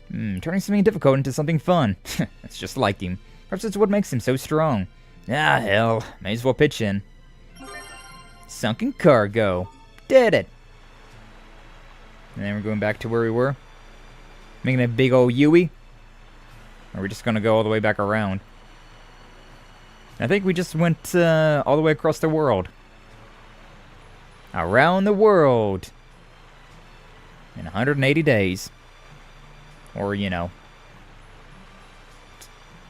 Turning something difficult into something fun. It's just like him. Perhaps it's what makes him so strong. Ah, hell. May as well pitch in. Sunken cargo. Did it. And then we're going back to where we were. Making a big old Yui. Or are we just going to go all the way back around? I think we just went all the way across the world. Around the world. In 180 days. Or, you know,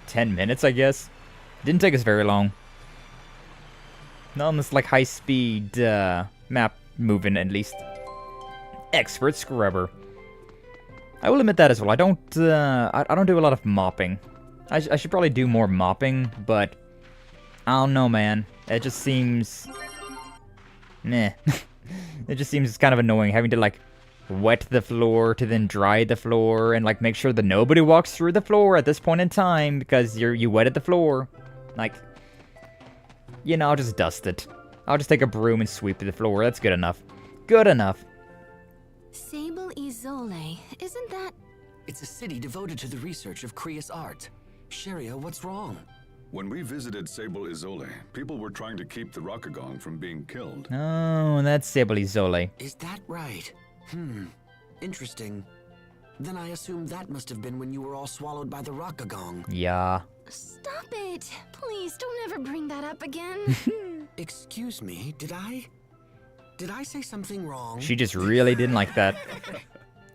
10 minutes, I guess. Didn't take us very long. Not on this, like, high-speed map moving, at least. Expert scrubber. I will admit that as well. I don't do a lot of mopping. I should probably do more mopping, but I don't know, man. It just seems... Meh. It just seems kind of annoying having to, like, wet the floor to then dry the floor and, like, make sure that nobody walks through the floor at this point in time because you wetted the floor. Like, you know, I'll just dust it. I'll just take a broom and sweep the floor. That's good enough. Good enough. Sable Isole, isn't that... It's a city devoted to the research of Krius art. Sharia, what's wrong? When we visited Sable Isole, people were trying to keep the Rockagong from being killed. Oh, that's Sable Isole. Is that right? Interesting. Then I assume that must have been when you were all swallowed by the Rockagong. Yeah. Stop it! Please, don't ever bring that up again. Excuse me, did I say something wrong? She just really didn't like that. Okay.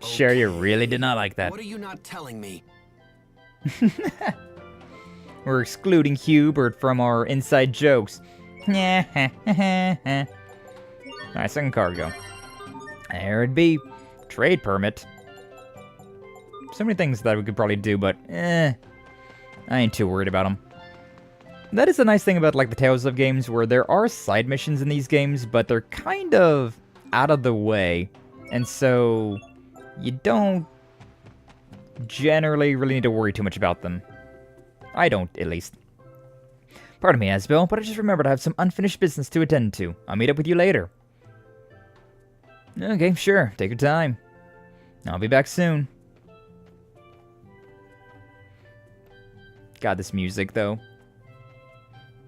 Sharia really did not like that. What are you not telling me? We're excluding Hubert from our inside jokes. Alright, second cargo. There it be. Trade permit. So many things that we could probably do, but I ain't too worried about them. That is the nice thing about, like, the Tales of games, where there are side missions in these games, but they're kind of out of the way. And so, you don't generally really need to worry too much about them. I don't, at least. Pardon me, Asbel, but I just remembered I have some unfinished business to attend to. I'll meet up with you later. Okay, sure. Take your time. I'll be back soon. God, this music, though.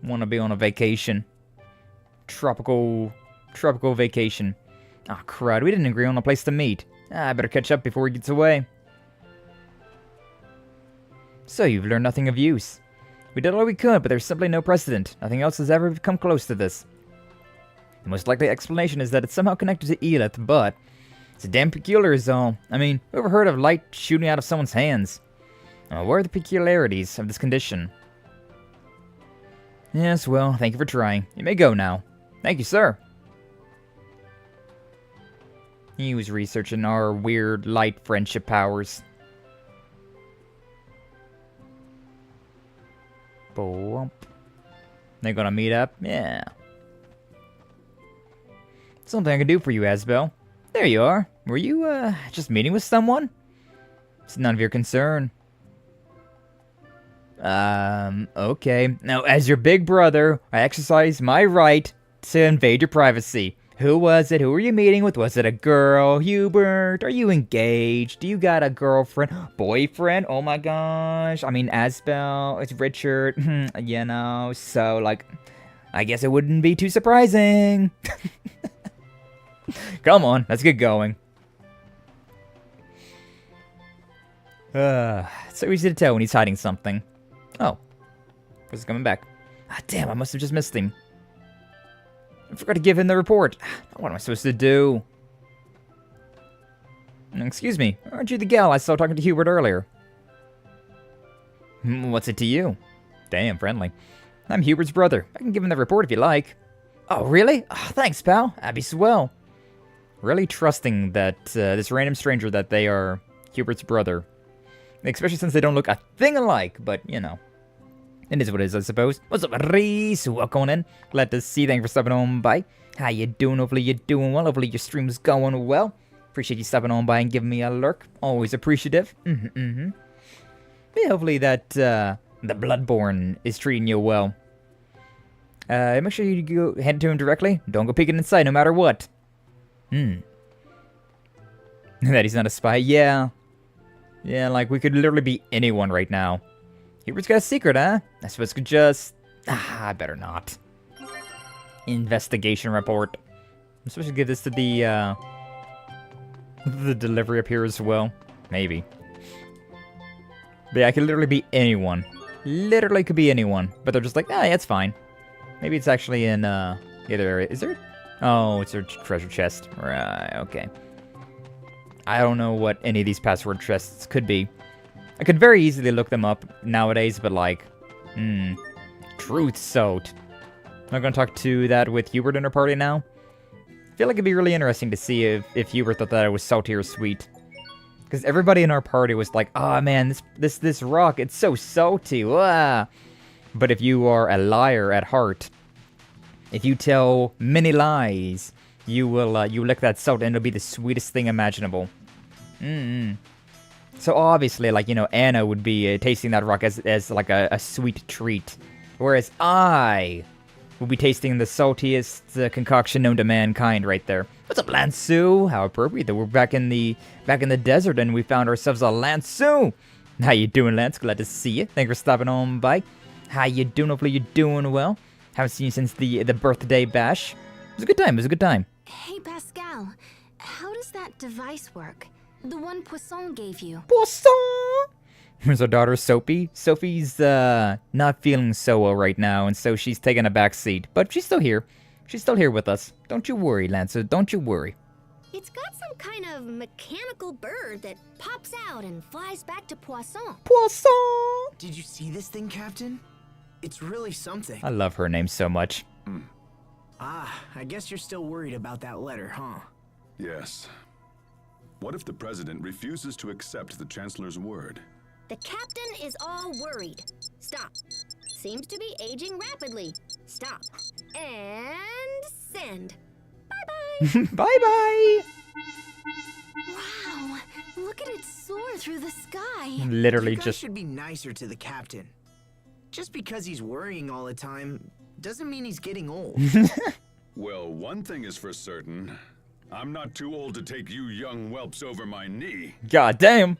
Wanna be on a vacation. Tropical vacation. Ah, oh, crud, we didn't agree on a place to meet. I better catch up before he gets away. So, you've learned nothing of use. We did all we could, but there's simply no precedent. Nothing else has ever come close to this. The most likely explanation is that it's somehow connected to Elith, but it's damn peculiar is all. I mean, who ever heard of light shooting out of someone's hands? What are the peculiarities of this condition? Yes, well, thank you for trying. You may go now. Thank you, sir. He was researching our weird light friendship powers. Boom. They're gonna meet up? Yeah. Something I can do for you, Asbel. There you are. Were you, just meeting with someone? It's none of your concern. Okay. Now, as your big brother, I exercise my right to invade your privacy. Who was it? Who were you meeting with? Was it a girl? Hubert? Are you engaged? Do you got a girlfriend? Boyfriend? Oh my gosh. I mean, Asbel, it's Richard. You know, so, like, I guess it wouldn't be too surprising. Come on, let's get going. It's so easy to tell when he's hiding something. Oh. Was he coming back? Ah, damn, I must have just missed him. I forgot to give him the report. What am I supposed to do? Excuse me, aren't you the gal I saw talking to Hubert earlier? What's it to you? Damn, friendly. I'm Hubert's brother. I can give him the report if you like. Oh, really? Oh, thanks, pal. That'd be swell. Really trusting that this random stranger that they are Hubert's brother. Especially since they don't look a thing alike, but, you know. It is what it is, I suppose. What's up, Reese? Welcome in. Glad to see you. Thanks for stopping on by. How you doing? Hopefully you're doing well. Hopefully your stream's going well. Appreciate you stopping on by and giving me a lurk. Always appreciative. Yeah, hopefully that the Bloodborne is treating you well. Make sure you go head to him directly. Don't go peeking inside no matter what. That he's not a spy. Yeah. Yeah, like we could literally be anyone right now. Hubert's got a secret, huh? I suppose we could just I better not. Investigation report. I'm supposed to give this to the delivery up here as well. Maybe. But yeah, it could literally be anyone. Literally could be anyone. But they're just like, yeah, it's fine. Maybe it's actually in, the other area. Is there? Oh, it's a treasure chest. Right, okay. I don't know what any of these password chests could be. I could very easily look them up nowadays, but like, truth soaked. I'm gonna talk to that with Hubert in her party now. I feel like it'd be really interesting to see if Hubert thought that it was salty or sweet. Because everybody in our party was like, oh man, this rock, it's so salty. Wah. But if you are a liar at heart, if you tell many lies, you will you lick that salt and it'll be the sweetest thing imaginable. So obviously, like, you know, Anna would be tasting that rock as like a sweet treat. Whereas I will be tasting the saltiest concoction known to mankind right there. What's up, Lansu? How appropriate that we're back in the desert and we found ourselves a Lansu. How you doing, Lance? Glad to see you. Thanks for stopping on by. How you doing? Hopefully you're doing well. Haven't seen you since the birthday bash. It was a good time. It was a good time. Hey, Pascal. How does that device work? The one Poisson gave you. Poisson! Here's our daughter, Sophie. Sophie's not feeling so well right now, and so she's taking a back seat. But she's still here. She's still here with us. Don't you worry, Lancer. Don't you worry. It's got some kind of mechanical bird that pops out and flies back to Poisson. Poisson! Did you see this thing, Captain? It's really something. I love her name so much. Ah, I guess you're still worried about that letter, huh? Yes. What if the President refuses to accept the Chancellor's word? The captain is all worried. Stop. Seems to be aging rapidly. Stop. And send. Bye-bye. Bye-bye. Wow, look at it soar through the sky. Literally You guys just... should be nicer to the captain. Just because he's worrying all the time doesn't mean he's getting old. Well, one thing is for certain. I'm not too old to take you young whelps over my knee. God damn.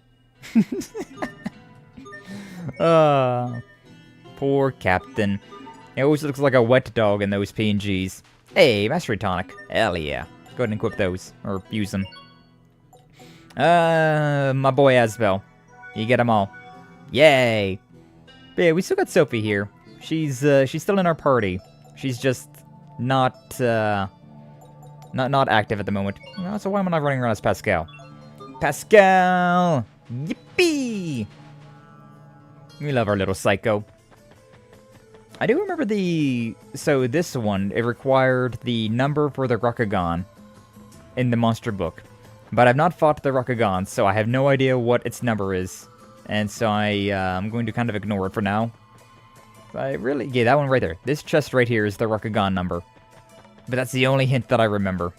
Poor Captain. He always looks like a wet dog in those PNGs. Hey, Mastery Tonic. Hell yeah. Go ahead and equip those. Or use them. My boy Asbel. You get them all. Yay. But yeah, we still got Sophie here. She's still in our party. She's just not active at the moment. So why am I not running around as Pascal? Pascal! Yippee! We love our little psycho. I do remember so this one, it required the number for the Rakugan in the monster book. But I've not fought the Rakugan, so I have no idea what its number is. And so I'm going to kind of ignore it for now. Yeah, that one right there. This chest right here is the Rakugan number. But that's the only hint that I remember.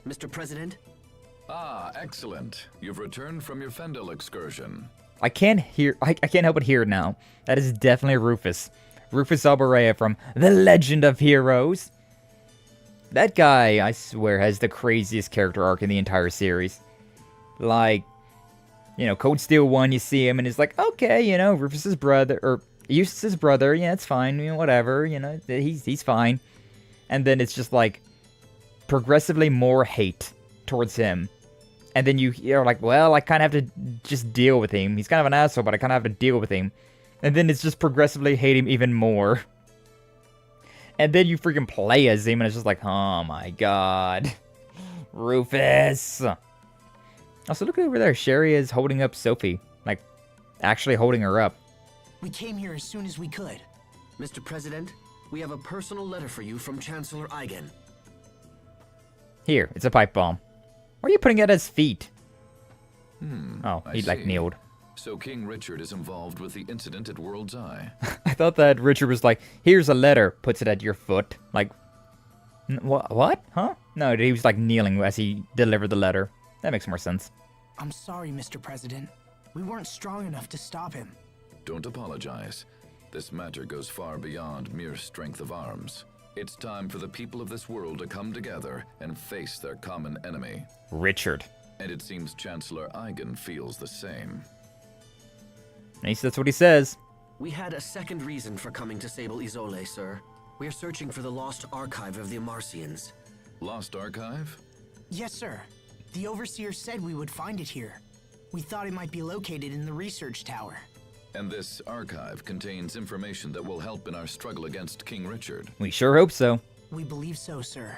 Mr. President? Ah, excellent. You've returned from your Fendel excursion. I can't help but hear it now. That is definitely Rufus. Rufus Alborea from The Legend of Heroes. That guy, I swear, has the craziest character arc in the entire series. Like, you know, Code Steel 1, you see him and he's like, okay, you know, Rufus's brother, or Eustace's brother, yeah, it's fine, you know, whatever, you know, he's fine. And then it's just like, progressively more hate towards him. And then you're like, well, I kind of have to just deal with him. He's kind of an asshole, but I kind of have to deal with him. And then it's just progressively hate him even more. And then you freaking play as him, and it's just like, oh my god. Rufus! Also, look over there. Sherry is holding up Sophie. Like, actually holding her up. We came here as soon as we could. Mr. President, we have a personal letter for you from Chancellor Eigen. Here, it's a pipe bomb. Why are you putting it at his feet? Oh, he like see. kneeled. So King Richard is involved with the incident at World's Eye. I thought that Richard was like, here's a letter, puts it at your foot. Like, what? Huh? No, he was like kneeling as he delivered the letter. That makes more sense. I'm sorry, Mr. President. We weren't strong enough to stop him. Don't apologize. This matter goes far beyond mere strength of arms. It's time for the people of this world to come together and face their common enemy. Richard. And it seems Chancellor Eigen feels the same. At least that's what he says. We had a second reason for coming to Sable Isole, sir. We are searching for the lost archive of the Amarcians. Lost archive? Yes, sir. The Overseer said we would find it here. We thought it might be located in the research tower. And this archive contains information that will help in our struggle against King Richard. We sure hope so. We believe so, sir.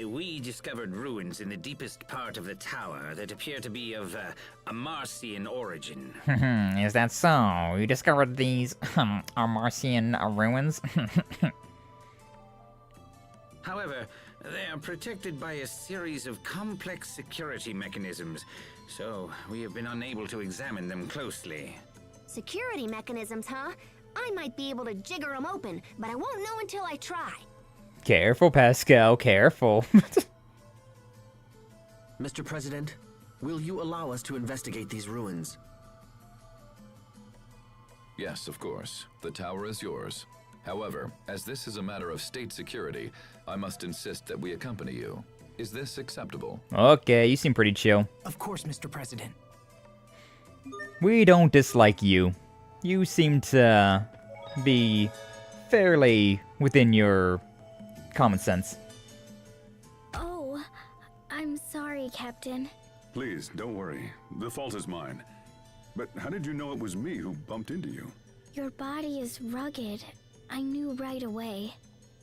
We discovered ruins in the deepest part of the tower that appear to be of Amarcian origin. Is that so? You discovered these Amarcian ruins? However, they are protected by a series of complex security mechanisms, so we have been unable to examine them closely. Security mechanisms, huh? I might be able to jigger them open, but I won't know until I try. Careful, Pascal, careful. Mr. President, will you allow us to investigate these ruins? Yes, of course. The tower is yours. However, as this is a matter of state security, I must insist that we accompany you. Is this acceptable? Okay, you seem pretty chill. Of course, Mr. President. We don't dislike you. You seem to be fairly within your common sense. Oh, I'm sorry, Captain. Please, don't worry. The fault is mine. But how did you know it was me who bumped into you? Your body is rugged. I knew right away.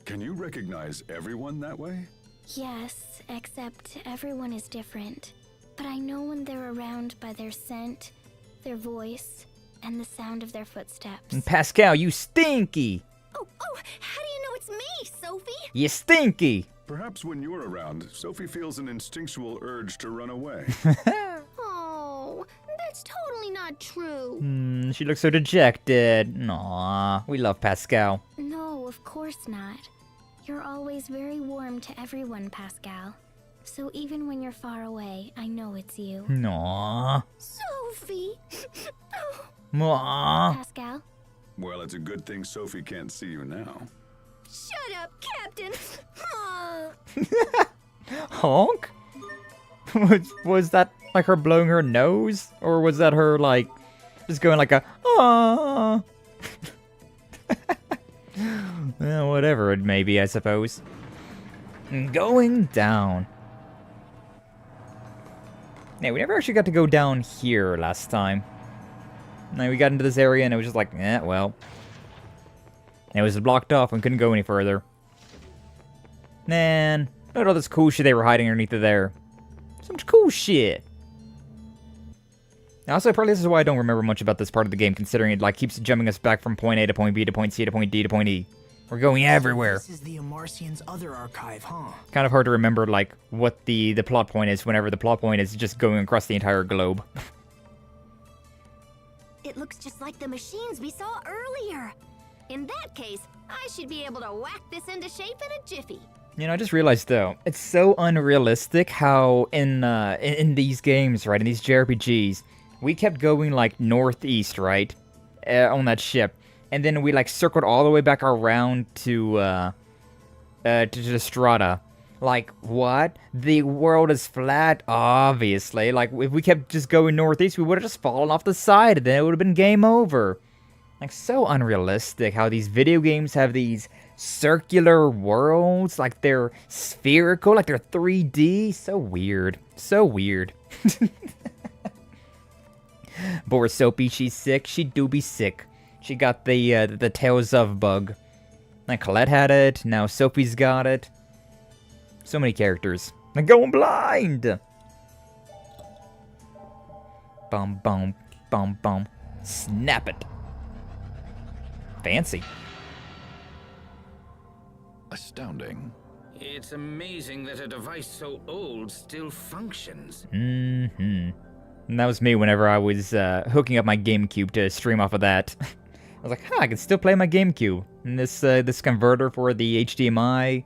Can you recognize everyone that way? Yes, except everyone is different. But I know when they're around by their scent, their voice, and the sound of their footsteps. And Pascal, you stinky! Oh, how do you know it's me, Sophie? You stinky! Perhaps when you're around, Sophie feels an instinctual urge to run away. Oh, that's totally not true. She looks so dejected. Aww, we love Pascal. No, of course not. You're always very warm to everyone, Pascal. So even when you're far away, I know it's you. Aww. Sophie! Aww. Pascal? Well, it's a good thing Sophie can't see you now. Shut up, Captain! Honk? Was that like her blowing her nose? Or was that her like just going like a ah? Well, whatever it may be, I suppose. Going down. Yeah, we never actually got to go down here last time. Now we got into this area and it was just like, well. It was blocked off and couldn't go any further. Man, look at all this cool shit they were hiding underneath of there. So much cool shit. Also, probably this is why I don't remember much about this part of the game, considering it like keeps jumping us back from point A to point B to point C to point D to point E. We're going everywhere. This is the Amarcians' other archive, huh? Kind of hard to remember like what the plot point is whenever the plot point is just going across the entire globe. It looks just like the machines we saw earlier. In that case, I should be able to whack this into shape in a jiffy. You know, I just realized though, it's so unrealistic how in these games, right, in these JRPGs, we kept going like northeast, right, on that ship, and then we like circled all the way back around to the Strata. Like, what? The world is flat, obviously. Like, if we kept just going northeast, we would have just fallen off the side, and then it would have been game over. Like, so unrealistic how these video games have these circular worlds, like they're spherical, like they're 3D. So weird. So weird. Poor Sophie, she's sick. She do be sick. She got the Tales of bug. Like, Colette had it, now Sophie's got it. So many characters. I'm going blind! Bum, bum, bum, bum. Snap it. Fancy. Astounding. It's amazing that a device so old still functions. And that was me whenever I was hooking up my GameCube to stream off of that. I was like, I can still play my GameCube. And this converter for the HDMI.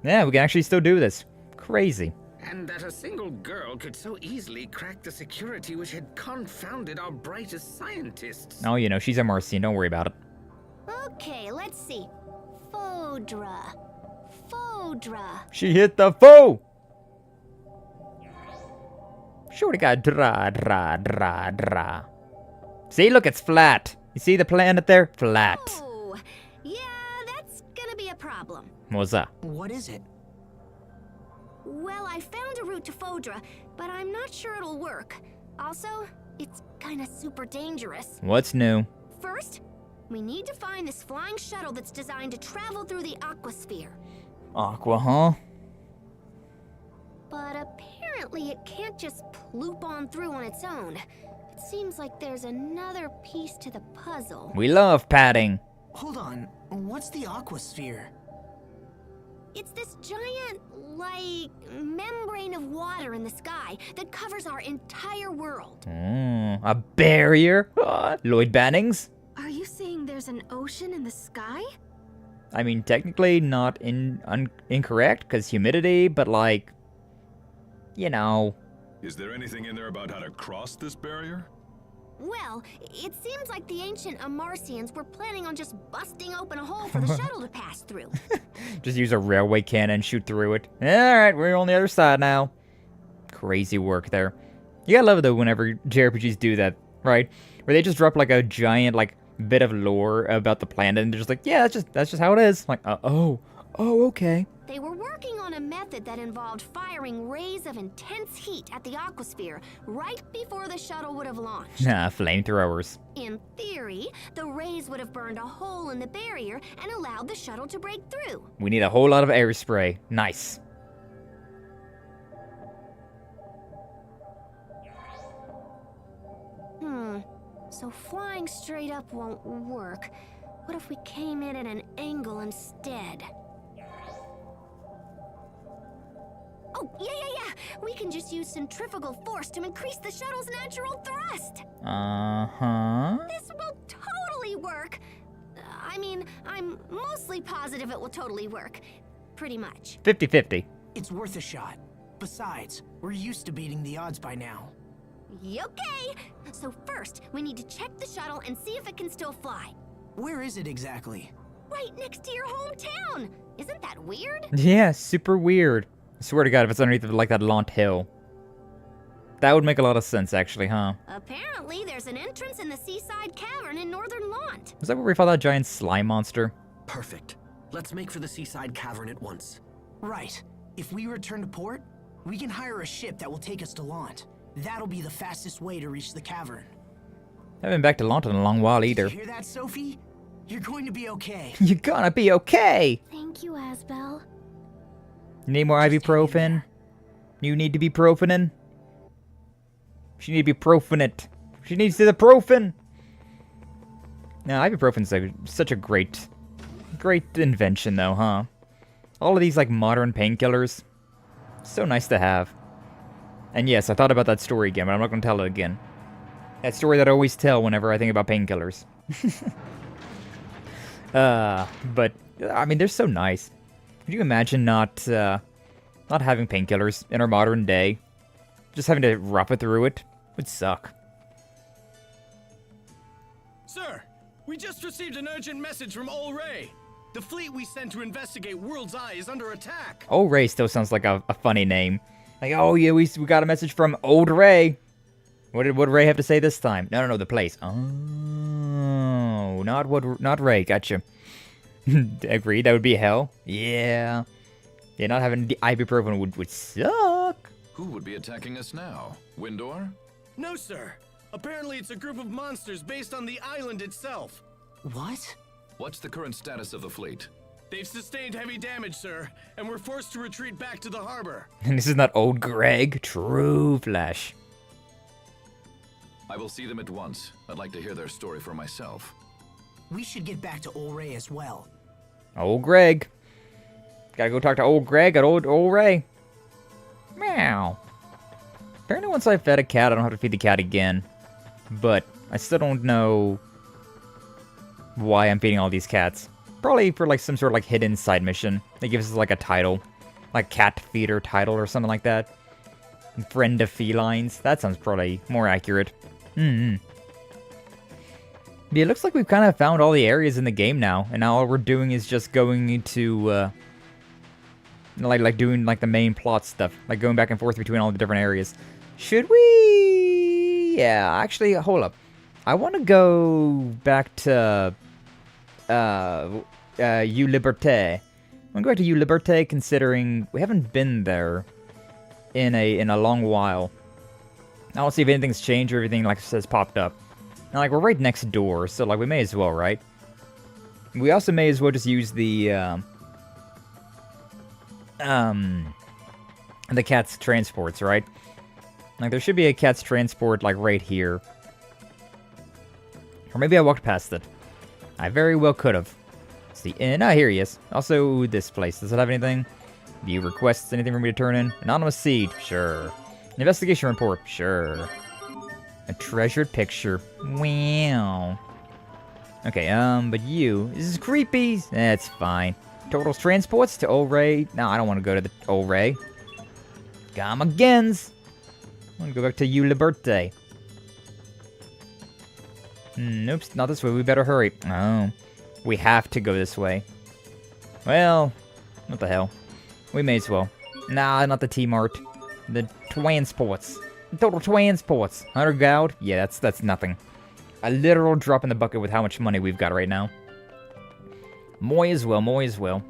Yeah, we can actually still do this. Crazy. And that a single girl could so easily crack the security which had confounded our brightest scientists. Oh, you know, she's a Marcian, don't worry about it. Okay, let's see. Fodra. She hit the foe! Shorty got dra. See, look, it's flat. You see the planet there? Flat. Oh, yeah, that's gonna be a problem. What's that? What is it? Well, I found a route to Fodra, but I'm not sure it'll work. Also, it's kinda super dangerous. What's new? First, we need to find this flying shuttle that's designed to travel through the aquasphere. Aqua, huh? But apparently it can't just ploop on through on its own. It seems like there's another piece to the puzzle. We love padding. Hold on. What's the aquasphere? It's this giant, like, membrane of water in the sky that covers our entire world. A barrier? Lloyd Bannings? Are you saying there's an ocean in the sky? I mean, technically not incorrect, because humidity, but like, you know. Is there anything in there about how to cross this barrier? Well, it seems like the ancient Amarcians were planning on just busting open a hole for the shuttle to pass through. Just use a railway cannon and shoot through it. Alright, we're on the other side now. Crazy work there. You gotta love it though whenever JRPGs do that, right? Where they just drop like a giant like bit of lore about the planet and they're just like, yeah, that's just how it is. Like, oh, okay. They were working on a method that involved firing rays of intense heat at the aquasphere right before the shuttle would have launched. Flamethrowers. In theory, the rays would have burned a hole in the barrier and allowed the shuttle to break through. We need a whole lot of air spray. Nice. So flying straight up won't work. What if we came in at an angle instead? Oh, yeah. We can just use centrifugal force to increase the shuttle's natural thrust. This will totally work. I mean, I'm mostly positive it will totally work. Pretty much. 50-50. It's worth a shot. Besides, we're used to beating the odds by now. Okay. So first, we need to check the shuttle and see if it can still fly. Where is it exactly? Right next to your hometown. Isn't that weird? Yeah, super weird. I swear to God, if it's underneath like that Lhant hill. That would make a lot of sense, actually, huh? Apparently, there's an entrance in the seaside cavern in northern Lhant. Was that where we fought that giant slime monster? Perfect. Let's make for the seaside cavern at once. Right. If we return to port, we can hire a ship that will take us to Lhant. That'll be the fastest way to reach the cavern. I haven't been back to Lhant in a long while either. Did you hear that, Sophie? You're going to be okay. You're gonna be okay! Thank you, Asbel. You need more ibuprofen? You need to be profining? She need to be profinate. She needs to the profin! Now, ibuprofen's such a great invention though, huh? All of these like modern painkillers. So nice to have. And yes, I thought about that story again, but I'm not going to tell it again. That story that I always tell whenever I think about painkillers. But, I mean, they're so nice. Could you imagine not having painkillers in our modern day? Just having to rough it through it would suck. Sir, we just received an urgent message from Ol Ray. The fleet we sent to investigate World's Eye is under attack. Old Ray still sounds like a funny name. Like, oh yeah, we got a message from Old Ray. What did Ray have to say this time? No, the place. Oh, not Ray. Gotcha. Agreed. That would be hell. Yeah. Yeah, not having the ibuprofen would suck. Who would be attacking us now? Windor? No, sir. Apparently it's a group of monsters based on the island itself. What? What's the current status of the fleet? They've sustained heavy damage, sir, and we're forced to retreat back to the harbor. And this is not old Greg. True Flash. I will see them at once. I'd like to hear their story for myself. We should get back to Ol Ray as well. Old Greg. Gotta go talk to old Greg at old Ray. Meow. Apparently once I fed a cat, I don't have to feed the cat again. But I still don't know why I'm feeding all these cats. Probably for like some sort of like hidden side mission. That gives us like a title. Like cat feeder title or something like that. Friend of felines. That sounds probably more accurate. Yeah, it looks like we've kind of found all the areas in the game now. And now all we're doing is just going into like doing like the main plot stuff. Like going back and forth between all the different areas. Should we? Yeah, actually, hold up. I want to go back to U Liberté. I want to go back to U Liberté, considering we haven't been there in a long while. I want to see if anything's changed or everything, like it says, popped up. Now, like, we're right next door, so, like, we may as well, right? We also may as well just use the cat's transports, right? Like, there should be a cat's transport, like, right here. Or maybe I walked past it. I very well could have. It's the inn. Ah, here he is. Also, this place. Does it have anything? View requests. Anything for me to turn in? Anonymous seed. Sure. Investigation report. Sure. A treasured picture. Wow. Okay, but you. This is creepy. That's fine. Total transports to Olray. No, I don't want to go to the Olray. Come agains. I want to go back to U Liberté. Nope, not this way. We better hurry. Oh. We have to go this way. Well, what the hell? We may as well. Nah, not the T-Mart. The transports. Total transports. 100 gold? Yeah, that's nothing. A literal drop in the bucket with how much money we've got right now. More as well, more as well.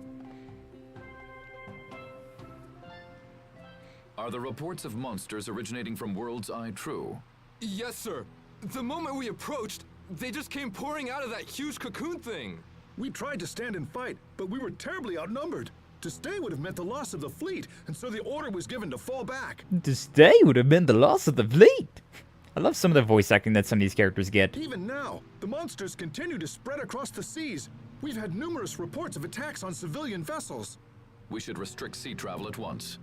Are the reports of monsters originating from World's Eye true? Yes, sir. The moment we approached, they just came pouring out of that huge cocoon thing. We tried to stand and fight, but we were terribly outnumbered. To stay would have meant the loss of the fleet, and so the order was given to fall back. To stay would have been the loss of the fleet. I love some of the voice acting that some of these characters get. Even now, the monsters continue to spread across the seas. We've had numerous reports of attacks on civilian vessels. We should restrict sea travel at once.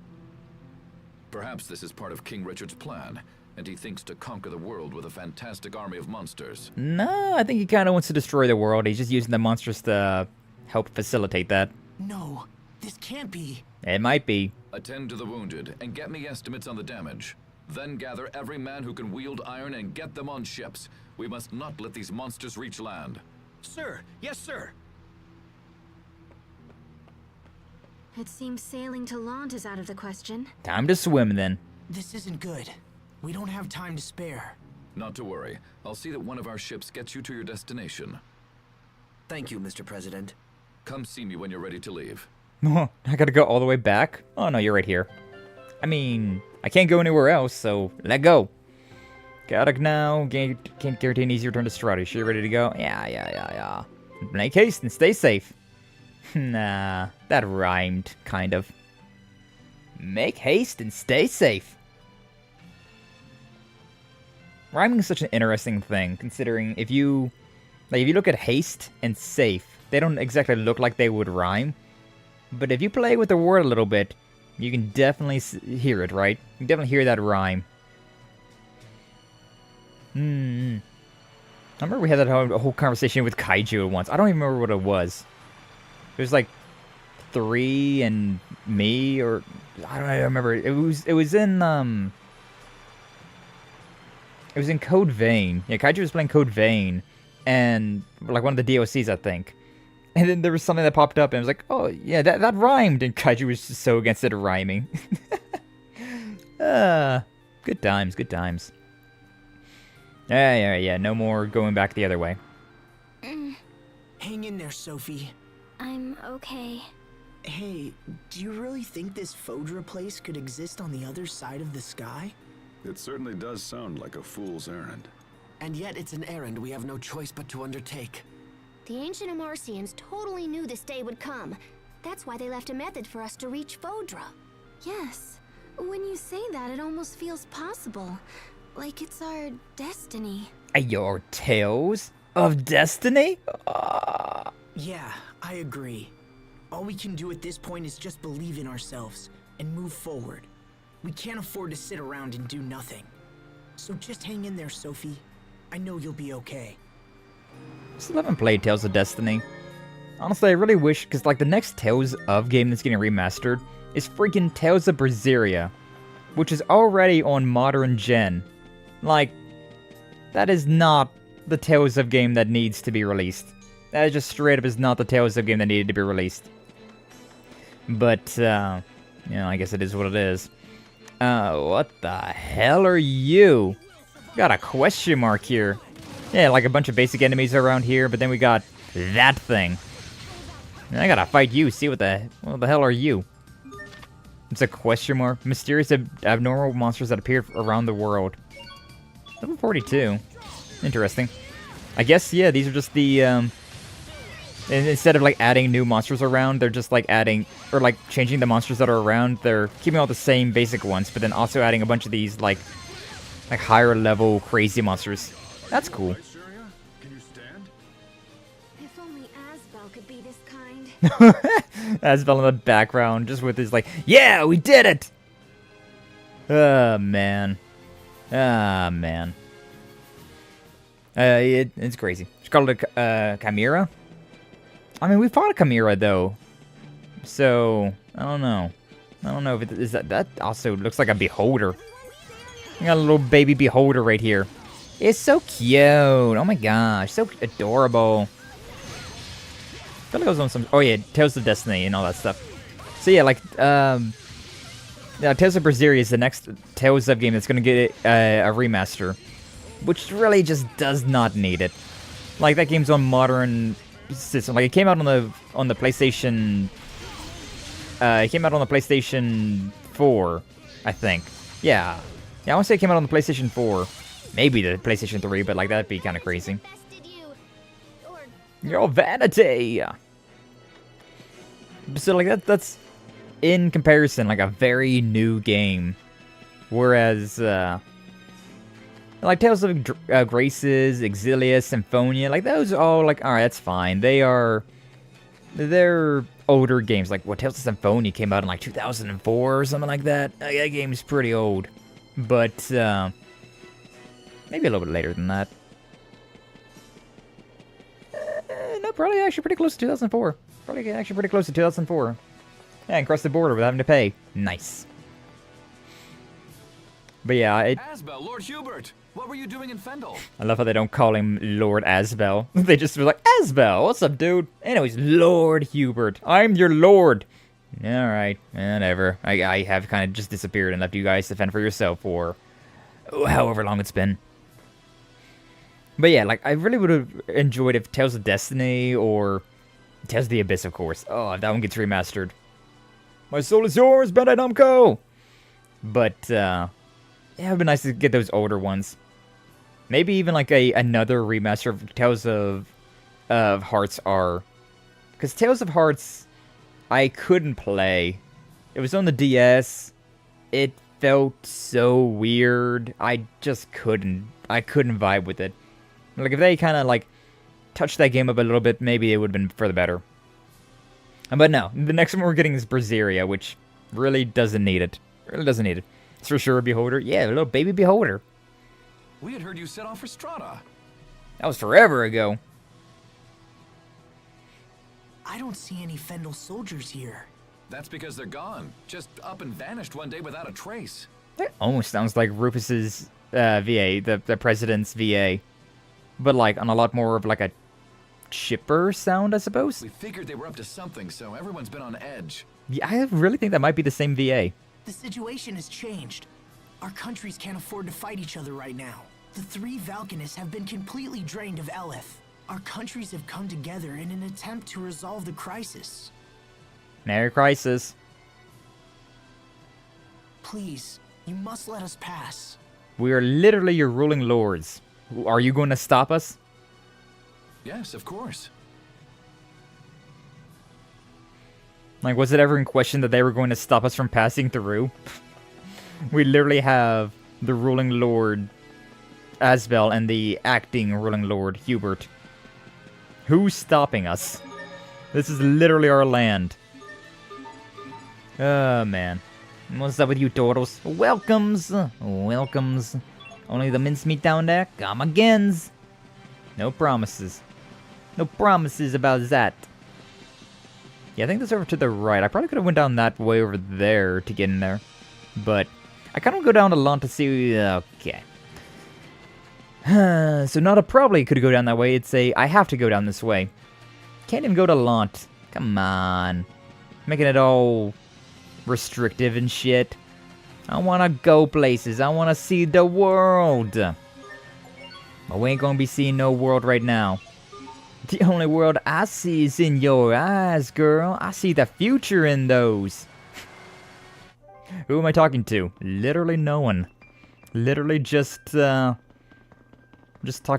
Perhaps this is part of King Richard's plan, and he thinks to conquer the world with a fantastic army of monsters. No, I think he kind of wants to destroy the world. He's just using the monsters to help facilitate that. No, this can't be. It might be. Attend to the wounded, and get me estimates on the damage. Then gather every man who can wield iron and get them on ships. We must not let these monsters reach land. Sir, yes, sir. It seems sailing to Lhant is out of the question. Time to swim, then. This isn't good. We don't have time to spare. Not to worry. I'll see that one of our ships gets you to your destination. Thank you, Mr. President. Come see me when you're ready to leave. I gotta go all the way back? Oh, no, you're right here. I mean, I can't go anywhere else, so let go. Chaotic now. Can't guarantee an easy return to Strata. Sure, ready to go? Yeah. Make haste and stay safe. Nah, that rhymed, kind of. Make haste and stay safe. Rhyming is such an interesting thing, considering if you look at haste and safe, they don't exactly look like they would rhyme. But if you play with the word a little bit, you can definitely hear it, right? You can definitely hear that rhyme. I remember we had that whole conversation with Kaiju at once. I don't even remember what it was. It was like 3 and me, or I don't remember. It was in Code Vein. Yeah, Kaiju was playing Code Vein, and like one of the DLCs, I think. And then there was something that popped up, and I was like, "Oh yeah, that rhymed." And Kaiju was just so against it rhyming. Good times, good times. Yeah. No more going back the other way. Hang in there, Sophie. I'm okay. Hey, do you really think this Fodra place could exist on the other side of the sky? It certainly does sound like a fool's errand. And yet it's an errand we have no choice but to undertake. The ancient Amarcians totally knew this day would come. That's why they left a method for us to reach Fodra. Yes. When you say that, it almost feels possible. Like it's our destiny. Your tales of destiny? Yeah, I agree. All we can do at this point is just believe in ourselves and move forward. We can't afford to sit around and do nothing. So just hang in there, Sophie. I know you'll be okay. Still haven't played Tales of Destiny. Honestly, I really wish, because like the next Tales of game that's getting remastered is freaking Tales of Berseria, which is already on modern gen. Like, that is not the Tales of game that needs to be released. That just straight up is not the Tales of game that needed to be released. But, I guess it is what it is. What the hell are you? Got a question mark here. Yeah, like a bunch of basic enemies around here, but then we got that thing. And I gotta fight you, see what the hell are you? It's a question mark. Mysterious abnormal monsters that appear around the world. Level 42. Interesting. I guess, yeah, these are just the, instead of, like, adding new monsters around, they're just, like, adding, or, like, changing the monsters that are around. They're keeping all the same basic ones, but then also adding a bunch of these, like higher level crazy monsters. That's cool. If only Asbel could be this kind. Asbel in the background, just with his, like, yeah, we did it! Oh, man. Ah, man. It's crazy. It's called a Chimera? I mean, we fought a Chimera, though. So, I don't know. I don't know if it is that also looks like a beholder. We got a little baby beholder right here. It's so cute. Oh my gosh, so adorable. I feel like I was on some. Oh yeah, Tales of Destiny and all that stuff. So yeah, like yeah, Tales of Berseria is the next Tales of game that's gonna get a remaster, which really just does not need it. Like that game's on modern system. Like it came out on the PlayStation. It came out on the PlayStation 4, I think. Yeah. Yeah, I want to say it came out on the PlayStation 4. Maybe the PlayStation 3, but like that'd be kind of crazy. Your vanity! So like that's in comparison like a very new game. Whereas like Tales of Graces, Exilia, Symphonia, like those are all like, alright, that's fine. They're older games. Like what, Tales of Symphonia came out in like 2004 or something like that. That game's pretty old. But maybe a little bit later than that. No, probably actually pretty close to 2004. Probably actually pretty close to 2004. Yeah, and cross the border without having to pay. Nice. But yeah, Asbel, Lord Hubert, what were you doing in Fendal? I love how they don't call him Lord Asbel. They just were like, Asbel, what's up, dude? Anyways, Lord Hubert. I'm your lord. Alright, whatever. I have kind of just disappeared and left you guys to fend for yourself for however long it's been. But yeah, like, I really would have enjoyed if Tales of Destiny or Tales of the Abyss, of course. Oh, if that one gets remastered. My soul is yours, Bandai Namco! But, yeah, it would be nice to get those older ones. Maybe even, like, another remaster of Tales of Hearts R. Because Tales of Hearts, I couldn't play. It was on the DS. It felt so weird. I just couldn't. I couldn't vibe with it. Like, if they kind of, like, touched that game up a little bit, maybe it would have been for the better. But no, the next one we're getting is Berseria, which really doesn't need it. Really doesn't need it. It's for sure a beholder. Yeah, a little baby beholder. We had heard you set off for Strata. That was forever ago. I don't see any Fendal soldiers here. That's because they're gone. Just up and vanished one day without a trace. That almost sounds like Rufus's VA, the president's VA. But like on a lot more of like a chipper sound, I suppose. We figured they were up to something, so everyone's been on edge. Yeah, I really think that might be the same VA. The situation has changed. Our countries can't afford to fight each other right now. The three valkines have been completely drained of Eleth. Our countries have come together in an attempt to resolve the crisis. Merry crisis. Please, you must let us pass. We are literally your ruling lords. Are you going to stop us? Yes, of course. Like, was it ever in question that they were going to stop us from passing through? We literally have the ruling lord, Asbel, and the acting ruling lord, Hubert. Who's stopping us? This is literally our land. Oh, man. What's up with you, turtles? Welcomes! Welcomes. Only the mincemeat down there? Come agains! No promises. No promises about that. Yeah, I think that's over to the right. I probably could have went down that way over there to get in there. But I kind of go down to Lhant to see... Okay. So not a probably could go down that way. It's a I have to go down this way. Can't even go to Lhant. Come on. Making it all restrictive and shit. I want to go places. I want to see the world. But we ain't gonna be seeing no world right now. The only world I see is in your eyes, girl. I see the future in those. Who am I talking to? Literally no one. Literally just talking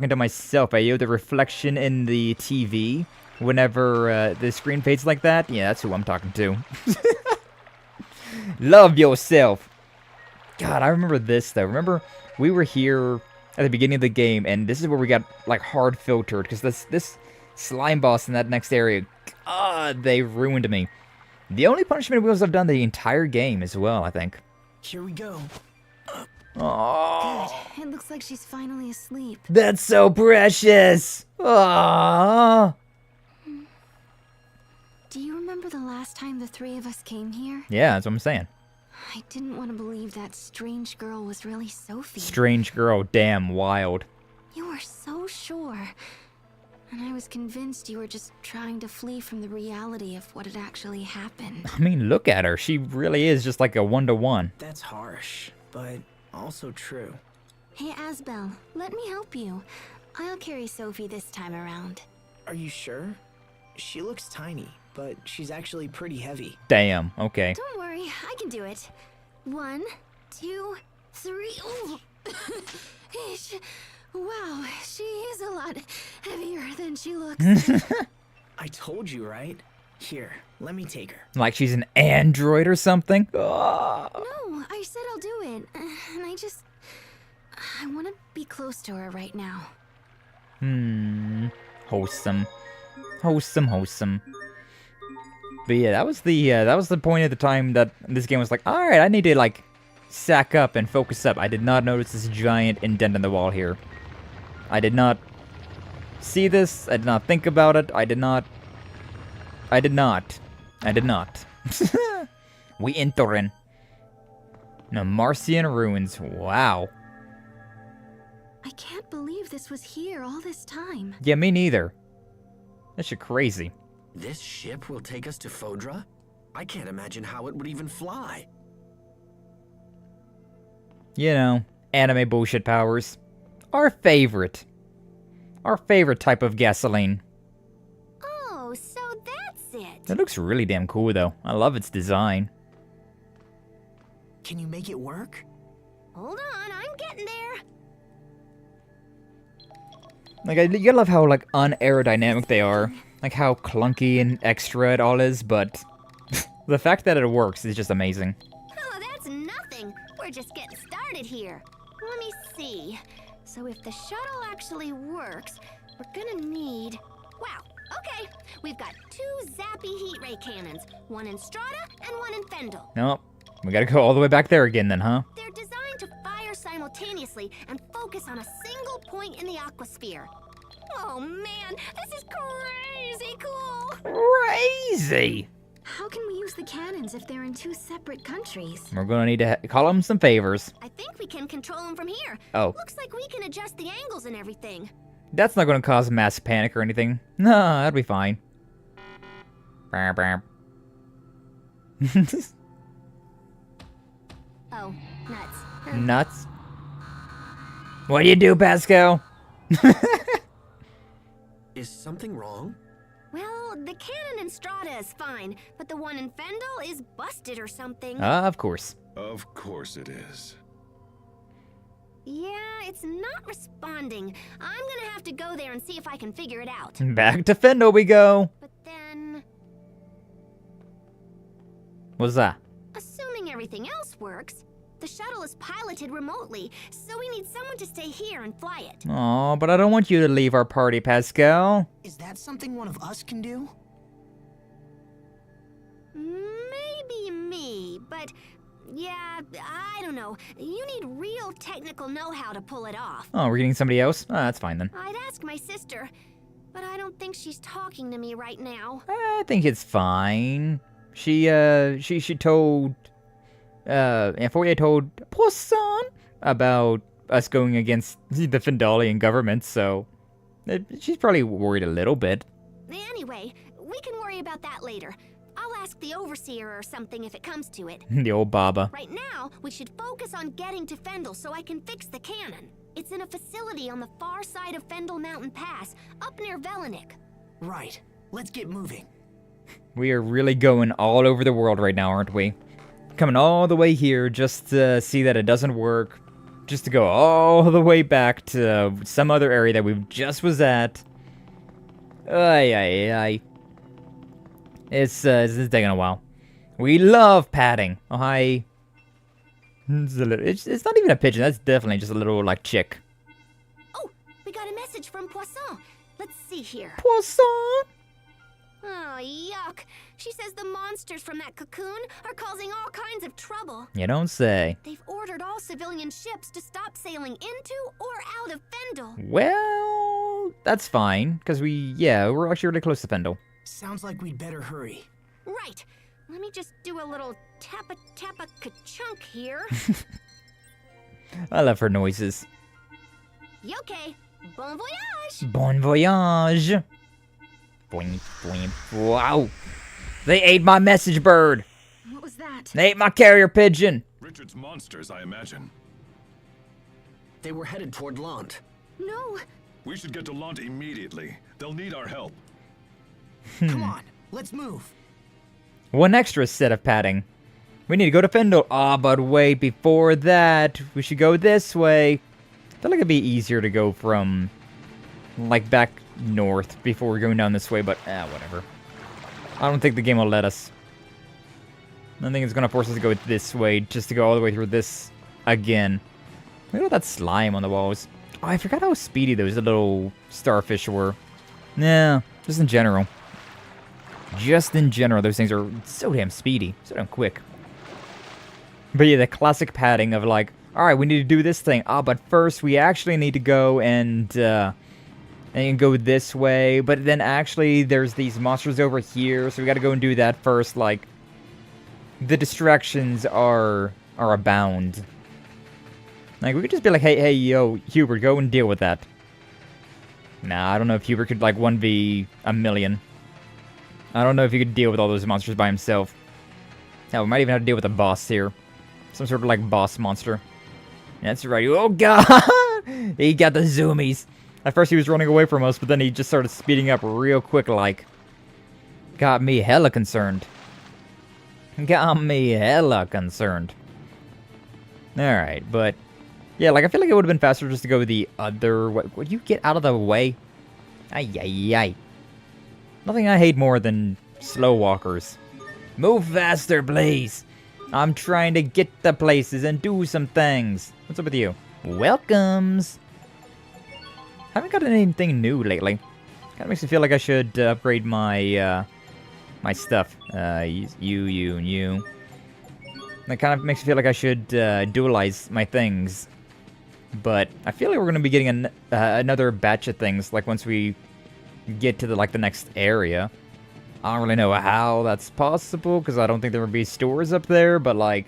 to myself. I the reflection in the TV whenever the screen fades like that. Yeah, that's who I'm talking to. Love yourself. God, I remember this though. Remember we were here at the beginning of the game, and this is where we got like hard filtered because this slime boss in that next area. God, they ruined me. The only punishment wheels I've done the entire game as well, I think. Here we go. Oh, Good. It looks like she's finally asleep. that's so precious. Aww. Do you remember the last time the three of us came here? Yeah, that's what I'm saying. I didn't want to believe that strange girl was really Sophie. Strange girl, damn wild. You were so sure. And I was convinced you were just trying to flee from the reality of what had actually happened. I mean, look at her. She really is just like a one-to-one. That's harsh, but also true. Hey, Asbel, let me help you. I'll carry Sophie this time around. Are you sure? She looks tiny, but she's actually pretty heavy. Damn, okay. Don't worry, I can do it. 1, 2, 3. Ooh. Wow, she is a lot heavier than she looks. I told you, right? Here, let me take her. Like she's an android or something? Oh. No, I said I'll do it. And I want to be close to her right now. Wholesome. Wholesome. But yeah, that was the point at the time that this game was like, alright, I need to like sack up and focus up. I did not notice this giant indent in the wall here. I did not see this. I did not think about it. I did not. We entering. No, Marcian ruins. Wow. I can't believe this was here all this time. Yeah, me neither. That shit crazy. This ship will take us to Fodra? I can't imagine how it would even fly. You know, anime bullshit powers. Our favorite type of gasoline. Oh, so that's it. It looks really damn cool though. I love its design. Can you make it work? Hold on, I'm getting there. Like, you gotta love how like unaerodynamic they are. Like how clunky and extra it all is, but the fact that it works is just amazing. Oh, that's nothing. We're just getting started here. Let me see. So if the shuttle actually works, we're gonna need... Wow, okay. We've got 2 zappy heat ray cannons. One in Strata and one in Fendel. Nope. We gotta go all the way back there again then, huh? They're designed to fire simultaneously and focus on a single point in the aquasphere. Oh man, this is crazy cool! Crazy! How can we use the cannons if they're in 2 separate countries? We're gonna need to call them some favors. I think we can control them from here. Oh. Looks like we can adjust the angles and everything. That's not gonna cause mass panic or anything. No, that'll be fine. Oh, nuts. Nuts? What do you do, Pascal? Is something wrong? Well, the cannon in Strata is fine, but the one in Fendel is busted or something. Of course. Of course it is. Yeah, it's not responding. I'm gonna have to go there and see if I can figure it out. Back to Fendel we go. But then... What's that? Assuming everything else works, the shuttle is piloted remotely, so we need someone to stay here and fly it. Aw, but I don't want you to leave our party, Pascal. Is that something one of us can do? Maybe me, but yeah, I don't know. You need real technical know-how to pull it off. Oh, we're getting somebody else? Oh, that's fine then. I'd ask my sister, but I don't think she's talking to me right now. I think it's fine. She told... Ephinea told Poisson about us going against the Fendalian government, so she's probably worried a little bit. Anyway, we can worry about that later. I'll ask the overseer or something if it comes to it. The old Baba. Right now, we should focus on getting to Fendel so I can fix the cannon. It's in a facility on the far side of Fendal Mountain Pass, up near Velanik. Right. Let's get moving. We are really going all over the world right now, aren't we? Coming all the way here just to see that it doesn't work. Just to go all the way back to some other area that we just was at. Ay. It's taking a while. We love padding. Oh, hi. It's not even a pigeon. That's definitely just a little, like, chick. Oh, we got a message from Poisson. Let's see here. Poisson? Oh, yuck. She says the monsters from that cocoon are causing all kinds of trouble. You don't say. They've ordered all civilian ships to stop sailing into or out of Fendal. Well, that's fine, because we're actually really close to Fendal. Sounds like we'd better hurry. Right. Let me just do a little tappa-ka-chunk here. I love her noises. Okay. Bon voyage! Bon voyage! Boing, boing, wow! They ate my message bird! What was that? They ate my carrier pigeon! Richard's monsters, I imagine. They were headed toward Lhant. No! We should get to Lhant immediately. They'll need our help. Come on, let's move. One extra set of padding. We need to go to Fendal. But wait, before that, we should go this way. I feel like it'd be easier to go from, like, back north before we're going down this way, but, whatever. I don't think the game will let us. I think it's gonna force us to go this way, just to go all the way through this again. Look at all that slime on the walls. Oh, I forgot how speedy those little starfish were. Yeah, just in general. Just in general, those things are so damn speedy, so damn quick. But yeah, the classic padding of like, alright, we need to do this thing. But first we actually need to go and go this way. But then actually there's these monsters over here, so we gotta go and do that first. Like, the distractions are abound. Like, we could just be like, hey, yo, Hubert, go and deal with that. Nah, I don't know if Hubert could, like, 1v1,000,000. I don't know if he could deal with all those monsters by himself. Hell, we might even have to deal with a boss here. Some sort of, like, boss monster. That's right. Oh, God! He got the zoomies. At first, he was running away from us, but then he just started speeding up real quick, like. Got me hella concerned. Got me hella concerned. Alright, but. Yeah, like, I feel like it would have been faster just to go the other way. Would you get out of the way? Ay. Nothing I hate more than slow walkers. Move faster, please. I'm trying to get to places and do some things. What's up with you? Welcomes. Haven't gotten anything new lately. Kind of makes me feel like I should upgrade my my stuff. You, and you. That kind of makes me feel like I should dualize my things. But I feel like we're going to be getting another batch of things, like once we get to the next area. I don't really know how that's possible, because I don't think there would be stores up there, but like,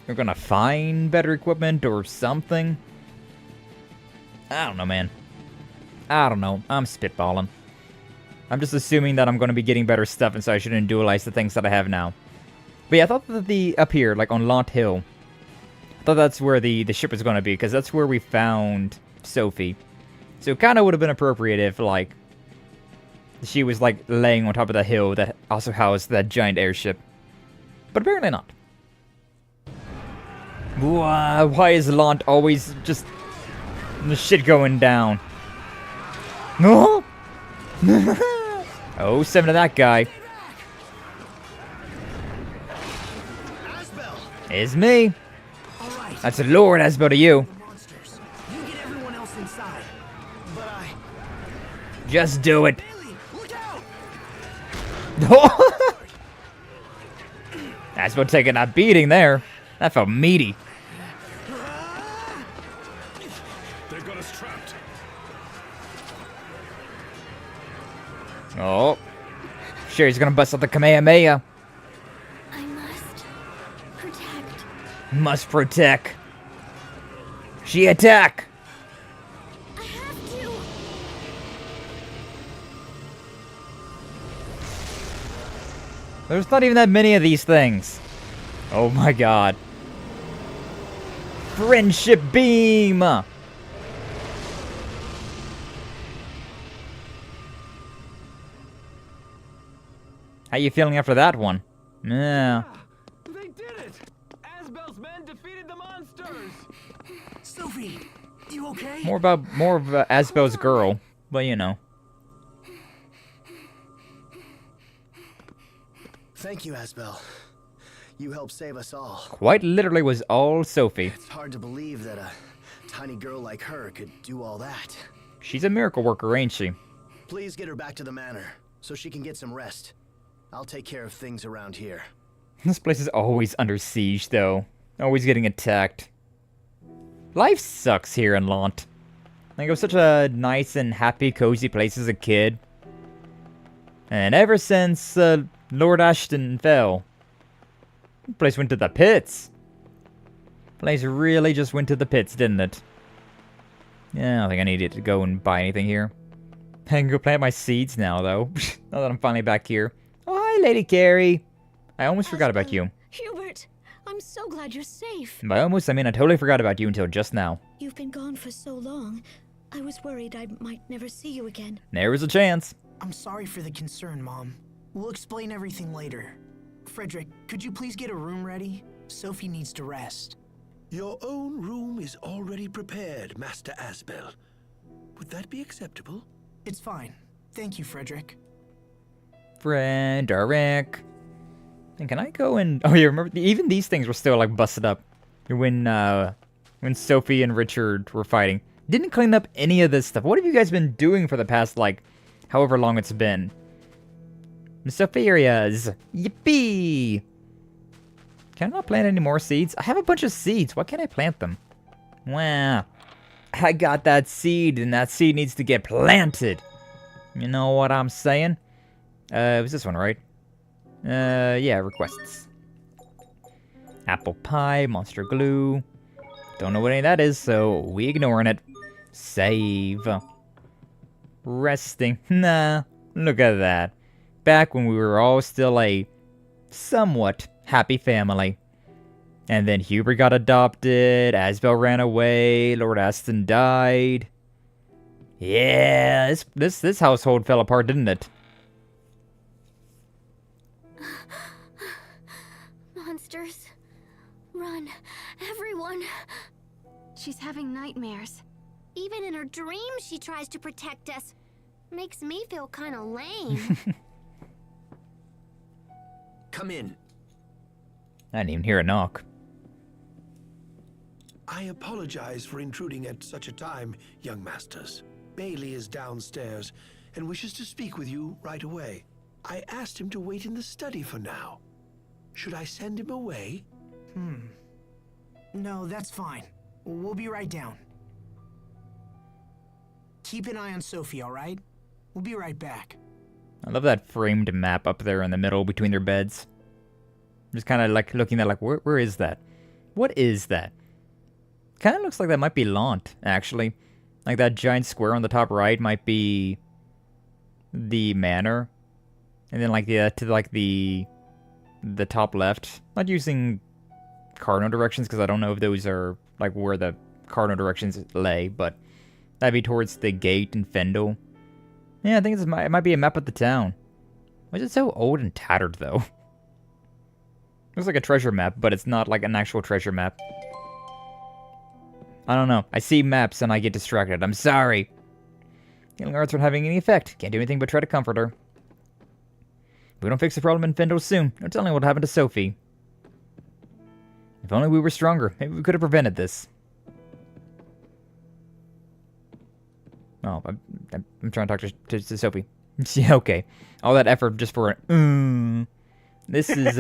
we're gonna find better equipment or something. I don't know, man. I don't know. I'm spitballing. I'm just assuming that I'm gonna be getting better stuff, and so I shouldn't dualize the things that I have now. But yeah, I thought that up here, like on Lhant Hill, I thought that's where the ship was gonna be, because that's where we found Sophie. So it kind of would have been appropriate if, like, she was, like, laying on top of the hill that also housed that giant airship. But apparently not. Why is Lhant always just the shit going down? No! Oh, 7 of that guy. Asbel. It's me. All right. That's a Lord Asbel to you. Monsters. You get everyone else inside. But I... Just do it. Look out! Asbel taking a beating there. That felt meaty. They've got us trapped. Oh. Sure, he's gonna bust out the Kamehameha. I must protect. Must protect. She attack. I have to. There's not even that many of these things. Oh my god. Friendship beam. How you feeling after that one? Yeah. They did it! Asbel's men defeated the monsters! Sophie, you okay? More of Asbel's girl, but you know. Thank you, Asbel. You helped save us all. Quite literally was all Sophie. It's hard to believe that a tiny girl like her could do all that. She's a miracle worker, ain't she? Please get her back to the manor, so she can get some rest. I'll take care of things around here. This place is always under siege, though. Always getting attacked. Life sucks here in Lhant. Like, it was such a nice and happy, cozy place as a kid. And ever since Lord Ashton fell, the place went to the pits. Place really just went to the pits, didn't it? Yeah, I don't think I needed to go and buy anything here. I can go plant my seeds now, though. Now that I'm finally back here. Oh, hi, Lady Carrie. I almost forgot about you. Hubert, I'm so glad you're safe. By almost, I mean I totally forgot about you until just now. You've been gone for so long. I was worried I might never see you again. There was a chance. I'm sorry for the concern, Mom. We'll explain everything later. Frederick, could you please get a room ready? Sophie needs to rest. Your own room is already prepared, Master Asbel. Would that be acceptable? It's fine. Thank you, Frederick. Frederick. And can I go and... Oh, yeah, remember? Even these things were still, like, busted up. When Sophie and Richard were fighting. Didn't clean up any of this stuff. What have you guys been doing for the past, like, however long it's been? Sophia's. Yippee! Can I not plant any more seeds? I have a bunch of seeds. Why can't I plant them? Wow. I got that seed, and that seed needs to get planted. You know what I'm saying? It was this one, right? Yeah, requests. Apple pie, monster glue. Don't know what any of that is, so we ignoring it. Save. Resting. Nah, look at that. Back when we were all still a somewhat happy family. And then Hubert got adopted, Asbel ran away, Lord Aston died. Yeah, this household fell apart, didn't it? Monsters. Run, everyone. She's having nightmares. Even in her dreams, she tries to protect us. Makes me feel kind of lame. Come in. I didn't even hear a knock. I apologize for intruding at such a time, young masters. Bailey is downstairs and wishes to speak with you right away. I asked him to wait in the study for now. Should I send him away? No, that's fine. We'll be right down. Keep an eye on Sophie, all right? We'll be right back. I love that framed map up there in the middle between their beds. Just kind of like looking at like, where is that? What is that? Kind of looks like that might be Lhant, actually. Like that giant square on the top right might be the manor. And then like the top left. Not using cardinal directions because I don't know if those are like where the cardinal directions lay, but that'd be towards the gate in Fendel. Yeah, I think it might be a map of the town. Why is it so old and tattered though? Looks like a treasure map, but it's not like an actual treasure map. I don't know. I see maps and I get distracted. I'm sorry. Healing arts aren't having any effect. Can't do anything but try to comfort her. If we don't fix the problem in Fendel soon, no telling what happened to Sophie. If only we were stronger, maybe we could have prevented this. Oh, I'm trying to talk to Sophie. Yeah, okay. All that effort just for This is,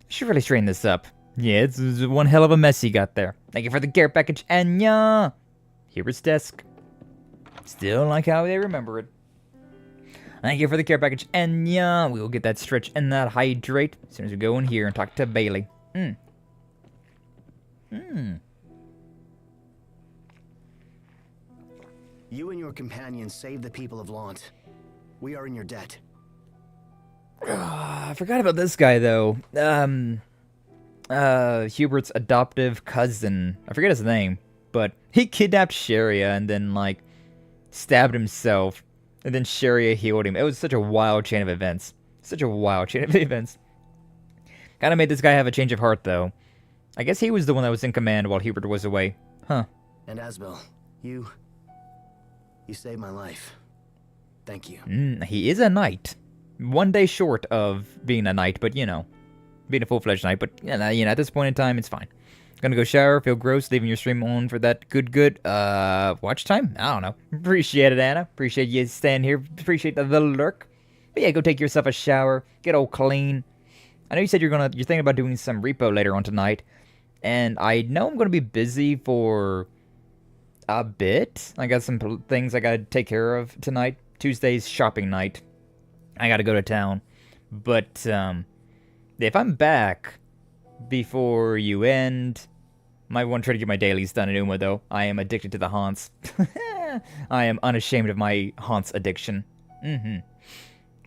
should really straighten this up. Yeah, it's one hell of a mess you got there. Thank you for the care package, Anya! Hubert's desk. Still like how they remember it. Thank you for the care package, Anya! We will get that stretch and that hydrate as soon as we go in here and talk to Bailey. You and your companions saved the people of Lhant. We are in your debt. I forgot about this guy, though. Hubert's adoptive cousin. I forget his name, but he kidnapped Sharia and then, like, stabbed himself. And then Sharia healed him. It was such a wild chain of events. Such a wild chain of events. Kinda made this guy have a change of heart, though. I guess he was the one that was in command while Hubert was away. Huh. And Asbel, you saved my life. Thank you. He is a knight. 1 day short of being a knight, but, you know, being a full-fledged knight. But, you know, at this point in time, it's fine. Gonna go shower, feel gross, leaving your stream on for that good, watch time? I don't know. Appreciate it, Anna. Appreciate you staying here. Appreciate the lurk. But yeah, go take yourself a shower, get all clean. I know you said you're thinking about doing some repo later on tonight. And I know I'm gonna be busy for a bit. I got some things I gotta take care of tonight. Tuesday's shopping night. I gotta go to town. But, if I'm back before you end, might want to try to get my dailies done in Uma, though. I am addicted to the haunts. I am unashamed of my haunts addiction.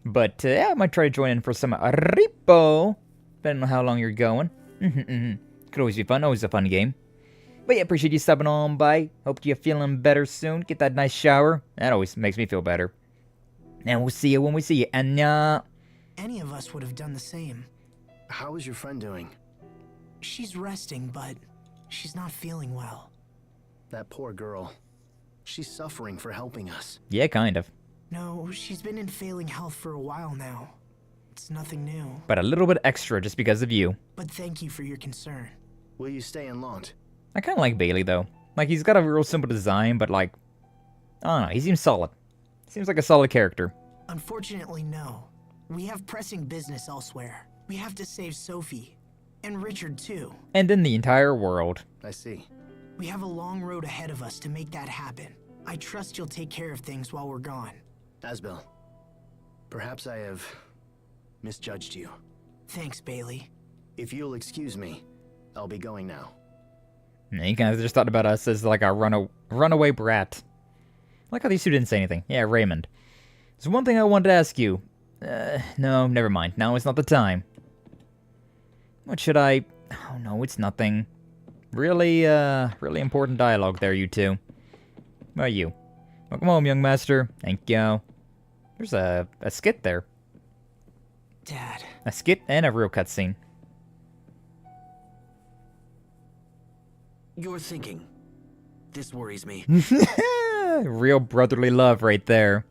But, yeah, I might try to join in for some repo, depending on how long you're going. Could always be fun, always a fun game. But yeah, appreciate you stopping on by. Hope you're feeling better soon. Get that nice shower. That always makes me feel better. And we'll see you when we see you. Anya. Any of us would have done the same. How is your friend doing? She's resting, but she's not feeling well. That poor girl. She's suffering for helping us. Yeah, kind of. No, she's been in failing health for a while now. It's nothing new. But a little bit extra just because of you. But thank you for your concern. Will you stay in Lhant? I kind of like Bailey, though. Like, he's got a real simple design, but like, I don't know, he seems solid. Seems like a solid character. Unfortunately, no. We have pressing business elsewhere. We have to save Sophie. And Richard, too. And then the entire world. I see. We have a long road ahead of us to make that happen. I trust you'll take care of things while we're gone. Asbel, perhaps I have misjudged you. Thanks, Bailey. If you'll excuse me, I'll be going now. Yeah, you guys just thought about us as like a runaway brat. I like how these two didn't say anything. Yeah, Raymond. There's one thing I wanted to ask you. No, never mind. Now is not the time. What should I... Oh, no, it's nothing. Really important dialogue there, you two. How about you? Welcome home, young master. Thank you. There's a skit there. Dad. A skit and a real cutscene. You're thinking. This worries me. Real brotherly love right there.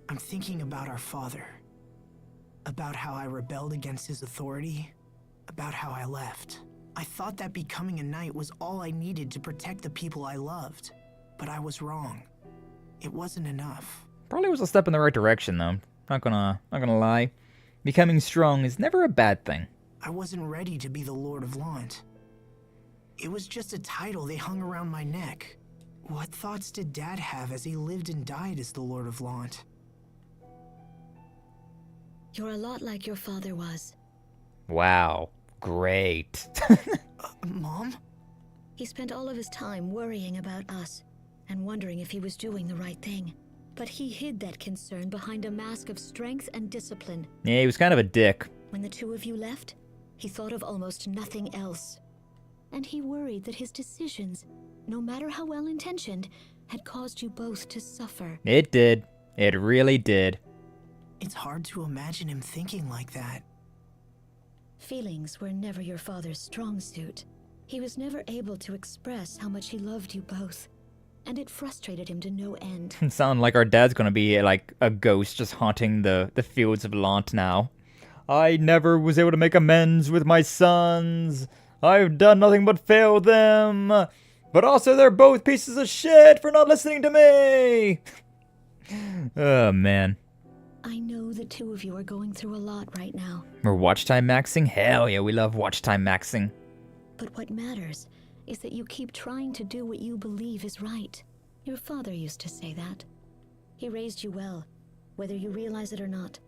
I'm thinking about our father. About how I rebelled against his authority. About how I left. I thought that becoming a knight was all I needed to protect the people I loved. But I was wrong. It wasn't enough. Probably was a step in the right direction, though. Not gonna lie. Becoming strong is never a bad thing. I wasn't ready to be the Lord of Lhant. It was just a title they hung around my neck. What thoughts did Dad have as he lived and died as the Lord of Lhant? You're a lot like your father was. Wow. Great. Mom? He spent all of his time worrying about us and wondering if he was doing the right thing. But he hid that concern behind a mask of strength and discipline. Yeah, he was kind of a dick. When the two of you left, he thought of almost nothing else. And he worried that his decisions, no matter how well-intentioned, had caused you both to suffer. It did. It really did. It's hard to imagine him thinking like that. Feelings were never your father's strong suit. He was never able to express how much he loved you both. And it frustrated him to no end. It sounds like our dad's gonna be like a ghost just haunting the fields of Lhant now. I never was able to make amends with my sons. I've done nothing but fail them. But also they're both pieces of shit for not listening to me. Oh, man. I know the two of you are going through a lot right now. We're watch time maxing? Hell yeah, we love watch time maxing. But what matters is that you keep trying to do what you believe is right. Your father used to say that. He raised you well, whether you realize it or not.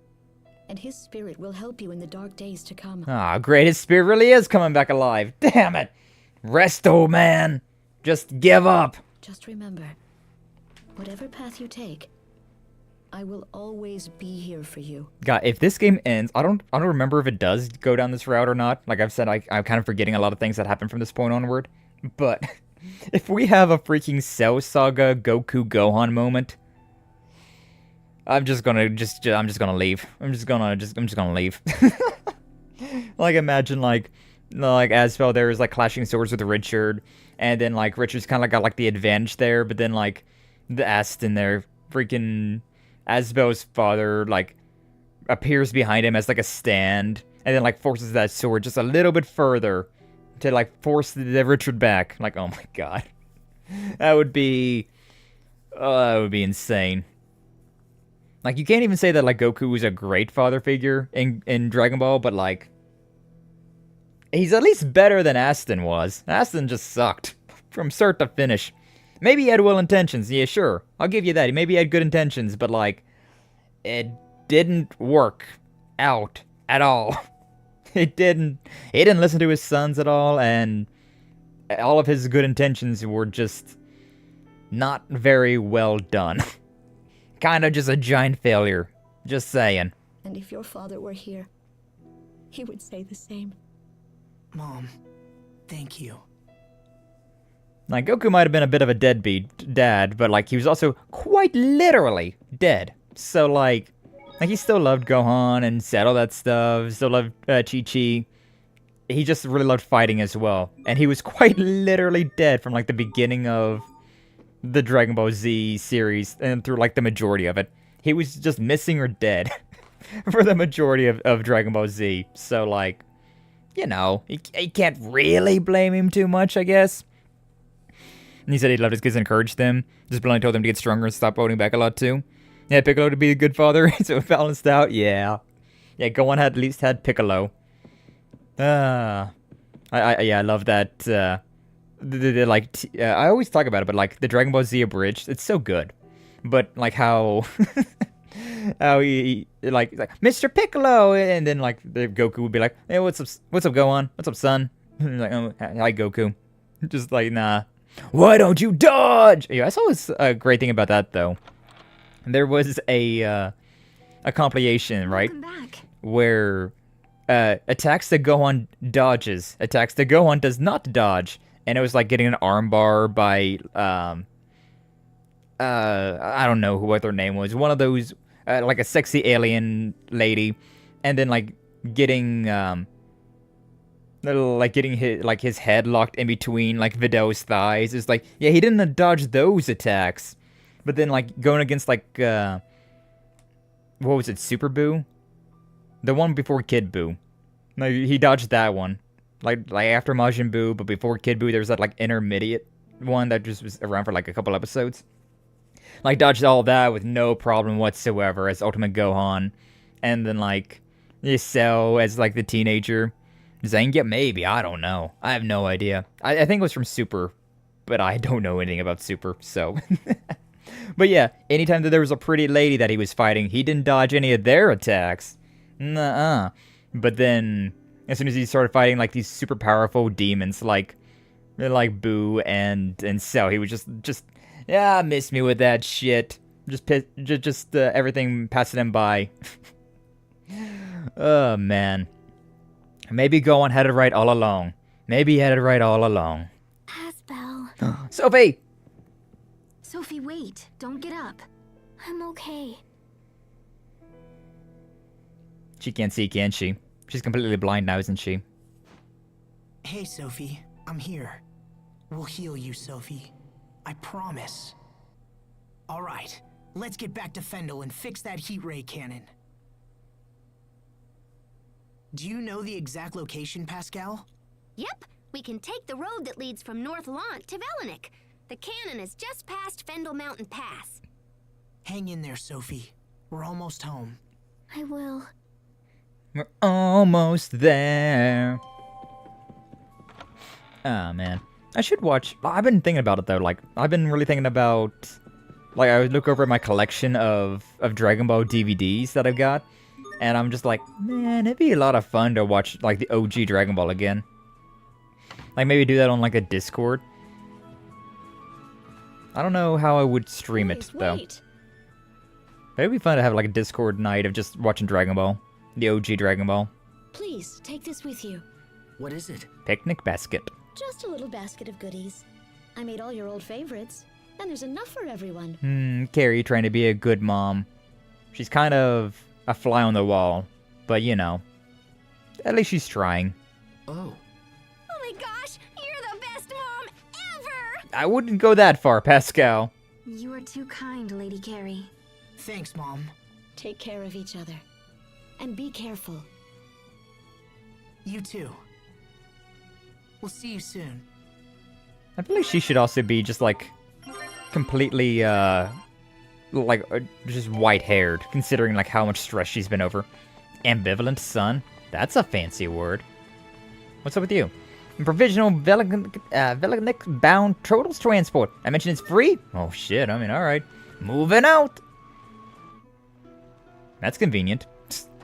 And his spirit will help you in the dark days to come. Ah, great, his spirit really is coming back alive. Damn it! Rest, old man! Just give up! Just remember, whatever path you take, I will always be here for you. God, if this game ends, I don't remember if it does go down this route or not. Like I've said, I'm kind of forgetting a lot of things that happen from this point onward. But if we have a freaking Cell Saga Goku Gohan moment, I'm just gonna leave. I'm just gonna leave. Like, imagine, like Asbel there is, like, clashing swords with Richard, and then, like, Richard's kind of got, like, the advantage there, but then, like, the Aston there, freaking Asbel's father, like, appears behind him as, like, a stand, and then, like, forces that sword just a little bit further to, like, force the Richard back. Like, oh my god. That would be insane. Like, you can't even say that, like, Goku was a great father figure in Dragon Ball, but, like, he's at least better than Aston was. Aston just sucked from start to finish. Maybe he had well intentions, yeah, sure. I'll give you that. Maybe he had good intentions, but, like, it didn't work out at all. He didn't listen to his sons at all, and all of his good intentions were just not very well done. Kind of just a giant failure. Just saying. And if your father were here, he would say the same. Mom, thank you. Like, Goku might have been a bit of a deadbeat dad, but, like, he was also quite literally dead. So, like he still loved Gohan and said all that stuff, still loved Chi-Chi. He just really loved fighting as well. And he was quite literally dead from, like, the beginning of the Dragon Ball Z series and through, like, the majority of it. He was just missing or dead for the majority of Dragon Ball Z. So, like, you know, you can't really blame him too much, I guess. And he said he loved his kids and encouraged them. Just bluntly told them to get stronger and stop holding back a lot, too. Yeah, Piccolo to be a good father, so it balanced out. Yeah. Yeah, Gohan at least had Piccolo. I love that, I always talk about it, but, like, the Dragon Ball Z abridged, it's so good. But, like, how he like Mr. Piccolo, and then, like, the Goku would be like, hey, what's up, Gohan? What's up, son? Like, oh, hi, Goku. Just like, nah. Why don't you dodge? Yeah, I saw this great thing about that, though. There was a compilation, right? Where attacks that Gohan dodges, attacks that Gohan does not dodge. And it was like getting an armbar by, I don't know what their name was. One of those, like a sexy alien lady. And then, like, getting his head locked in between, like, Vidal's thighs. It's like, yeah, he didn't dodge those attacks. But then, like, going against, like, what was it, Super Buu? The one before Kid Buu. No, he dodged that one. Like after Majin Buu, but before Kid Buu, there was that, like, intermediate one that just was around for, like, a couple episodes. Like, dodged all that with no problem whatsoever as Ultimate Gohan. And then, like, Cell as, like, the teenager. Zangia, maybe, I don't know. I have no idea. I think it was from Super, but I don't know anything about Super, so. But yeah, anytime that there was a pretty lady that he was fighting, he didn't dodge any of their attacks. Nuh-uh. But then, as soon as he started fighting, like, these super powerful demons, like Buu and Cell, he was just, yeah, miss me with that shit. Just everything passing him by. Oh, man. Maybe Gohan had it right all along. Maybe he had it right all along. Asbel. Sophie! Sophie, wait. Don't get up. I'm okay. She can't see, can she? She's completely blind now, isn't she? Hey, Sophie. I'm here. We'll heal you, Sophie. I promise. All right. Let's get back to Fendel and fix that heat ray cannon. Do you know the exact location, Pascal? Yep. We can take the road that leads from North Lhant to Fanatic. The cannon is just past Fendel Mountain Pass. Hang in there, Sophie. We're almost home. I will. We're almost there. Oh, man. I should watch. I've been thinking about it, though. Like, I've been really thinking about. Like, I would look over at my collection of Dragon Ball DVDs that I've got. And I'm just like, man, it'd be a lot of fun to watch, like, the OG Dragon Ball again. Like, maybe do that on, like, a Discord. I don't know how I would stream it, though. But it'd be fun to have, like, a Discord night of just watching Dragon Ball. The OG Dragon Ball. Please, take this with you. What is it? Picnic basket. Just a little basket of goodies. I made all your old favorites, and there's enough for everyone. Carrie trying to be a good mom. She's kind of a fly on the wall, but you know, at least she's trying. Oh my gosh, you're the best mom ever! I wouldn't go that far, Pascal. You are too kind, Lady Carrie. Thanks, Mom. Take care of each other. And be careful. You too. We'll see you soon. I feel like she should also be just like completely just white-haired, considering like how much stress she's been over. Ambivalent son? That's a fancy word. What's up with you? Provisional Velinic bound Trottles transport. I mentioned it's free? Oh shit, I mean, alright. Moving out! That's convenient.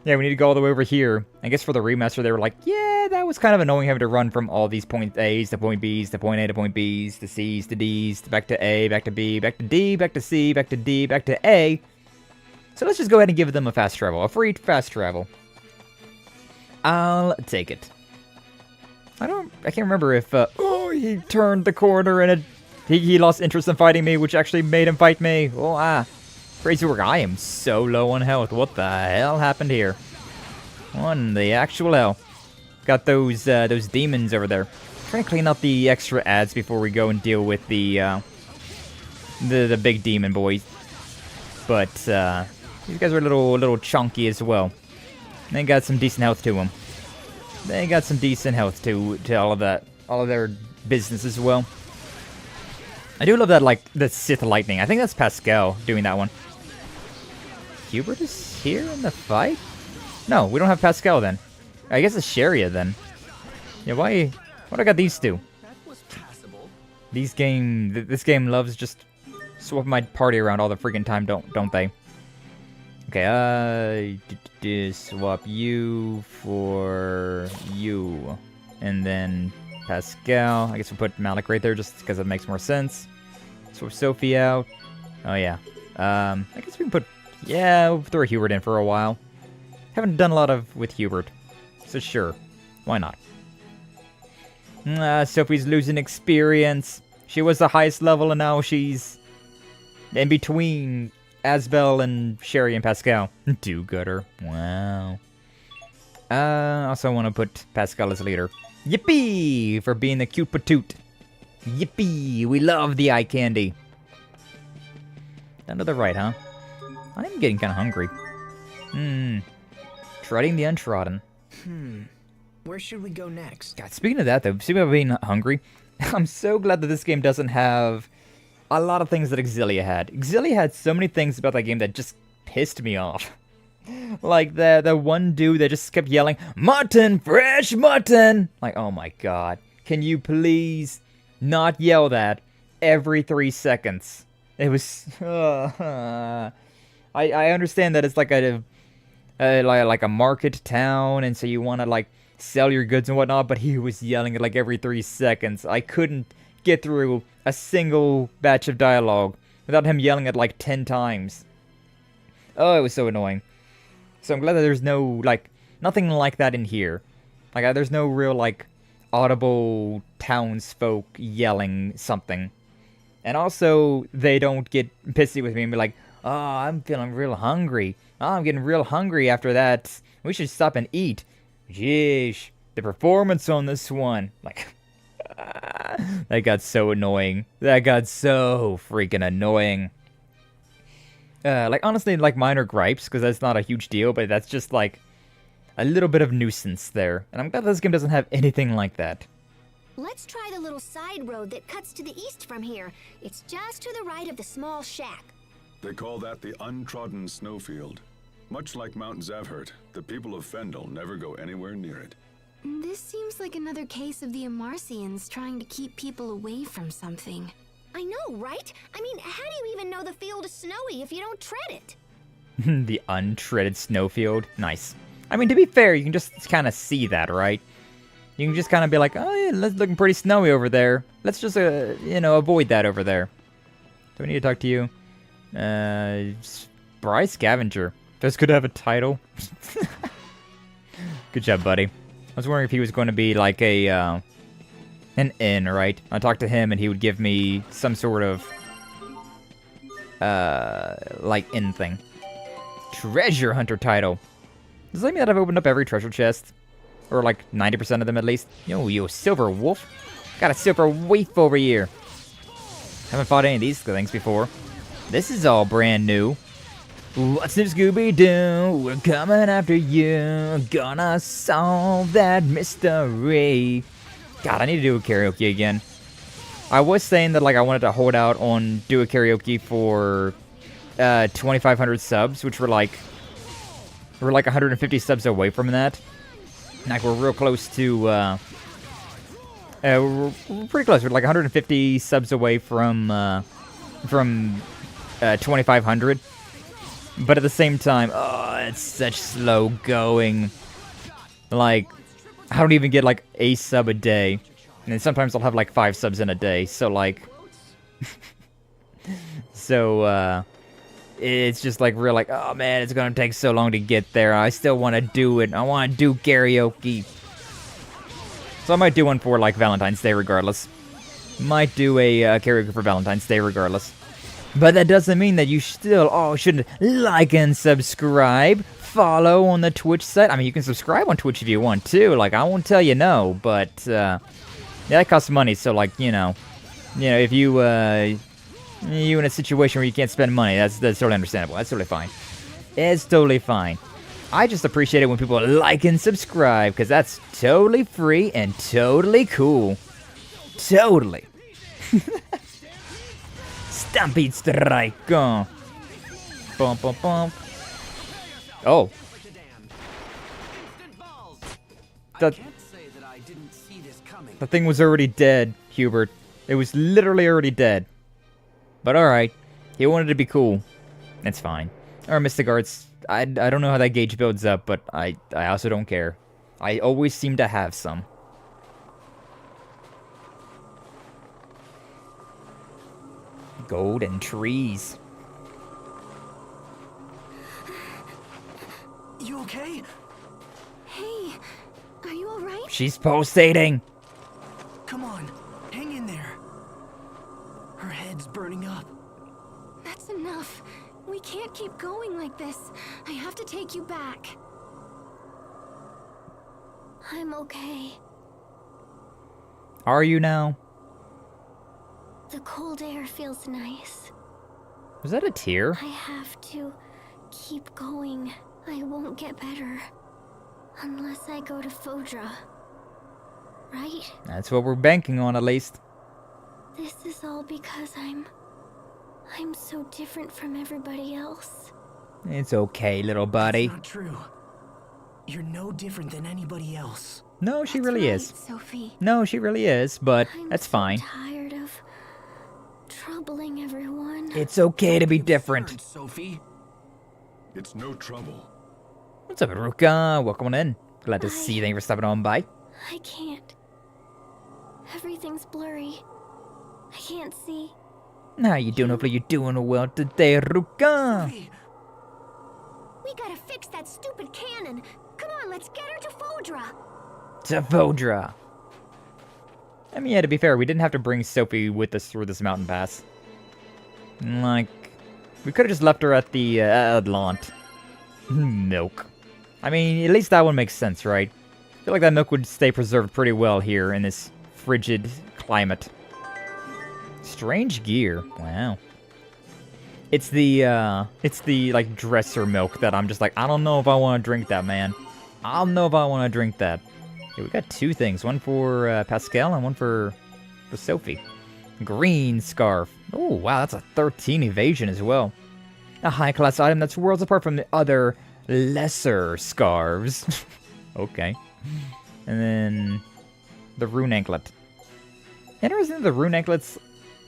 Yeah, we need to go all the way over here. I guess for the remaster, they were like, yeah, that was kind of annoying having to run from all these point A's to point B's to point A to point B's to C's to D's to back to A, back to B, back to D, back to C, back to D, back to A. So let's just go ahead and give them a fast travel. A free fast travel. I'll take it. I can't remember if, he turned the corner and he lost interest in fighting me, which actually made him fight me. Oh, crazy work. I am so low on health. What the hell happened here? What in the actual hell? Got those demons over there. Trying to clean up the extra ads before we go and deal with the big demon boys. But, these guys are a little chunky as well. They got some decent health to them. They got some decent health to all of that, all of their business as well. I do love that, like, the Sith lightning. I think that's Pascal doing that one. Hubert is here in the fight? No, we don't have Pascal then. I guess it's Sharia then. Yeah, why I got these two? This game loves just swapping my party around all the freaking time, don't they? Okay, swap you for you. And then Pascal. I guess we'll put Malik right there just because it makes more sense. Swap Sophie out. Oh, yeah. I guess we can put... Yeah, we'll throw Hubert in for a while. Haven't done a lot with Hubert. So sure. Why not? Sophie's losing experience. She was the highest level and now she's... in between... Asbel and Sherry and Pascal. Do-gooder. Wow. Also want to put Pascal as leader. Yippee! For being the cute patoot. Yippee! We love the eye candy. Down to the right, huh? I'm getting kind of hungry. Treading the untrodden. Where should we go next? God, speaking of that, though, speaking of being hungry, I'm so glad that this game doesn't have... a lot of things that Exilia had. Exilia had so many things about that game that just pissed me off. Like the one dude that just kept yelling, "Mutton! Fresh mutton!" Like, oh my god. Can you please not yell that every 3 seconds? It was... I understand that it's like a market town, and so you want to like sell your goods and whatnot, but he was yelling it like every 3 seconds. I couldn't get through a single batch of dialogue without him yelling it like 10 times. Oh, it was so annoying. So I'm glad that there's no, like, nothing like that in here. Like, there's no real, like, audible townsfolk yelling something. And also, they don't get pissy with me and be like, "Oh, I'm feeling real hungry. Oh, I'm getting real hungry after that. We should stop and eat." Jeesh, the performance on this one. Like... that got so annoying. That got so freaking annoying. Like, honestly, like, minor gripes, because that's not a huge deal, but that's just, like, a little bit of nuisance there. And I'm glad this game doesn't have anything like that. Let's try the little side road that cuts to the east from here. It's just to the right of the small shack. They call that the untrodden snowfield. Much like Mount Zavhert, the people of Fendel never go anywhere near it. This seems like another case of the Amarcians trying to keep people away from something. I know, right? I mean, how do you even know the field is snowy if you don't tread it? The untreaded snowfield. Nice. I mean, to be fair, you can just kind of see that, right? You can just kind of be like, oh, yeah, it's looking pretty snowy over there. Let's just, avoid that over there. Do I need to talk to you? Spry Scavenger. That's good to have a title. Good job, buddy. I was wondering if he was going to be like an inn, right? I talked to him and he would give me some sort of, like, inn thing. treasure hunter title. Does that mean that I've opened up every treasure chest? Or like 90% of them at least? Yo, silver wolf. Got a silver wolf over here. Haven't fought any of these things before. This is all brand new. What's up, Scooby-Doo? We're coming after you. Gonna solve that mystery. God, I need to do a karaoke again. I was saying that like I wanted to hold out on do a karaoke for 2,500 subs, which we're like 150 subs away from that. Like we're real close to we're pretty close. We're like 150 subs away from 2,500. But at the same time, oh, it's such slow going. Like, I don't even get like a sub a day. And then sometimes I'll have like 5 subs in a day. So like, it's just like real like, oh man, it's gonna take so long to get there. I still want to do it. I want to do karaoke. So I might do one for like Valentine's Day regardless. Might do a karaoke for Valentine's Day regardless. But that doesn't mean that you still all shouldn't like and subscribe. Follow on the Twitch site. I mean, you can subscribe on Twitch if you want to. Like, I won't tell you no, but yeah, that costs money. So like, you know, if you in a situation where you can't spend money, that's totally understandable. That's totally fine. It's totally fine. I just appreciate it when people like and subscribe, because that's totally free and totally cool. Totally. Stampede strike. Bum, bum, bum. Oh. The thing was already dead, Hubert. It was literally already dead. But alright. He wanted to be cool. It's fine. Or Mystic Arts. I don't know how that gauge builds up, but I also don't care. I always seem to have some. Golden trees. You okay? Hey, are you alright? She's pulsating. Come on, hang in there. Her head's burning up. That's enough. We can't keep going like this. I have to take you back. I'm okay. Are you now? The cold air feels nice. Was that a tear? I have to keep going. I won't get better unless I go to Fodra. Right? That's what we're banking on, at least. This is all because I'm so different from everybody else. It's okay, little buddy. That's not true. You're no different than anybody else. No, she really is. Sophie. No, she really is, but that's fine. Tired of troubling everyone. It's okay to be different. Sophie. It's no trouble. What's up, Ruka? Welcome on in. Glad to see you. Thank you for stopping on by. I can't. Everything's blurry. I can't see. How you doing? Hopefully you're doing well today, Ruka. We gotta fix that stupid cannon. Come on, let's get her to Fodra. To Fodra. I mean, yeah, to be fair, we didn't have to bring Sophie with us through this mountain pass. Like, we could have just left her at the Lhant. Milk. I mean, at least that one makes sense, right? I feel like that milk would stay preserved pretty well here in this frigid climate. Strange gear. Wow. It's the like dresser milk that I'm just like, I don't know if I want to drink that, man. I don't know if I want to drink that. Yeah, we got 2 things. One for Pascal and one for Sophie. Green scarf. Oh, wow, that's a 13 evasion as well. A high-class item that's worlds apart from the other lesser scarves. Okay. And then the rune anklet. Interesting, the rune anklet's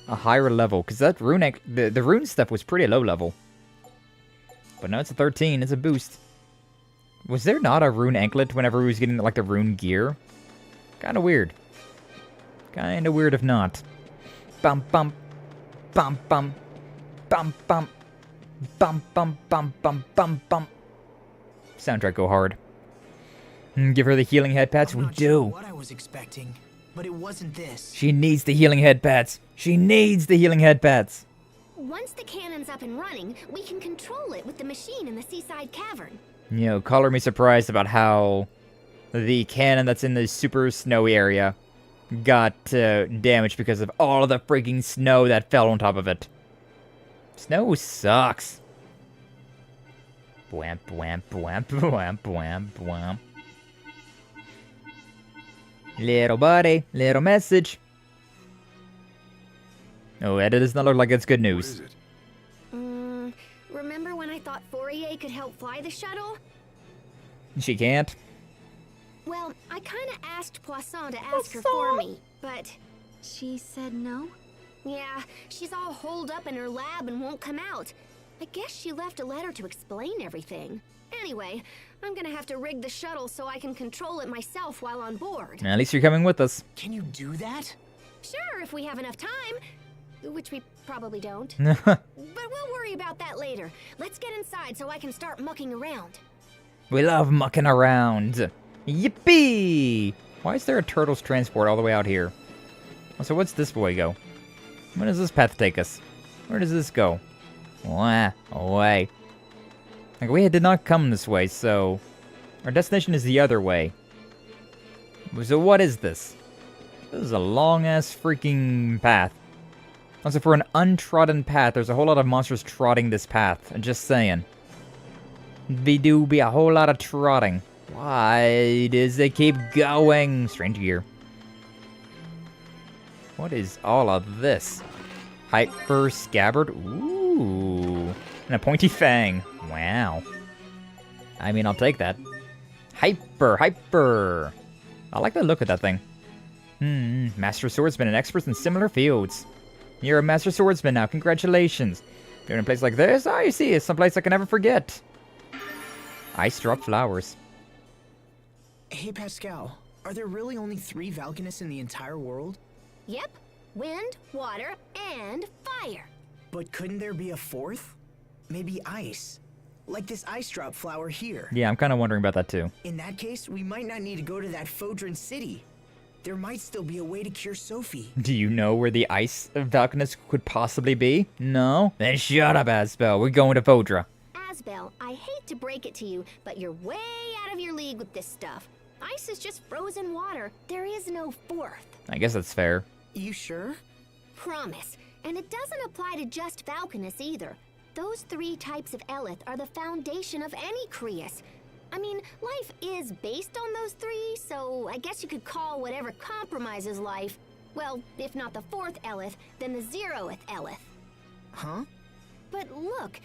a higher level, because that rune the rune stuff was pretty low level. But now it's a 13, it's a boost. Was there not a rune anklet whenever we was getting like the rune gear? Kinda weird. Kinda weird if not. Bum bum bum bum bum bum bum bum bum bum bum bum. Soundtrack go hard. Give her the healing head pats. We do. Sure what I was expecting, but it wasn't this. She needs the healing head pats. She needs the healing head pats. Once the cannon's up and running, we can control it with the machine in the seaside cavern. You know, color me surprised about how the cannon that's in the super snowy area got damaged because of all of the freaking snow that fell on top of it. Snow sucks. Bwamp, bwamp, bwamp, bwamp, bwamp, bwamp. Little buddy, little message. Oh, that does not look like it's good news. Remember when I thought Fourier could help fly the shuttle? She can't? Well, I kind of asked Poisson to ask her for me, but... She said no? Yeah, she's all holed up in her lab and won't come out. I guess she left a letter to explain everything. Anyway, I'm gonna have to rig the shuttle so I can control it myself while on board. At least you're coming with us. Can you do that? Sure, if we have enough time. Which we probably don't. But we'll worry about that later. Let's get inside so I can start mucking around. We love mucking around. Yippee! Why is there a turtle's transport all the way out here? So what's this way go? Where does this path take us? Where does this go? Wah, away. Like, we did not come this way, so... Our destination is the other way. So what is this? This is a long-ass freaking path. Also, for an untrodden path, there's a whole lot of monsters trotting this path. I'm just saying. Be a whole lot of trotting. Why does it keep going? Strange gear. What is all of this? Hyper scabbard? Ooh. And a pointy fang. Wow. I mean, I'll take that. Hyper. I like the look of that thing. Master swordsman and experts in similar fields. You're a master swordsman now. Congratulations. You're in a place like this? Oh, you see, it's someplace I can never forget. Ice drop flowers. Hey, Pascal. Are there really only 3 valkines in the entire world? Yep. Wind, water, and fire. But couldn't there be a 4th? Maybe ice. Like this ice drop flower here. Yeah, I'm kind of wondering about that too. In that case, we might not need to go to that Fodran city. There might still be a way to cure Sophie. Do you know where the ice valkines could possibly be? No? Then shut up, Asbel. We're going to Fodra. Asbel, I hate to break it to you, but you're way out of your league with this stuff. Ice is just frozen water. There is no 4th. I guess that's fair. You sure? Promise. And it doesn't apply to just valkines either. Those 3 types of Eleth are the foundation of any Creus. I mean, life is based on those 3, so I guess you could call whatever compromises life, well, if not the 4th Eleth, then the 0th Eleth. Huh? But look,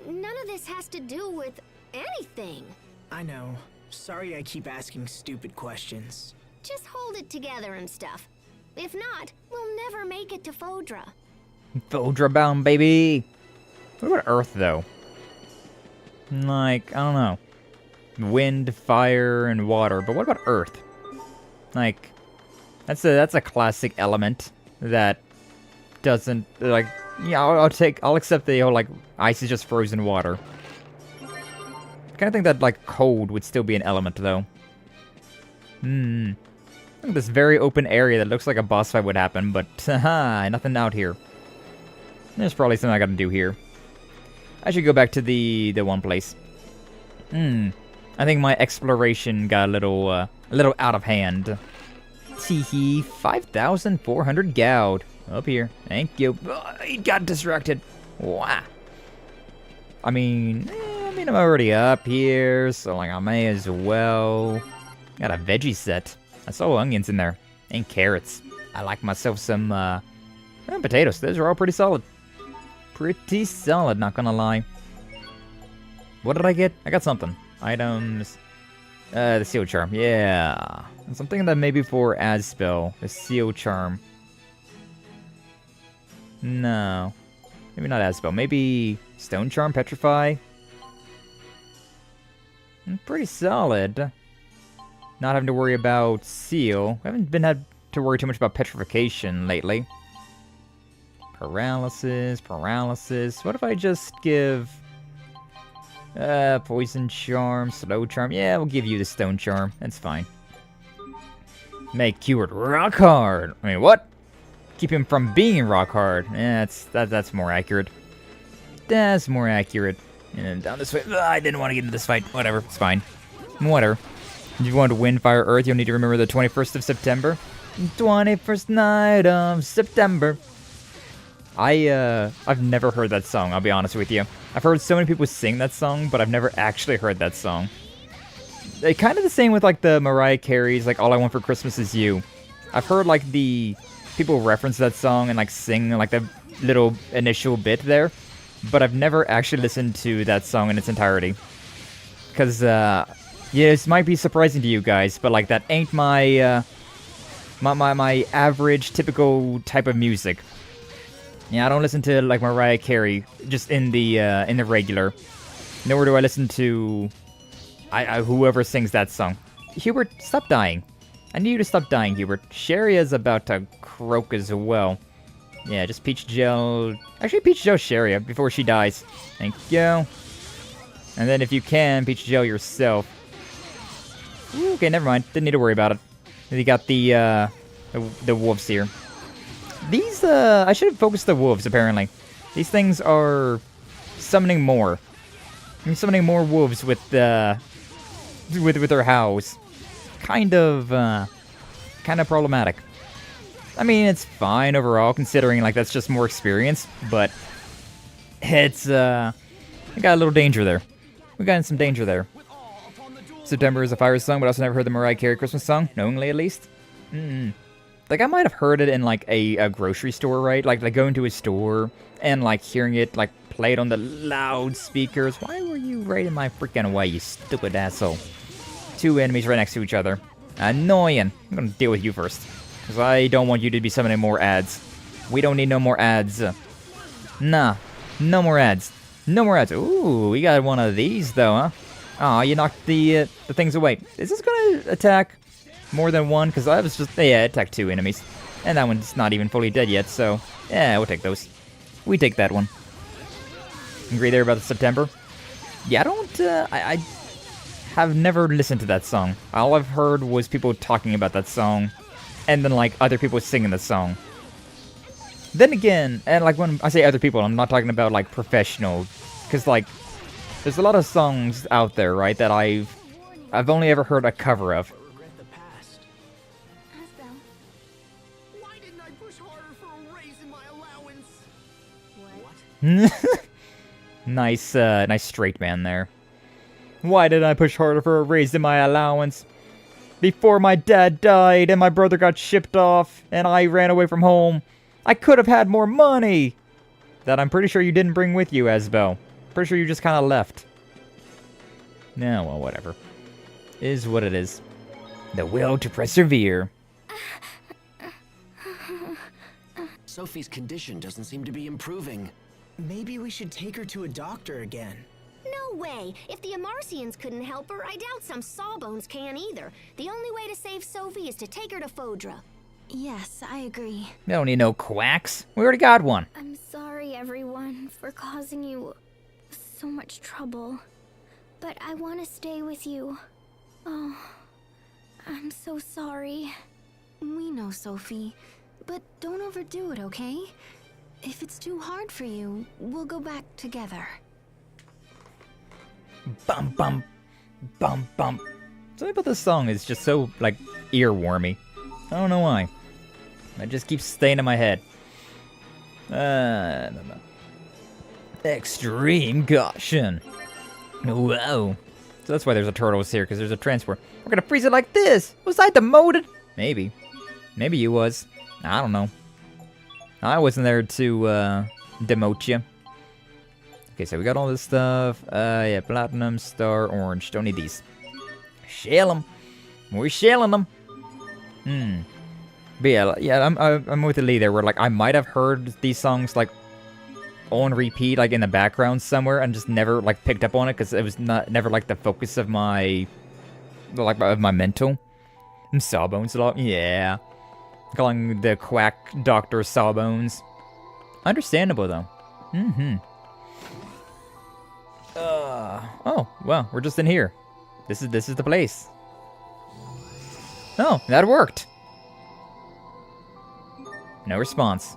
none of this has to do with anything. I know. Sorry I keep asking stupid questions. Just hold it together and stuff. If not, we'll never make it to Fodra. Fodra bound, baby! What about Earth, though? Like, I don't know. Wind, fire, and water, but what about Earth? Like, that's a classic element that doesn't, like, yeah, I'll accept the whole, like, ice is just frozen water. I kind of think that, like, cold would still be an element, though. Look at this very open area that looks like a boss fight would happen, but, haha, nothing out here. There's probably something I gotta do here. I should go back to the one place. I think my exploration got a little out of hand. Teehee, 5,400 goud. Up here. Thank you. He got distracted. Wow. I mean, I'm already up here, so like I may as well. Got a veggie set. I saw onions in there. And carrots. I like myself some potatoes. Those are all pretty solid. Pretty solid, not gonna lie. What did I get? I got something. Items. The seal charm. Yeah. Something that maybe for Asbel. The seal charm. No. Maybe not Asbel. Maybe stone charm, petrify. Pretty solid. Not having to worry about seal. I haven't had to worry too much about petrification lately. Paralysis. What if I just give... poison charm, slow charm. Yeah, we'll give you the stone charm. That's fine. Make cured rock hard. I mean, what? keep him from being rock hard. That's more accurate. That's more accurate. And down this way. I didn't want to get into this fight. Whatever, it's fine. Whatever. If you want to win Fire Earth, you'll need to remember the 21st of September. 21st night of September. I've never heard that song, I'll be honest with you. I've heard so many people sing that song, but I've never actually heard that song. Kind of the same with like the Mariah Carey's like All I Want for Christmas Is You. I've heard like the people reference that song and like sing like the little initial bit there, but I've never actually listened to that song in its entirety. Cause yeah, this might be surprising to you guys, but like that ain't my my average typical type of music. Yeah, I don't listen to like Mariah Carey just in the regular. Nor do I listen to whoever sings that song. Hubert, stop dying. I need you to stop dying, Hubert. Sherry is about to croak as well. Yeah, just Peach Gel. Actually, Peach Gel Sherry before she dies. Thank you. And then if you can, Peach Gel yourself. Ooh, okay, never mind. Didn't need to worry about it. You got the wolves here. These, I should have focused the wolves, apparently. These things are summoning more. I'm summoning more wolves with their howls. Kind of problematic. I mean, it's fine overall, considering, like, that's just more experience, but it's, we got a little danger there. We got in some danger there. September is a fire song, but I also never heard the Mariah Carey Christmas song, knowingly at least. Like, I might have heard it in, like, a grocery store, right? Like, going to a store and, like, hearing it, like, played on the loudspeakers. Why were you right in my freaking way, you stupid asshole? Two enemies right next to each other. Annoying. I'm gonna deal with you first. Because I don't want you to be summoning more ads. We don't need no more ads. Nah. No more ads. No more ads. Ooh, we got one of these, though, huh? Aw, you knocked the things away. Is this gonna attack more than one? Because I was just... Yeah, it attacked two enemies. And that one's not even fully dead yet, so... Yeah, we'll take those. We take that one. Agree there about the September? Yeah, I don't... I have never listened to that song. All I've heard was people talking about that song. And then, like, other people singing the song. Then again, and, like, when I say other people, I'm not talking about, like, professional. Because, like, there's a lot of songs out there, right, that I've only ever heard a cover of. Asbel, why didn't I push harder for a raise in my allowance? What? Nice straight man there. Why did I push harder for a raise in my allowance? Before my dad died and my brother got shipped off and I ran away from home, I could have had more money! That I'm pretty sure you didn't bring with you, Asbel. Pretty sure you just kind of left. Yeah, well, whatever. Is what it is. The will to persevere. Sophie's condition doesn't seem to be improving. Maybe we should take her to a doctor again. No way! If the Amarcians couldn't help her, I doubt some sawbones can either. The only way to save Sophie is to take her to Fodra. Yes, I agree. We don't need no quacks. We already got one. I'm sorry, everyone, for causing you so much trouble. But I want to stay with you. Oh, I'm so sorry. We know, Sophie. But don't overdo it, okay? If it's too hard for you, we'll go back together. Bum bum. Bum bum. Something about this song is just so, like, earwormy. I don't know why. It just keeps staying in my head. I don't know. Extreme caution. Whoa. So that's why there's a turtles here, because there's a transport. We're gonna freeze it like this! Was I demoted? Maybe. Maybe you was. I don't know. I wasn't there to, demote you. Okay, so we got all this stuff. Yeah, platinum, star, orange. Don't need these. Shell them. We're shelling them. But yeah, I'm with the lead there, where, like, I might have heard these songs, like, on repeat, like, in the background somewhere, and just never, like, picked up on it, because it was never, like, the focus of my, like, of my mental. And Sawbones a lot, yeah. Calling the quack doctor Sawbones. Understandable, though. Oh, well, we're just in here. This is the place. Oh, that worked. No response.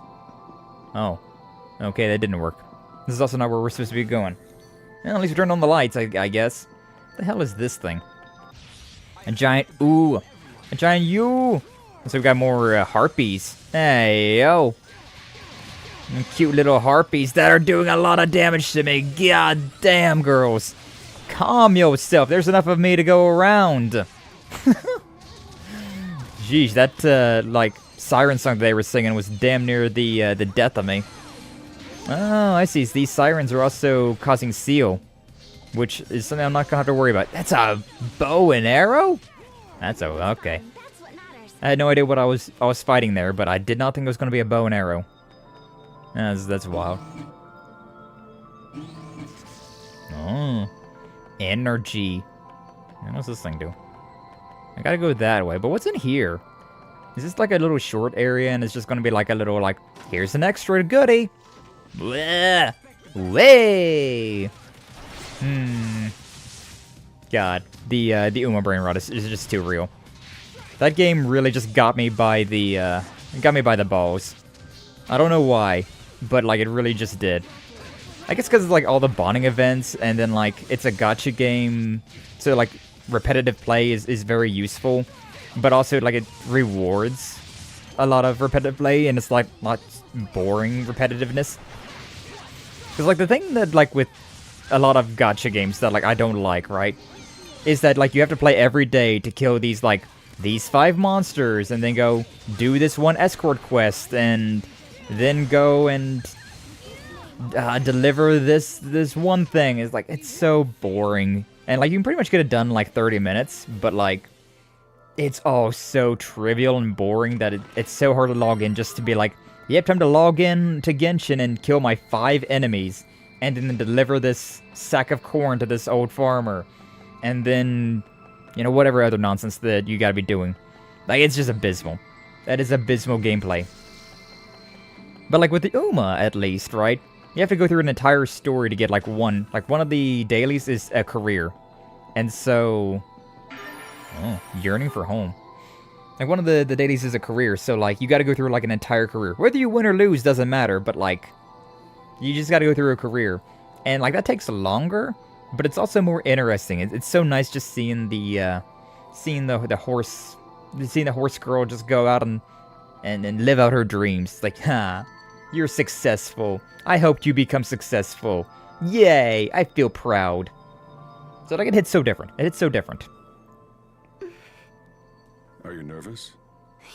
Oh. Okay, that didn't work. This is also not where we're supposed to be going. Well, at least we turned on the lights, I guess. What the hell is this thing? A giant... Ooh. A giant U. So we've got more harpies. Hey, yo. Cute little harpies that are doing a lot of damage to me. God damn, girls. Calm yourself. There's enough of me to go around. Jeez, that, like, siren song they were singing was damn near the death of me. Oh, I see. These sirens are also causing seal, which is something I'm not gonna have to worry about. That's a bow and arrow? That's okay. I had no idea what I was fighting there, but I did not think it was gonna be a bow and arrow. That's wild. Oh, energy. What does this thing do? I gotta go that way, but what's in here? Is this like a little short area and it's just gonna be like a little, like, here's an extra goodie? Bleh. Way. God, the Uma brain rot is just too real. That game really just got me by the balls. I don't know why, but like it really just did. I guess because of like all the bonding events, and then like it's a gacha game, so like repetitive play is very useful, but also like it rewards a lot of repetitive play, and it's like not boring repetitiveness. Because like the thing that like with a lot of gacha games that like I don't like, right, is that like you have to play every day to kill these 5 monsters, and then go do this one escort quest, and then go and deliver this one thing. It's like, it's so boring. And like you can pretty much get it done in like 30 minutes, but like it's all so trivial and boring that it's so hard to log in just to be like, yep, time to log in to Genshin and kill my 5 enemies, and then deliver this sack of corn to this old farmer, and then, you know, whatever other nonsense that you gotta be doing. Like, it's just abysmal. That is abysmal gameplay. But like with the Uma, at least, right? You have to go through an entire story to get like one of the dailies is a career. And so... Oh, yearning for home. Like, one of the dailies is a career, so like, you gotta go through like an entire career. Whether you win or lose doesn't matter, but like, you just gotta go through a career. And like, that takes longer, but it's also more interesting. It's so nice just seeing the horse girl just go out and live out her dreams. It's like, ha, you're successful. I hoped you become successful. Yay, I feel proud. So like, it hits so different. It hits so different. Are you nervous?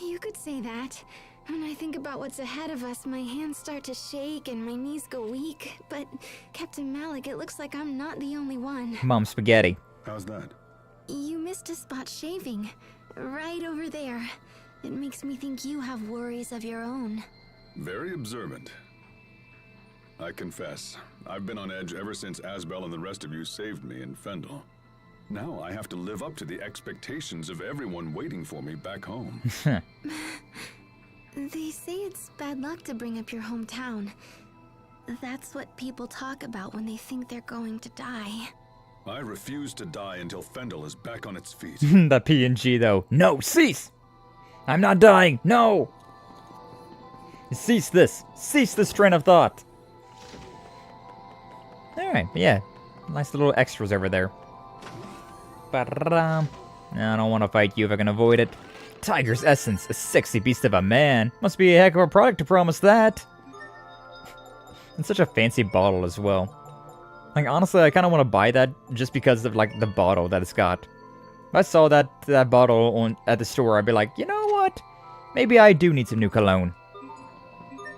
You could say that. When I think about what's ahead of us, my hands start to shake and my knees go weak. But, Captain Malik, it looks like I'm not the only one. Mom spaghetti. How's that? You missed a spot shaving. Right over there. It makes me think you have worries of your own. Very observant. I confess, I've been on edge ever since Asbel and the rest of you saved me in Fendal. Now I have to live up to the expectations of everyone waiting for me back home. They say it's bad luck to bring up your hometown. That's what people talk about when they think they're going to die. I refuse to die until Fendal is back on its feet. That PNG though. No, cease! I'm not dying, no! Cease this train of thought. Alright, yeah. Nice little extras over there. Ba-da-da. No, I don't want to fight you if I can avoid it. Tiger's essence, a sexy beast of a man. Must be a heck of a product to promise that. It's such a fancy bottle as well. Like, honestly, I kind of want to buy that just because of, like, the bottle that it's got. If I saw that bottle at the store, I'd be like, you know what? Maybe I do need some new cologne.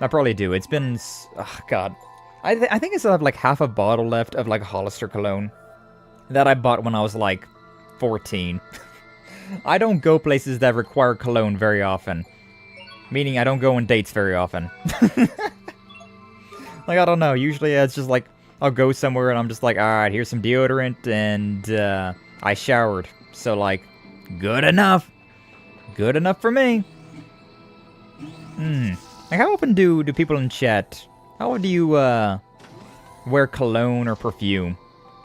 I probably do. It's been... Oh, God. I think I still have, like, half a bottle left of, like, Hollister cologne. That I bought when I was, like, 14. I don't go places that require cologne very often. Meaning I don't go on dates very often. Like, I don't know. Usually it's just like, I'll go somewhere and I'm just like, alright, here's some deodorant and I showered. So like, good enough. Good enough for me. Like, how often do people in chat, how often do you wear cologne or perfume?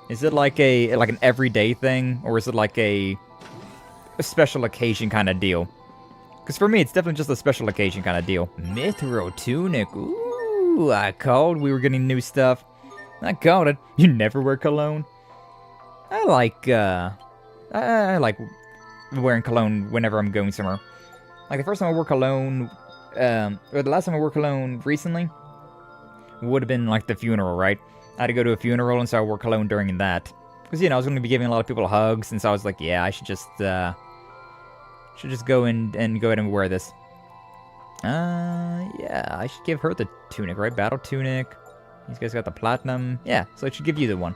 Is it like an everyday thing, or is it like a special occasion kind of deal? Because for me, it's definitely just a special occasion kind of deal. Mithril tunic. Ooh, I called. We were getting new stuff. I called it. You never wear cologne? I like wearing cologne whenever I'm going somewhere. Like the first time I wore cologne, or the last time I wore cologne recently, would have been like the funeral, right? I had to go to a funeral, and so I wore cologne during that. Because, you know, I was going to be giving a lot of people hugs, and so I was like, yeah, I should just go in and go ahead and wear this. Yeah, I should give her the tunic, right? Battle tunic. These guys got the platinum. Yeah, so I should give you the one.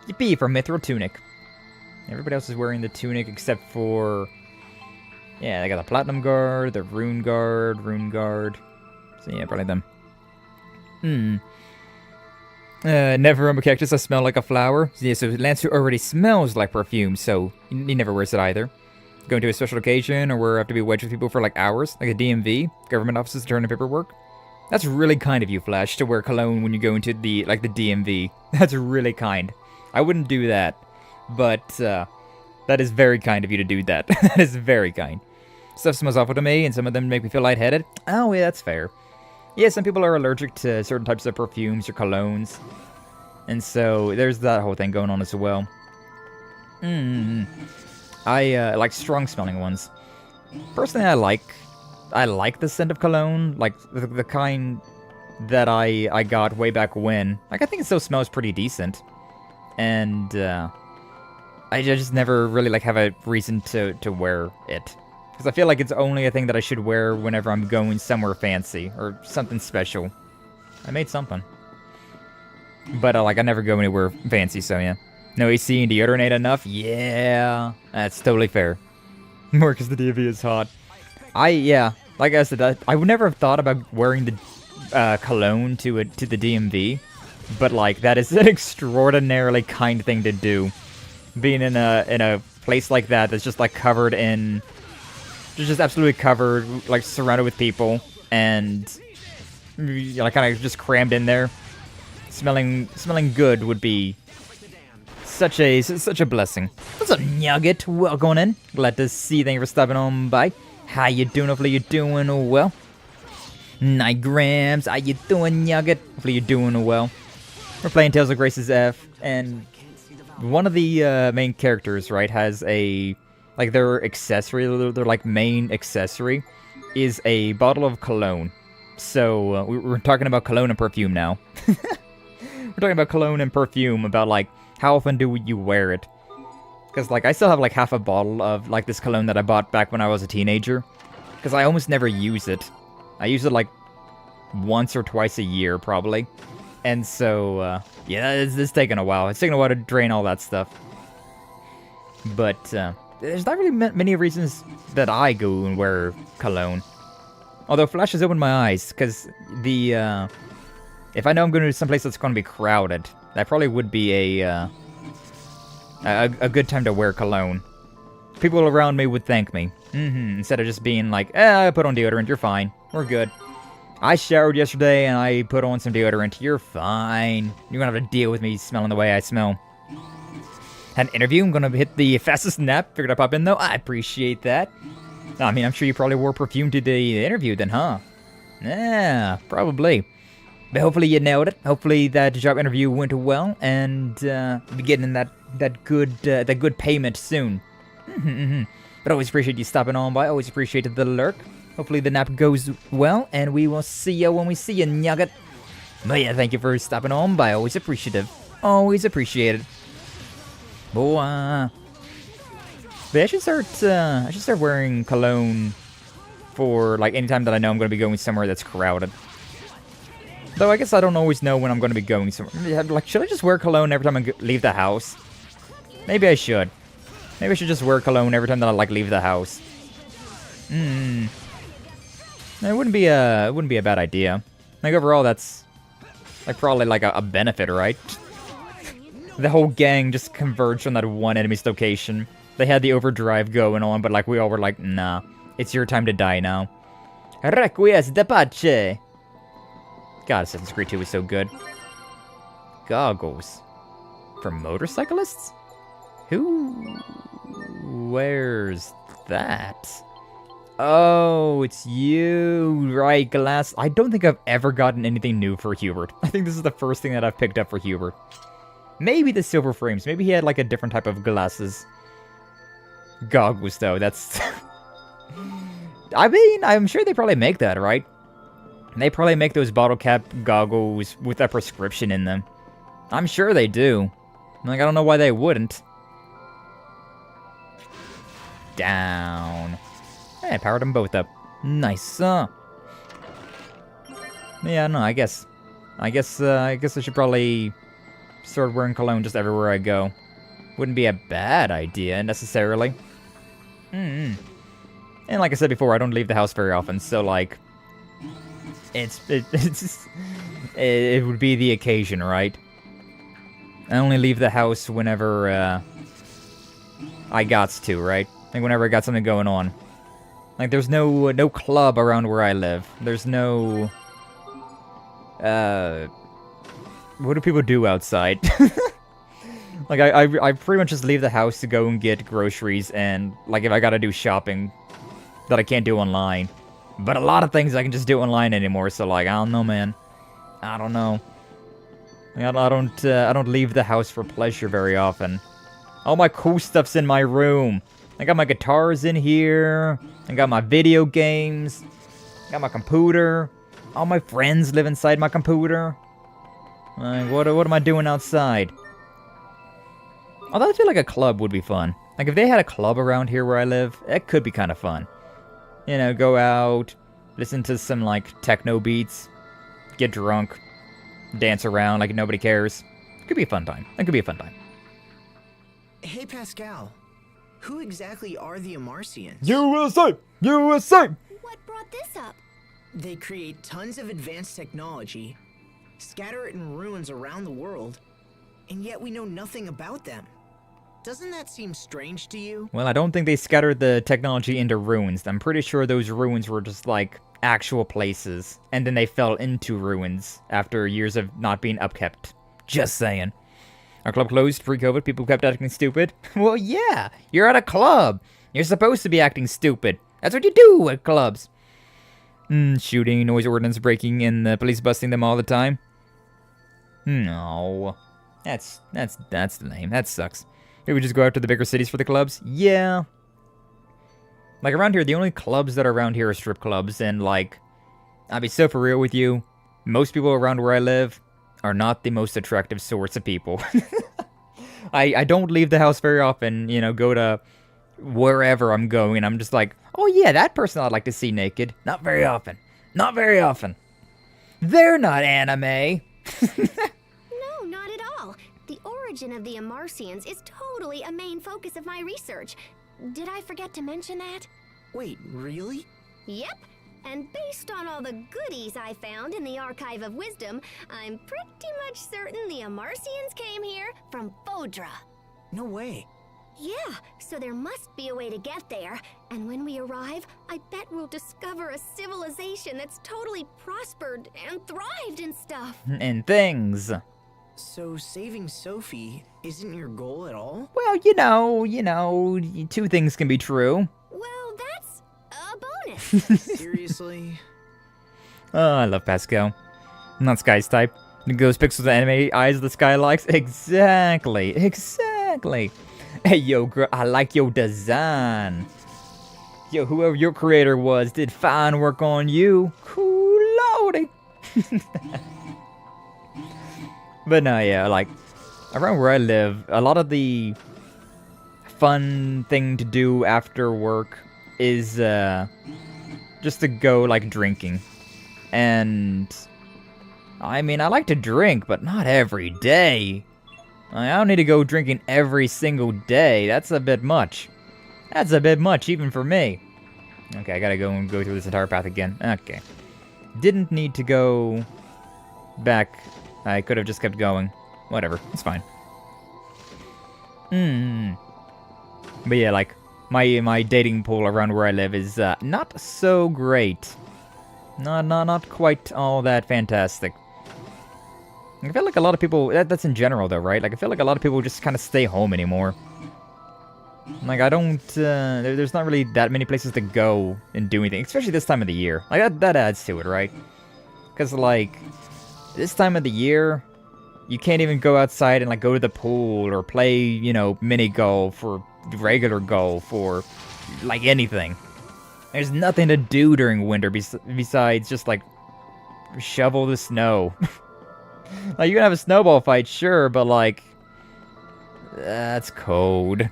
Yippee for Mithril tunic. Everybody else is wearing the tunic except for... Yeah, they got the platinum guard, the rune guard. So yeah, probably them. Never a cactus, I smell like a flower. Yeah, so Lancer already smells like perfume, so he never wears it either. Going to a special occasion, or where I have to be wedged with people for like hours, like a DMV, government offices to turn in paperwork. That's really kind of you, Flash, to wear cologne when you go into the DMV. That's really kind. I wouldn't do that, but that is very kind of you to do that. That is very kind. Stuff smells awful to me, and some of them make me feel lightheaded. Oh, yeah, that's fair. Yeah, some people are allergic to certain types of perfumes or colognes, and so there's that whole thing going on as well. I like strong-smelling ones. Personally, I like the scent of cologne, like the kind that I got way back when. Like, I think it still smells pretty decent, and I just never really like have a reason to wear it. Because I feel like it's only a thing that I should wear whenever I'm going somewhere fancy or something special. I made something. But like I never go anywhere fancy, so yeah. No AC and deodorant ain't enough? Yeah, that's totally fair. More because the DMV is hot. Yeah, like I said, I would never have thought about wearing the cologne to the DMV. But like, that is an extraordinarily kind thing to do. Being in a place like that that's just like covered in... Just absolutely covered, like surrounded with people, and like kind of just crammed in there. Smelling good would be such a blessing. What's up, Nugget? Welcome in. Glad to see you. Thank you for stopping on by. How you doing? Hopefully you're doing well. Nigrams, how you doing, Nugget? Hopefully you're doing well. We're playing Tales of Grace's F, and one of the main characters, right, has a... Like, their accessory, their, like, main accessory is a bottle of cologne. So, we're talking about cologne and perfume now. We're talking about cologne and perfume, about, like, how often do you wear it? Because, like, I still have, like, half a bottle of, like, this cologne that I bought back when I was a teenager. Because I almost never use it. I use it, like, once or twice a year, probably. And so, yeah, it's taken a while. It's taken a while to drain all that stuff. But, there's not really many reasons that I go and wear cologne. Although Flash has opened my eyes, because if I know I'm going to someplace that's going to be crowded, that probably would be a good time to wear cologne. People around me would thank me. Instead of just being like, I put on deodorant, you're fine. We're good. I showered yesterday and I put on some deodorant, you're fine. You're going to have to deal with me smelling the way I smell. Had an interview, I'm gonna hit the fastest nap. Figured I'd pop in though. I appreciate that. I mean, I'm sure you probably wore perfume to the interview then, huh? Yeah, probably. But hopefully you nailed it. Hopefully that job interview went well, and be getting that good payment soon. But always appreciate you stopping on by. Always appreciated the lurk. Hopefully the nap goes well, and we will see you when we see you, Nugget. But yeah, thank you for stopping on by. Always appreciative. Always appreciated. Boy, but I should start wearing cologne for like any time that I know I'm going to be going somewhere that's crowded. Though I guess I don't always know when I'm going to be going somewhere. Like, should I just wear cologne every time I leave the house? Maybe I should. Maybe I should just wear cologne every time that I like leave the house. It wouldn't be a bad idea. Like overall, that's like probably like a benefit, right? The whole gang just converged on that one enemy's location. They had the overdrive going on, but like we all were like, nah, it's your time to die now. Requies de pace. God, Assassin's Creed 2 was so good. Goggles. For motorcyclists? Who wears that? Oh, it's you, right, glass. I don't think I've ever gotten anything new for Hubert. I think this is the first thing that I've picked up for Hubert. Maybe the silver frames. Maybe he had like a different type of glasses. Goggles, though, that's... I mean, I'm sure they probably make that, right? They probably make those bottle cap goggles with a prescription in them. I'm sure they do. Like, I don't know why they wouldn't. Down. Hey, I powered them both up. Nice. Yeah, no, I guess I should probably start wearing cologne just everywhere I go. Wouldn't be a bad idea, necessarily. And like I said before, I don't leave the house very often, so, like... It would be the occasion, right? I only leave the house whenever, I gots to, right? Like, whenever I got something going on. Like, there's no club around where I live. There's no... What do people do outside? Like, I pretty much just leave the house to go and get groceries, and, like, if I gotta do shopping that I can't do online. But a lot of things I can just do online anymore, so, like, I don't know, man. I don't know. I don't leave the house for pleasure very often. All my cool stuff's in my room. I got my guitars in here. I got my video games. I got my computer. All my friends live inside my computer. Like, what am I doing outside? Although I feel like a club would be fun. Like, if they had a club around here where I live, it could be kind of fun. You know, go out, listen to some, like, techno beats, get drunk, dance around like nobody cares. It could be a fun time. It could be a fun time. Hey, Pascal. Who exactly are the Amarcians? USA! USA! What brought this up? They create tons of advanced technology, scatter it in ruins around the world, and yet we know nothing about them. Doesn't that seem strange to you? Well, I don't think they scattered the technology into ruins. I'm pretty sure those ruins were just, like, actual places. And then they fell into ruins after years of not being upkept. Just saying. Our club closed pre-COVID. People kept acting stupid. Well, yeah. You're at a club. You're supposed to be acting stupid. That's what you do at clubs. Shooting, noise ordinance breaking, and the police busting them all the time. No. That's lame. That sucks. Maybe we just go out to the bigger cities for the clubs? Yeah. Like, around here, the only clubs that are around here are strip clubs, and, like, I'll be so for real with you, most people around where I live are not the most attractive sorts of people. I don't leave the house very often, you know, go to wherever I'm going, I'm just like, oh yeah, that person I'd like to see naked. Not very often. Not very often. They're not anime. No, not at all. The origin of the Amarcians is totally a main focus of my research. Did I forget to mention that? Wait, really? Yep. And based on all the goodies I found in the Archive of Wisdom, I'm pretty much certain the Amarcians came here from Fodra. No way. Yeah, so there must be a way to get there. And when we arrive, I bet we'll discover a civilization that's totally prospered and thrived and stuff. And things. So saving Sophie isn't your goal at all? Well, you know, two things can be true. Well, that's a bonus. Seriously? Oh, I love Pascal. Not Skye's type. Those pixels anime eyes the Skye likes. Exactly. Hey, yo, girl, I like your design. Yo, whoever your creator was did fine work on you. Cool lordy. But no, yeah, like, around where I live, a lot of the fun thing to do after work is, just to go, like, drinking. And, I mean, I like to drink, but not every day. I don't need to go drinking every single day. That's a bit much. That's a bit much, even for me. Okay, I gotta go through this entire path again. Okay. Didn't need to go back. I could have just kept going. Whatever, it's fine. But yeah, like, my dating pool around where I live is not so great. Not quite all that fantastic. I feel like a lot of people, that's in general though, right? Like, I feel like a lot of people just kind of stay home anymore. Like, I don't, there's not really that many places to go and do anything, especially this time of the year. Like, that adds to it, right? Because, like, this time of the year, you can't even go outside and, like, go to the pool or play, you know, mini golf or regular golf or, like, anything. There's nothing to do during winter besides just, like, shovel the snow. Like, you can have a snowball fight, sure, but, like, that's cold.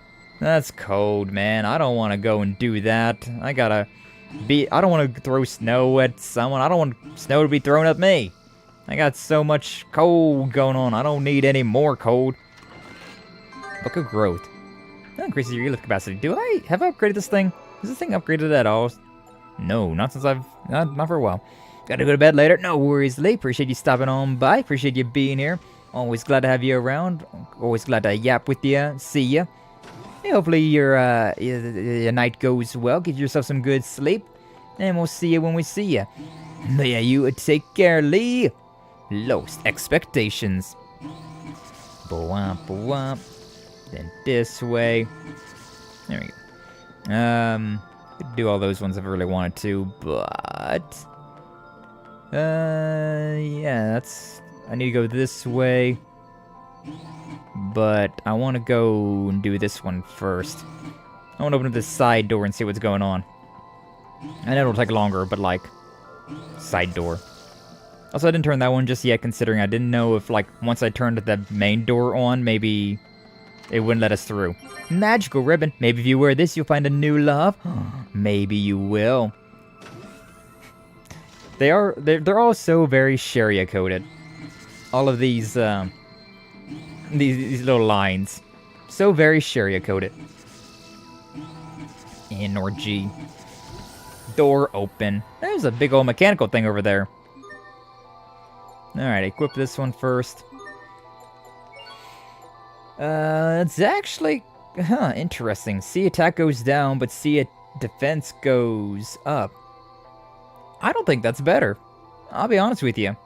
That's cold, man. I don't want to go and do that. I don't want to throw snow at someone. I don't want snow to be thrown at me. I got so much cold going on. I don't need any more cold. Book of Growth. That increases your relief capacity. Have I upgraded this thing? Is this thing upgraded at all? No, not since not for a while. Gotta go to bed later. No worries, Lee. Appreciate you stopping on by. Appreciate you being here. Always glad to have you around. Always glad to yap with you. See ya. Hey, hopefully your night goes well. Give yourself some good sleep. And we'll see you when we see you. But yeah, you take care, Lee. Lowest expectations. Bwomp, bwomp. Then this way. There we go. Could do all those ones if I really wanted to, but... yeah, I need to go this way. But I want to go and do this one first. I want to open up this side door and see what's going on. I know it'll take longer, but like, side door. Also, I didn't turn that one just yet, considering I didn't know if, like, once I turned the main door on, maybe it wouldn't let us through. Magical ribbon. Maybe if you wear this, you'll find a new love. Maybe you will. They're all so very Sharia coded. All of these little lines, so very Sharia coded. N or G. Door open. There's a big old mechanical thing over there. All right, equip this one first. It's actually, interesting. See attack goes down, but see defense goes up. I don't think that's better. I'll be honest with you.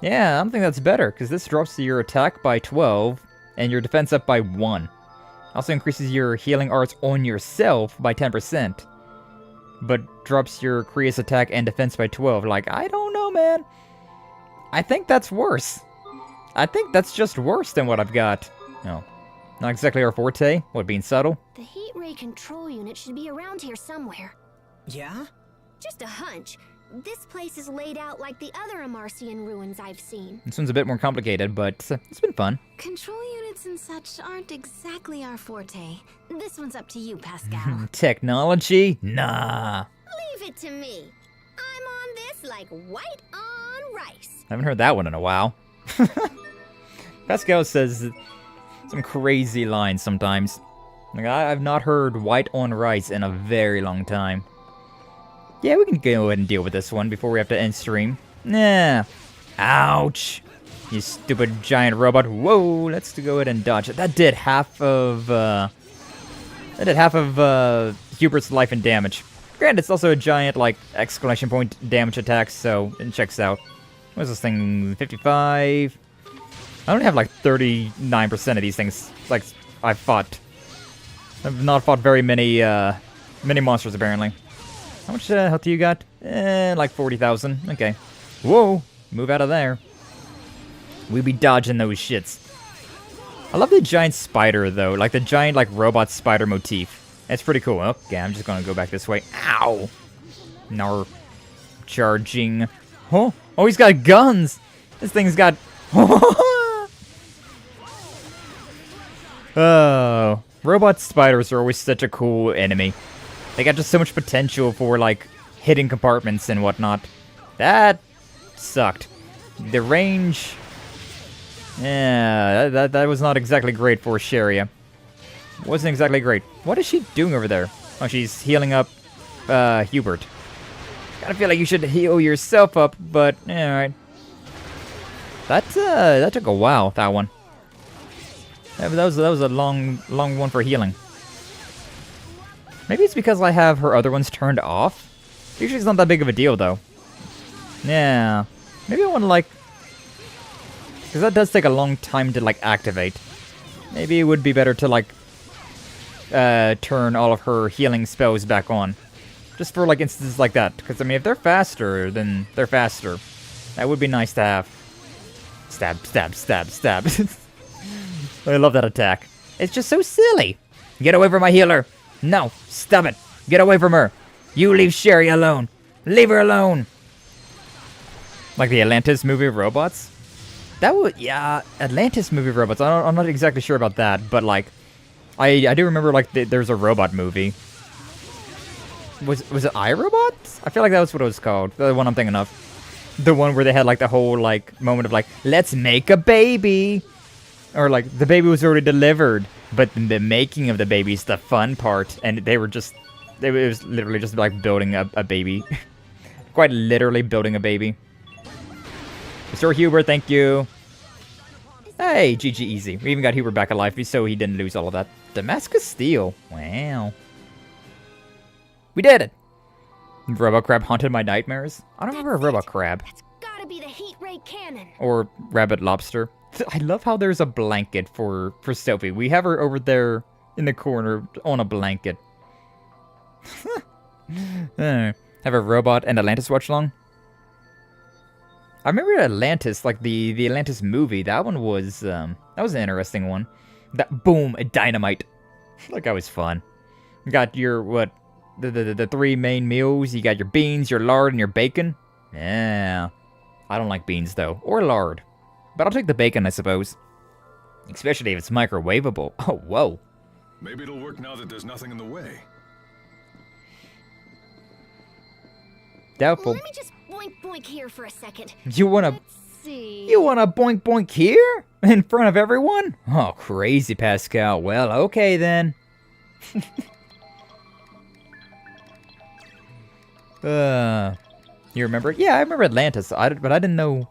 Yeah, I don't think that's better, because this drops your attack by 12, and your defense up by 1. Also increases your healing arts on yourself by 10%. But drops your Kriya's attack and defense by 12. Like, I don't know, man. I think that's worse. I think that's just worse than what I've got. No. Not exactly our forte. What, being subtle? The heat ray control unit should be around here somewhere. Yeah? Just a hunch. This place is laid out like the other Amarcian ruins I've seen. This one's a bit more complicated, but it's been fun. Control units and such aren't exactly our forte. This one's up to you, Pascal. Technology? Nah. Leave it to me. I'm on this like white on rice. I haven't heard that one in a while. Pascal says some crazy lines sometimes. Like, I've not heard white on rice in a very long time. Yeah, we can go ahead and deal with this one before we have to end stream. Nah. Ouch. You stupid giant robot. Whoa, let's go ahead and dodge it. That did half of Hubert's life and damage. Granted, it's also a giant, like, exclamation point damage attack, so it checks out. What is this thing? 55? I only have, like, 39% of these things, like, I've fought. I've not fought very many monsters, apparently. How much health do you got? Like 40,000. Okay. Whoa! Move out of there. We be dodging those shits. I love the giant spider, though. Like, the giant, like, robot spider motif. It's pretty cool. Okay, I'm just gonna go back this way. Ow! Nar. Charging. Oh! Oh, he's got guns! This thing's got... Oh. Robot spiders are always such a cool enemy. They got just so much potential for, like, hidden compartments and whatnot. That sucked. The range... Yeah, that was not exactly great for Sharia. Wasn't exactly great. What is she doing over there? Oh, she's healing up, Hubert. Kinda feel like you should heal yourself up, but, alright. That took a while, that one. That was a long one for healing. Maybe it's because I have her other ones turned off. Usually it's not that big of a deal, though. Yeah. Maybe I want to, like... Because that does take a long time to, like, activate. Maybe it would be better to, like, turn all of her healing spells back on. Just for, like, instances like that. Because, I mean, if they're faster, then they're faster. That would be nice to have. Stab, stab, stab, stab. I love that attack. It's just so silly. Get away from my healer. No, stop it. Get away from her. You leave Sherry alone. Leave her alone. Like the Atlantis movie of robots? That would, yeah, Atlantis movie of robots. I'm not exactly sure about that, but like, I do remember like there's a robot movie. Was it iRobot? I feel like that was what it was called. The one I'm thinking of. The one where they had like the whole like moment of like, let's make a baby. Or like the baby was already delivered, but the making of the baby is the fun part. And they were just, it was literally just like building a baby. Quite literally building a baby. Mr. Huber, thank you. Hey, GG easy. We even got Huber back alive so he didn't lose all of that. Damascus Steel. Wow. We did it. Robot Crab haunted my nightmares. I don't remember a Robot Crab. That's gotta be the heat ray cannon. Or Rabbit Lobster. I love how there's a blanket for Sophie. We have her over there in the corner on a blanket. Have a robot and Atlantis watch along. I remember Atlantis, like the Atlantis movie. That one was that was an interesting one. That boom, dynamite. Like that was fun. You got your what? The three main meals. You got your beans, your lard, and your bacon. Yeah. I don't like beans, though. Or lard. But I'll take the bacon, I suppose. Especially if it's microwavable. Oh, whoa. Maybe it'll work now that there's nothing in the way. Doubtful. Let me just boink boink here for a second. You wanna... Let's see. You wanna boink boink here? In front of everyone? Oh, crazy, Pascal. Well, okay, then. You remember? Yeah, I remember Atlantis, but I didn't know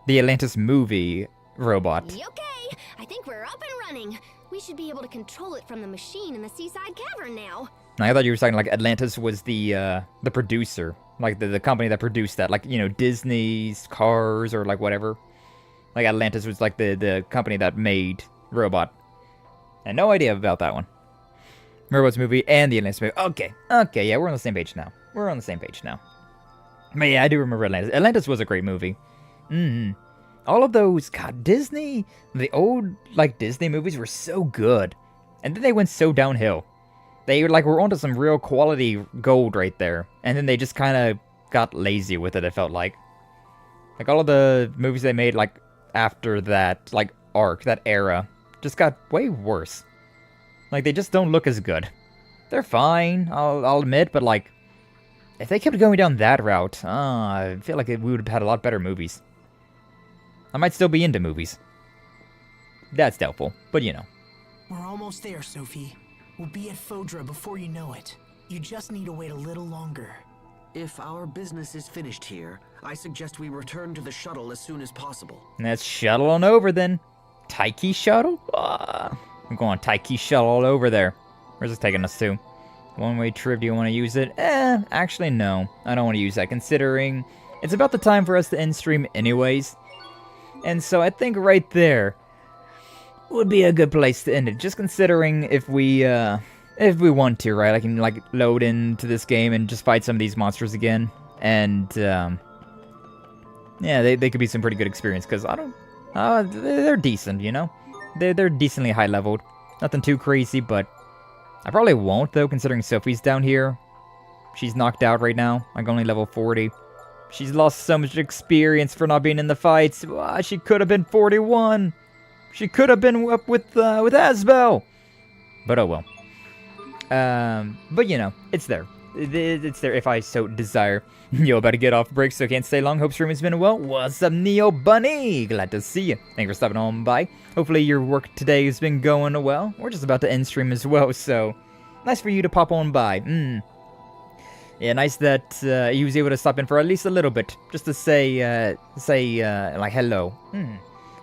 the Atlantis movie robot. Okay, I think we're up and running. We should be able to control it from the machine in the seaside cavern now. I thought you were talking like Atlantis was the producer, like the company that produced that, like, you know, Disney's Cars or like whatever. Like Atlantis was like the company that made Robot. I had no idea about that one. Robot's movie and the Atlantis movie. Okay, yeah, we're on the same page now. We're on the same page now. But yeah, I do remember Atlantis. Atlantis was a great movie. All of those, God, Disney, the old, like, Disney movies were so good. And then they went so downhill. They, like, were onto some real quality gold right there. And then they just kind of got lazy with it, it felt like. Like, all of the movies they made, like, after that, like, arc, that era, just got way worse. Like, they just don't look as good. They're fine, I'll admit, but, like, if they kept going down that route, I feel like we would have had a lot better movies. I might still be into movies. That's doubtful, but you know. We're almost there, Sophie. We'll be at Fodra before you know it. You just need to wait a little longer. If our business is finished here, I suggest we return to the shuttle as soon as possible. Let's shuttle on over then. Taiki shuttle? I'm going Taiki shuttle all over there. Where's this taking us to? One-way trip, do you want to use it? Actually no. I don't want to use that, considering it's about the time for us to end stream anyways. And so I think right there would be a good place to end it. Just considering if we want to, right? I can, like, load into this game and just fight some of these monsters again. And, yeah, they could be some pretty good experience, because they're decent, you know? They're decently high-leveled. Nothing too crazy, but I probably won't, though, considering Sophie's down here. She's knocked out right now, like only level 40. She's lost so much experience for not being in the fights. She could have been 41. She could have been up with Asbel. But oh well. But you know, it's there. It's there if I so desire. Yo, about to get off break, so can't stay long. Hope stream has been well. What's up, Neo Bunny? Glad to see you. Thanks for stopping on by. Hopefully your work today has been going well. We're just about to end stream as well, so nice for you to pop on by. Yeah, nice that he was able to stop in for at least a little bit, just to say like hello.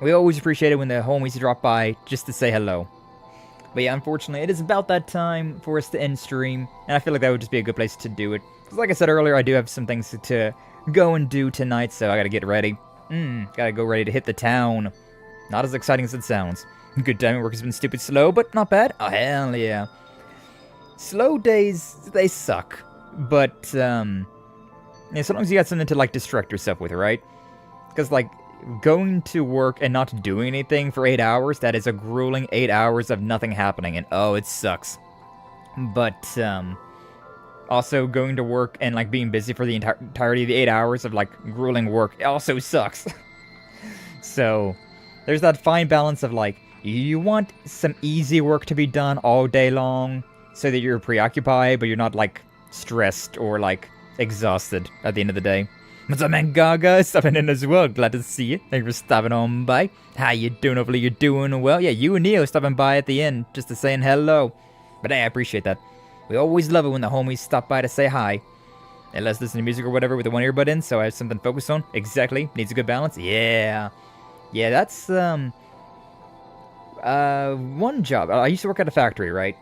We always appreciate it when the homies drop by just to say hello. But yeah, unfortunately, it is about that time for us to end stream, and I feel like that would just be a good place to do it. Because like I said earlier, I do have some things to go and do tonight, so I gotta get ready. Gotta go ready to hit the town. Not as exciting as it sounds. Good timing work has been stupid slow, but not bad. Oh, hell yeah. Slow days, they suck. But, yeah, sometimes you got something to, like, distract yourself with, right? Because, like, going to work and not doing anything for 8 hours, that is a grueling 8 hours of nothing happening, and oh, it sucks. But, also going to work and, like, being busy for the entirety of the 8 hours of, like, grueling work also sucks. So, there's that fine balance of, like, you want some easy work to be done all day long so that you're preoccupied, but you're not, like, stressed or, like, exhausted at the end of the day. What's up, man? Gaga stopping in as well. Glad to see you. Thank you for stopping on by. How you doing? Hopefully you're doing well. Yeah, you and Neo stopping by at the end just to saying hello. But hey, I appreciate that. We always love it when the homies stop by to say hi. And let's listen to music or whatever with the one earbud in, so I have something to focus on. Exactly. Needs a good balance. Yeah. Yeah, that's, one job. I used to work at a factory, right?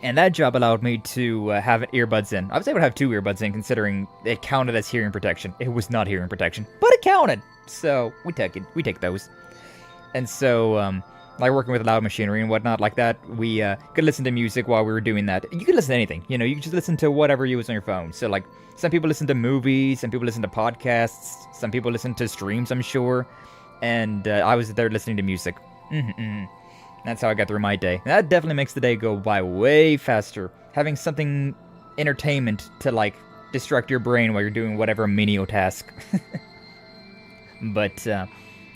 And that job allowed me to have earbuds in. I was able to have 2 earbuds in, considering it counted as hearing protection. It was not hearing protection, but it counted. So, we take it. We take those. And so, like working with loud machinery and whatnot like that, we could listen to music while we were doing that. You could listen to anything. You know, you could just listen to whatever you was on your phone. So, like, some people listen to movies, some people listen to podcasts, some people listen to streams, I'm sure. And I was there listening to music. That's how I got through my day. And that definitely makes the day go by way faster. Having something entertainment to, like, distract your brain while you're doing whatever menial task. But I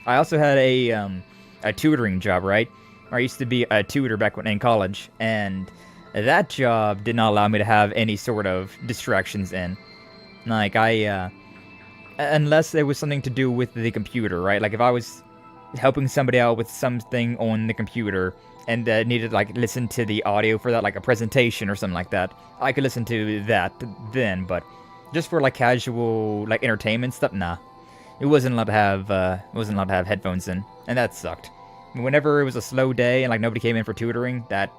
also had a tutoring job, right? I used to be a tutor back when in college, and that job did not allow me to have any sort of distractions in. Like, unless it was something to do with the computer, right? Like, if I was helping somebody out with something on the computer and needed, like, listen to the audio for that, like a presentation or something like that, I could listen to that then, but just for, like, casual, like, entertainment stuff, nah. It wasn't allowed to have headphones in, and that sucked. Whenever it was a slow day and, like, nobody came in for tutoring, that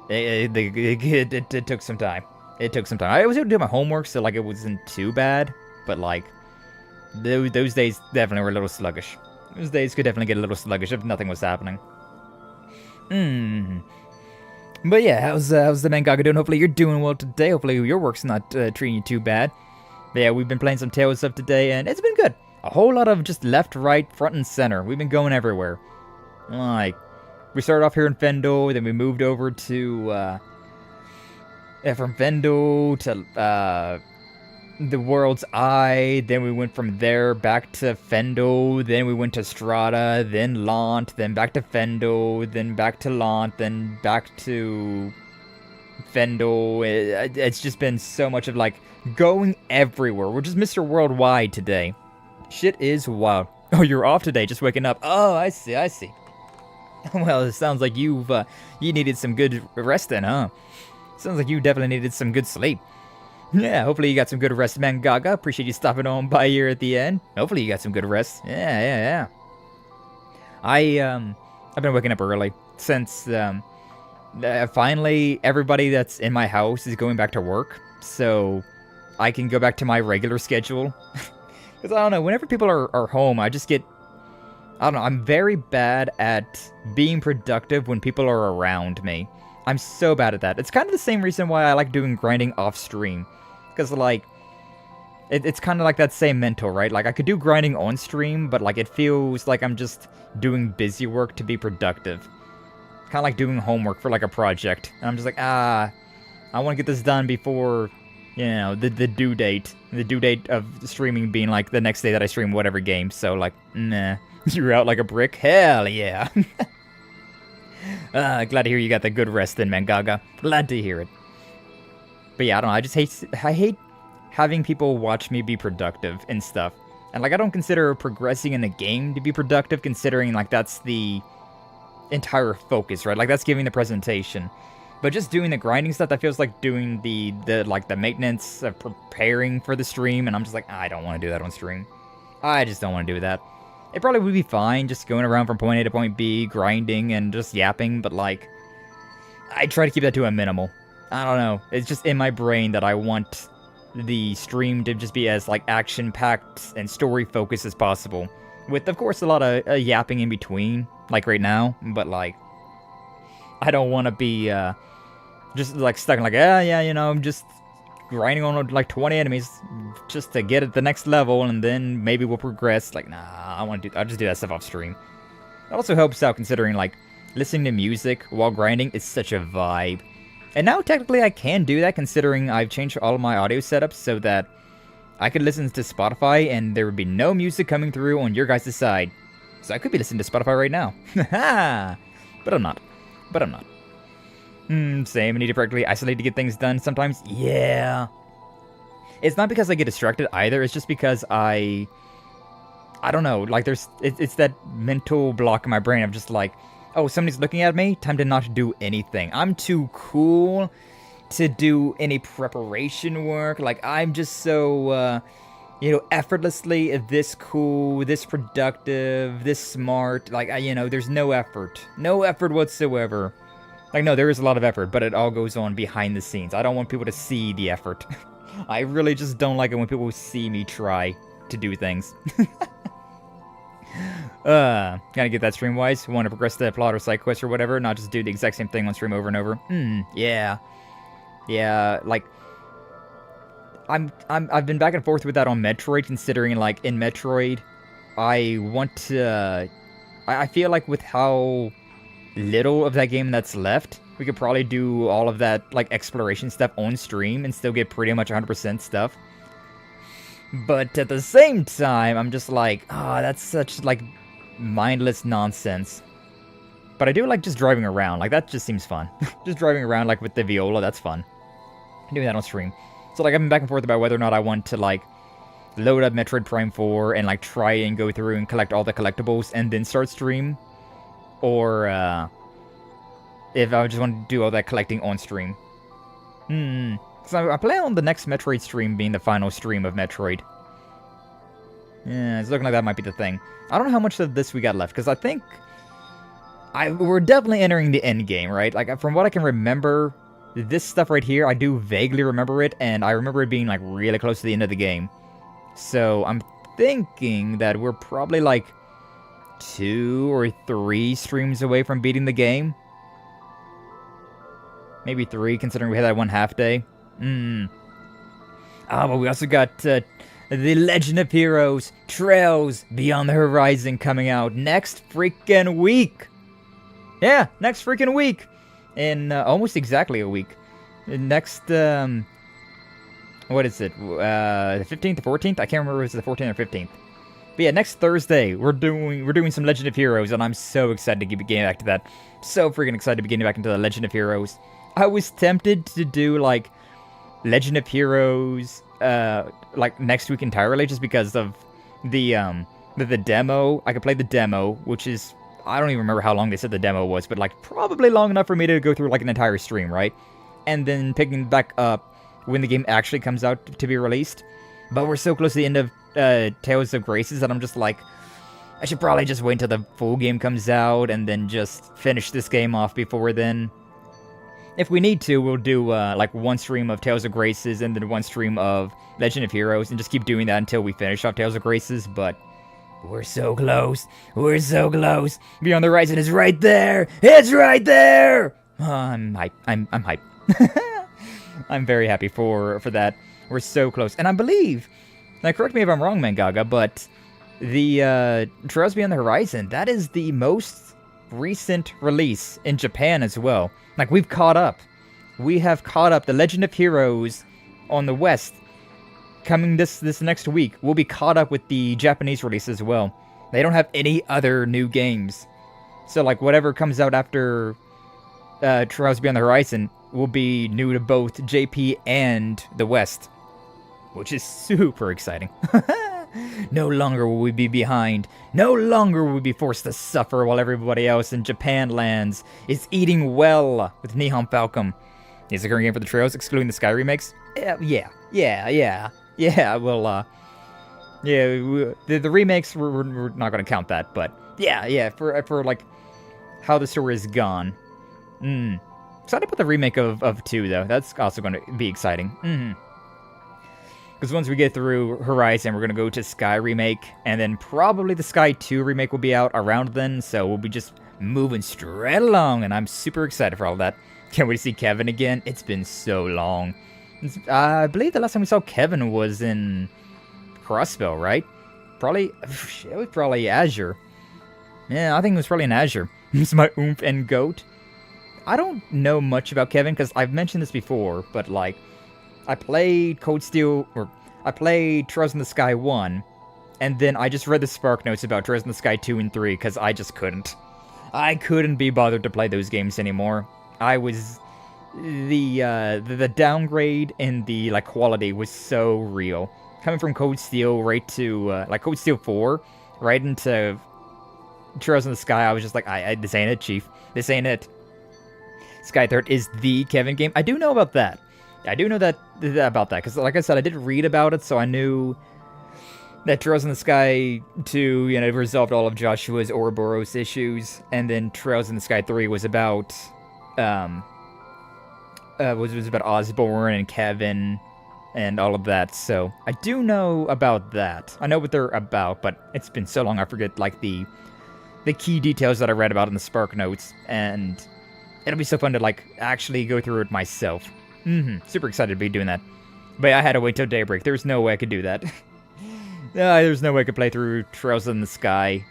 it took some time. It took some time. I was able to do my homework, so, like, it wasn't too bad, but, like, those days definitely were a little sluggish. Those days could definitely get a little sluggish if nothing was happening. But yeah, how's the man Gaga doing? Hopefully you're doing well today. Hopefully your work's not treating you too bad. But yeah, we've been playing some Tales stuff today, and it's been good. A whole lot of just left, right, front, and center. We've been going everywhere. Like, we started off here in Fendal, then we moved over to, from Fendal to, the World's Eye, then we went from there back to Fendal, then we went to Strata, then Lhant, then back to Fendal, then back to Lhant, then back to Fendal. It's just been so much of, like, going everywhere. We're just Mr. Worldwide today. Shit is wild. Oh, you're off today, just waking up. Oh, I see. Well, it sounds like you needed some good rest then, huh? Sounds like you definitely needed some good sleep. Yeah, hopefully you got some good rest, man, Gaga. Appreciate you stopping on by here at the end. Hopefully you got some good rest. Yeah. I've been waking up early since, finally everybody that's in my house is going back to work, so I can go back to my regular schedule. Because, I don't know, whenever people are home, I just get, I don't know, I'm very bad at being productive when people are around me. I'm so bad at that. It's kind of the same reason why I like doing grinding off stream. Because, like, it's kind of like that same mental, right? Like, I could do grinding on stream, but, like, it feels like I'm just doing busy work to be productive. Kind of like doing homework for, like, a project. And I'm just like, I want to get this done before, you know, the due date. The due date of streaming being, like, the next day that I stream whatever game. So, like, nah. You're out like a brick? Hell yeah. Glad to hear you got the good rest in, man, Gaga. Glad to hear it. But yeah, I don't know, I hate having people watch me be productive and stuff. And, like, I don't consider progressing in the game to be productive, considering, like, that's the entire focus, right? Like, that's giving the presentation. But just doing the grinding stuff, that feels like doing the maintenance of preparing for the stream, and I'm just like, I don't want to do that on stream. I just don't want to do that. It probably would be fine just going around from point A to point B, grinding and just yapping, but, like, I try to keep that to a minimal. I don't know. It's just in my brain that I want the stream to just be as, like, action-packed and story-focused as possible. With, of course, a lot of yapping in between, like right now, but, like, I don't want to be, just, like, stuck in, like, yeah, you know, I'm just grinding on, like, 20 enemies just to get at the next level, and then maybe we'll progress. Like, nah, I'll just do that stuff off stream. It also helps out considering, like, listening to music while grinding is such a vibe. And now, technically, I can do that, considering I've changed all of my audio setups so that I could listen to Spotify, and there would be no music coming through on your guys' side. So I could be listening to Spotify right now. But I'm not. Same, I need to practically isolate to get things done sometimes. Yeah. It's not because I get distracted either, it's just because I don't know, like it's that mental block in my brain of just like, oh, somebody's looking at me, time to not do anything. I'm too cool to do any preparation work. Like, I'm just so, you know, effortlessly this cool, this productive, this smart. Like, you know, there's no effort. No effort whatsoever. Like, no, there is a lot of effort, but it all goes on behind the scenes. I don't want people to see the effort. I really just don't like it when people see me try to do things. Gotta get that stream-wise. Want to progress the plot or side quest or whatever, not just do the exact same thing on stream over and over. Yeah. Yeah, like, I've been back and forth with that on Metroid, considering, like, in Metroid, I want to, I feel like with how little of that game that's left, we could probably do all of that, like, exploration stuff on stream and still get pretty much 100% stuff. But at the same time, I'm just like, that's such, like, mindless nonsense. But I do like just driving around, like, that just seems fun. Just driving around, like, with the viola, that's fun. Doing that on stream. So, like, I've been back and forth about whether or not I want to, like, load up Metroid Prime 4 and, like, try and go through and collect all the collectibles and then start stream. Or, if I just want to do all that collecting on stream. So I plan on the next Metroid stream being the final stream of Metroid. Yeah, it's looking like that might be the thing. I don't know how much of this we got left, because I think we're definitely entering the end game, right? Like, from what I can remember, this stuff right here, I do vaguely remember it, and I remember it being, like, really close to the end of the game. So I'm thinking that we're probably, like, 2 or 3 streams away from beating the game. Maybe 3, considering we had that one half day. But we also got The Legend of Heroes Trails Beyond the Horizon coming out next freaking week. Yeah, next freaking week. In almost exactly a week. Next, what is it? The 15th or 14th? I can't remember if it was the 14th or 15th. But yeah, next Thursday, we're doing some Legend of Heroes, and I'm so excited to get back to that. So freaking excited to be getting back into the Legend of Heroes. I was tempted to do, like, Legend of Heroes, like, next week entirely, just because of the demo. I could play the demo, which is, I don't even remember how long they said the demo was, but, like, probably long enough for me to go through, like, an entire stream, right? And then picking back up when the game actually comes out to be released. But we're so close to the end of Tales of Graces that I'm just like, I should probably just wait until the full game comes out and then just finish this game off before then. If we need to, we'll do, like, one stream of Tales of Graces and then one stream of Legend of Heroes, and just keep doing that until we finish off Tales of Graces, but we're so close. We're so close. Beyond the Horizon is right there. It's right there. I'm hype. I'm hype. I'm very happy for that. We're so close. And I believe, now correct me if I'm wrong, Mangaga, but the Trails Beyond the Horizon, that is the most recent release in Japan as well. Like, we've caught up. We have caught up. The Legend of Heroes on the West, coming this next week, will be caught up with the Japanese release as well. They don't have any other new games. So, like, whatever comes out after Trails Beyond the Horizon will be new to both JP and the West, which is super exciting. No longer will we be behind. No longer will we be forced to suffer while everybody else in Japan lands is eating well with Nihon Falcon. Is the current game for the Trails, excluding the Skye remakes? Yeah. Well, the remakes, we're not going to count that, but yeah, for like how the story is gone. Excited about the remake of 2, though. That's also going to be exciting. Because once we get through Horizon, we're going to go to Skye Remake, and then probably the Skye 2 Remake will be out around then, so we'll be just moving straight along, and I'm super excited for all that. Can't wait to see Kevin again. It's been so long. I believe the last time we saw Kevin was in Crossbow, right? Probably, it was probably Azure. Yeah, I think it was probably in Azure. It's my oomph and goat. I don't know much about Kevin, because I've mentioned this before, but like, I played I played Trails in the Sky 1, and then I just read the Spark Notes about Trails in the Sky 2 and 3, because I just couldn't. I couldn't be bothered to play those games anymore. I was... The downgrade in the, like, quality was so real. Coming from Cold Steel right to, like, Cold Steel 4, right into Trails in the Sky, I was just like, this ain't it, Chief. This ain't it. Skythird is the Kevin game. I do know about that. I do know about that, because like I said, I did read about it, so I knew that Trails in the Sky 2, you know, resolved all of Joshua's Ouroboros issues, and then Trails in the Sky 3 was about, was about Osborne and Kevin and all of that, so I do know about that. I know what they're about, but it's been so long I forget, like, the key details that I read about in the Spark Notes, and it'll be so fun to, like, actually go through it myself. Super excited to be doing that. But I had to wait till daybreak. There's no way I could do that. There's no way I could play through Trails in the Sky,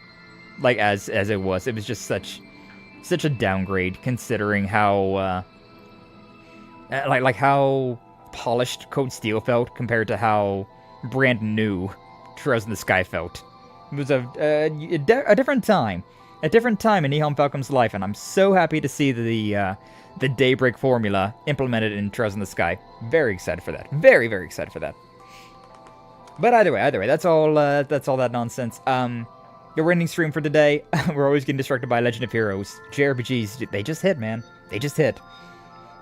like, as it was. It was just such a downgrade, considering how, like how polished Cold Steel felt compared to how brand new Trails in the Sky felt. It was a different time. A different time in Nihon Falcom's life, and I'm so happy to see the Daybreak formula implemented in Trails in the Sky. Very excited for that. Very, very excited for that. But either way, that's all that nonsense. Your ending stream for today. We're always getting distracted by Legend of Heroes. JRPGs, they just hit, man. They just hit.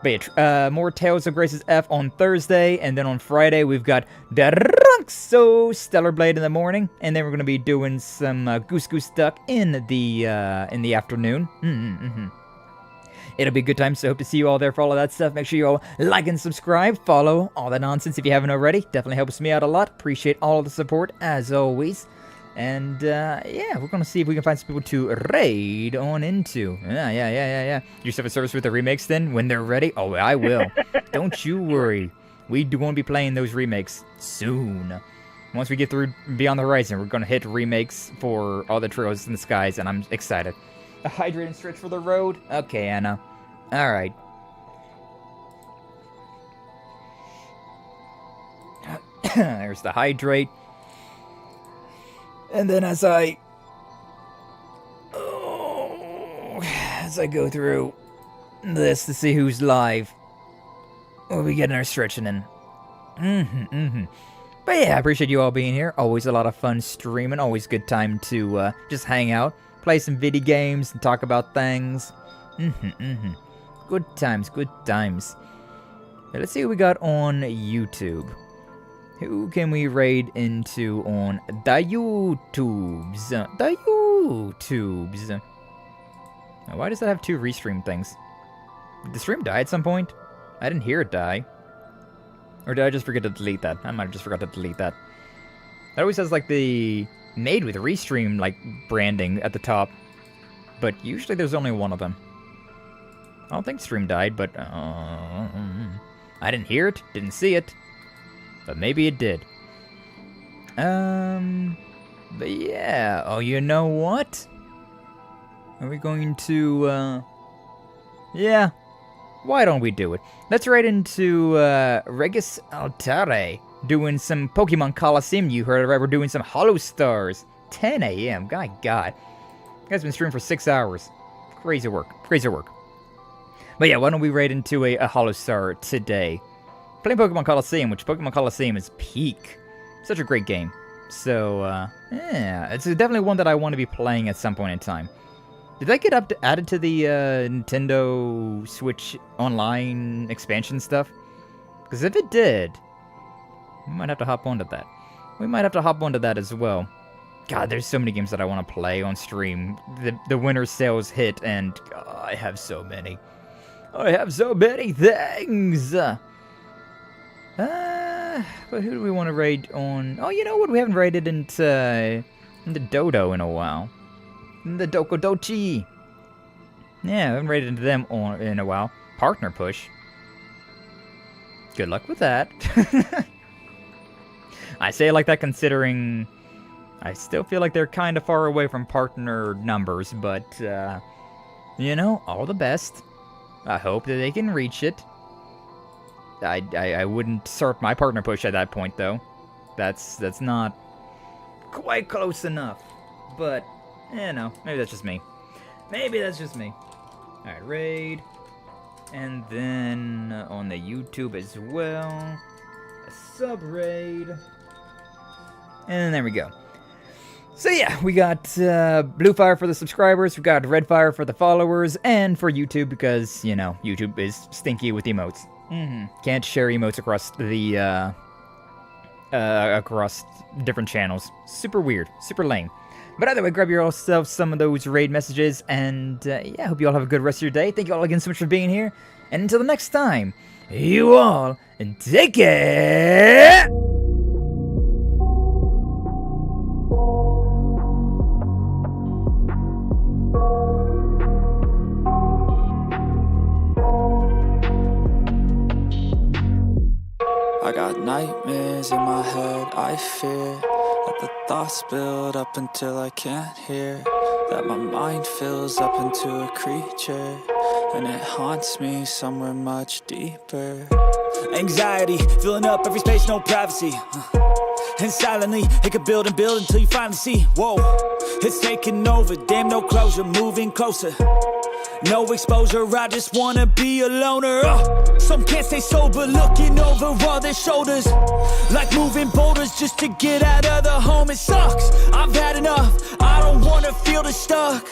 But yeah, more Tales of Grace's F on Thursday, and then on Friday we've got Drunxo Stellar Blade in the morning, and then we're gonna be doing some Goose Goose Duck in the afternoon. It'll be a good time, so hope to see you all there for all of that stuff. Make sure you all like and subscribe, follow, all that nonsense if you haven't already. Definitely helps me out a lot. Appreciate all of the support, as always. And, yeah, we're gonna see if we can find some people to raid on into. Yeah. You have a service with the remakes then, when they're ready? Oh, I will. Don't you worry. We do want to be playing those remakes soon. Once we get through Beyond the Horizon, we're gonna hit remakes for all the Trails in the Skies, and I'm excited. A hydrate and stretch for the road? Okay, Anna. Alright. There's the hydrate. And then as I go through this to see who's live, we'll be getting our stretching in. But yeah, I appreciate you all being here. Always a lot of fun streaming. Always good time to just hang out, play some video games, and talk about things. Good times, good times. Now, let's see what we got on YouTube. Who can we raid into on the YouTubes? The YouTubes. Now, why does that have two restream things? Did the stream die at some point? I didn't hear it die. Or did I just forget to delete that? I might have just forgot to delete that. That always has like the made with restream like branding at the top. But usually there's only one of them. I don't think stream died, but I didn't hear it, didn't see it. But maybe it did. But yeah. Oh, you know what? Are we going to, yeah. Why don't we do it? Let's raid into, Regis Altare. Doing some Pokemon Coliseum. You heard it right. We're doing some Hollow Stars. 10 a.m. My God. You guys been streaming for 6 hours. Crazy work. Crazy work. But yeah, why don't we raid into a Hollow Star today? Playing Pokemon Coliseum, which Pokemon Coliseum is peak. Such a great game. So, yeah, it's definitely one that I want to be playing at some point in time. Did that get added to the Nintendo Switch Online expansion stuff? Because if it did, we might have to hop onto that. We might have to hop onto that as well. God, there's so many games that I want to play on stream. The winter sales hit, and I have so many. I have so many things! But who do we want to raid on? Oh, you know what? We haven't raided into Dodo in a while. The Dokodochi. Yeah, I haven't raided into them in a while. Partner push. Good luck with that. I say it like that considering I still feel like they're kind of far away from partner numbers, but, you know, all the best. I hope that they can reach it. I wouldn't start my partner push at that point, though. That's not quite close enough. But, you know, maybe that's just me. Maybe that's just me. Alright, raid. And then on the YouTube as well, a sub-raid. And there we go. So yeah, we got blue fire for the subscribers, we got red fire for the followers, and for YouTube because, you know, YouTube is stinky with emotes. Can't share emotes across the, across different channels. Super weird, super lame. But either way, grab yourself some of those raid messages, and yeah, hope you all have a good rest of your day. Thank you all again so much for being here, and until the next time, you all take care! I got nightmares in my head, I fear that the thoughts build up until I can't hear, that my mind fills up into a creature, and it haunts me somewhere much deeper. Anxiety, filling up every space, no privacy. And silently, it could build and build until you finally see, whoa, it's taking over, damn no closure, moving closer. No exposure, I just wanna be a loner. Some can't stay sober, looking over all their shoulders, like moving boulders just to get out of the home. It sucks, I've had enough, I don't wanna feel the stuck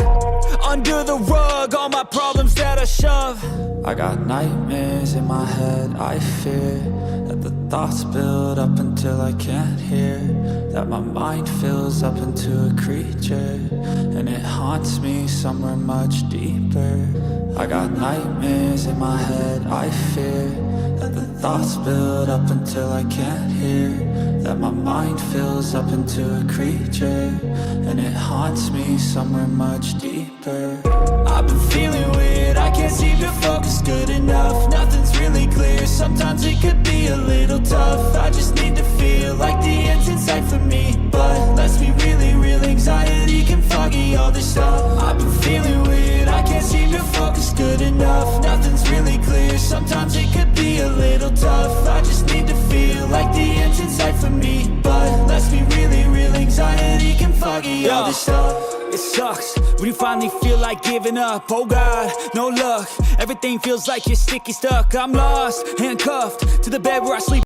under the rug, all my problems that I shove. I got nightmares in my head, I fear that the thoughts build up until I can't hear, that my mind fills up into a creature, and it haunts me somewhere much deeper. I got nightmares in my head, I fear that the thoughts build up until I can't hear, that my mind fills up into a creature, and it haunts me somewhere much deeper. I've been feeling weird, I can't seem to focus good enough. Nothing's really clear, sometimes it could be a little tough. I just need to feel like the end's in sight for me, but let's be really real, anxiety can foggy all this stuff. I've been feeling weird, I can't seem to focus good enough. Nothing's really clear, sometimes it could be a little tough. I just need to feel like the end's in sight for me, but let's be really real, anxiety can foggy all this stuff. It sucks when you finally feel like giving up. Oh God, no luck, everything feels like you're sticky stuck. I'm lost, handcuffed to the bed where I sleep.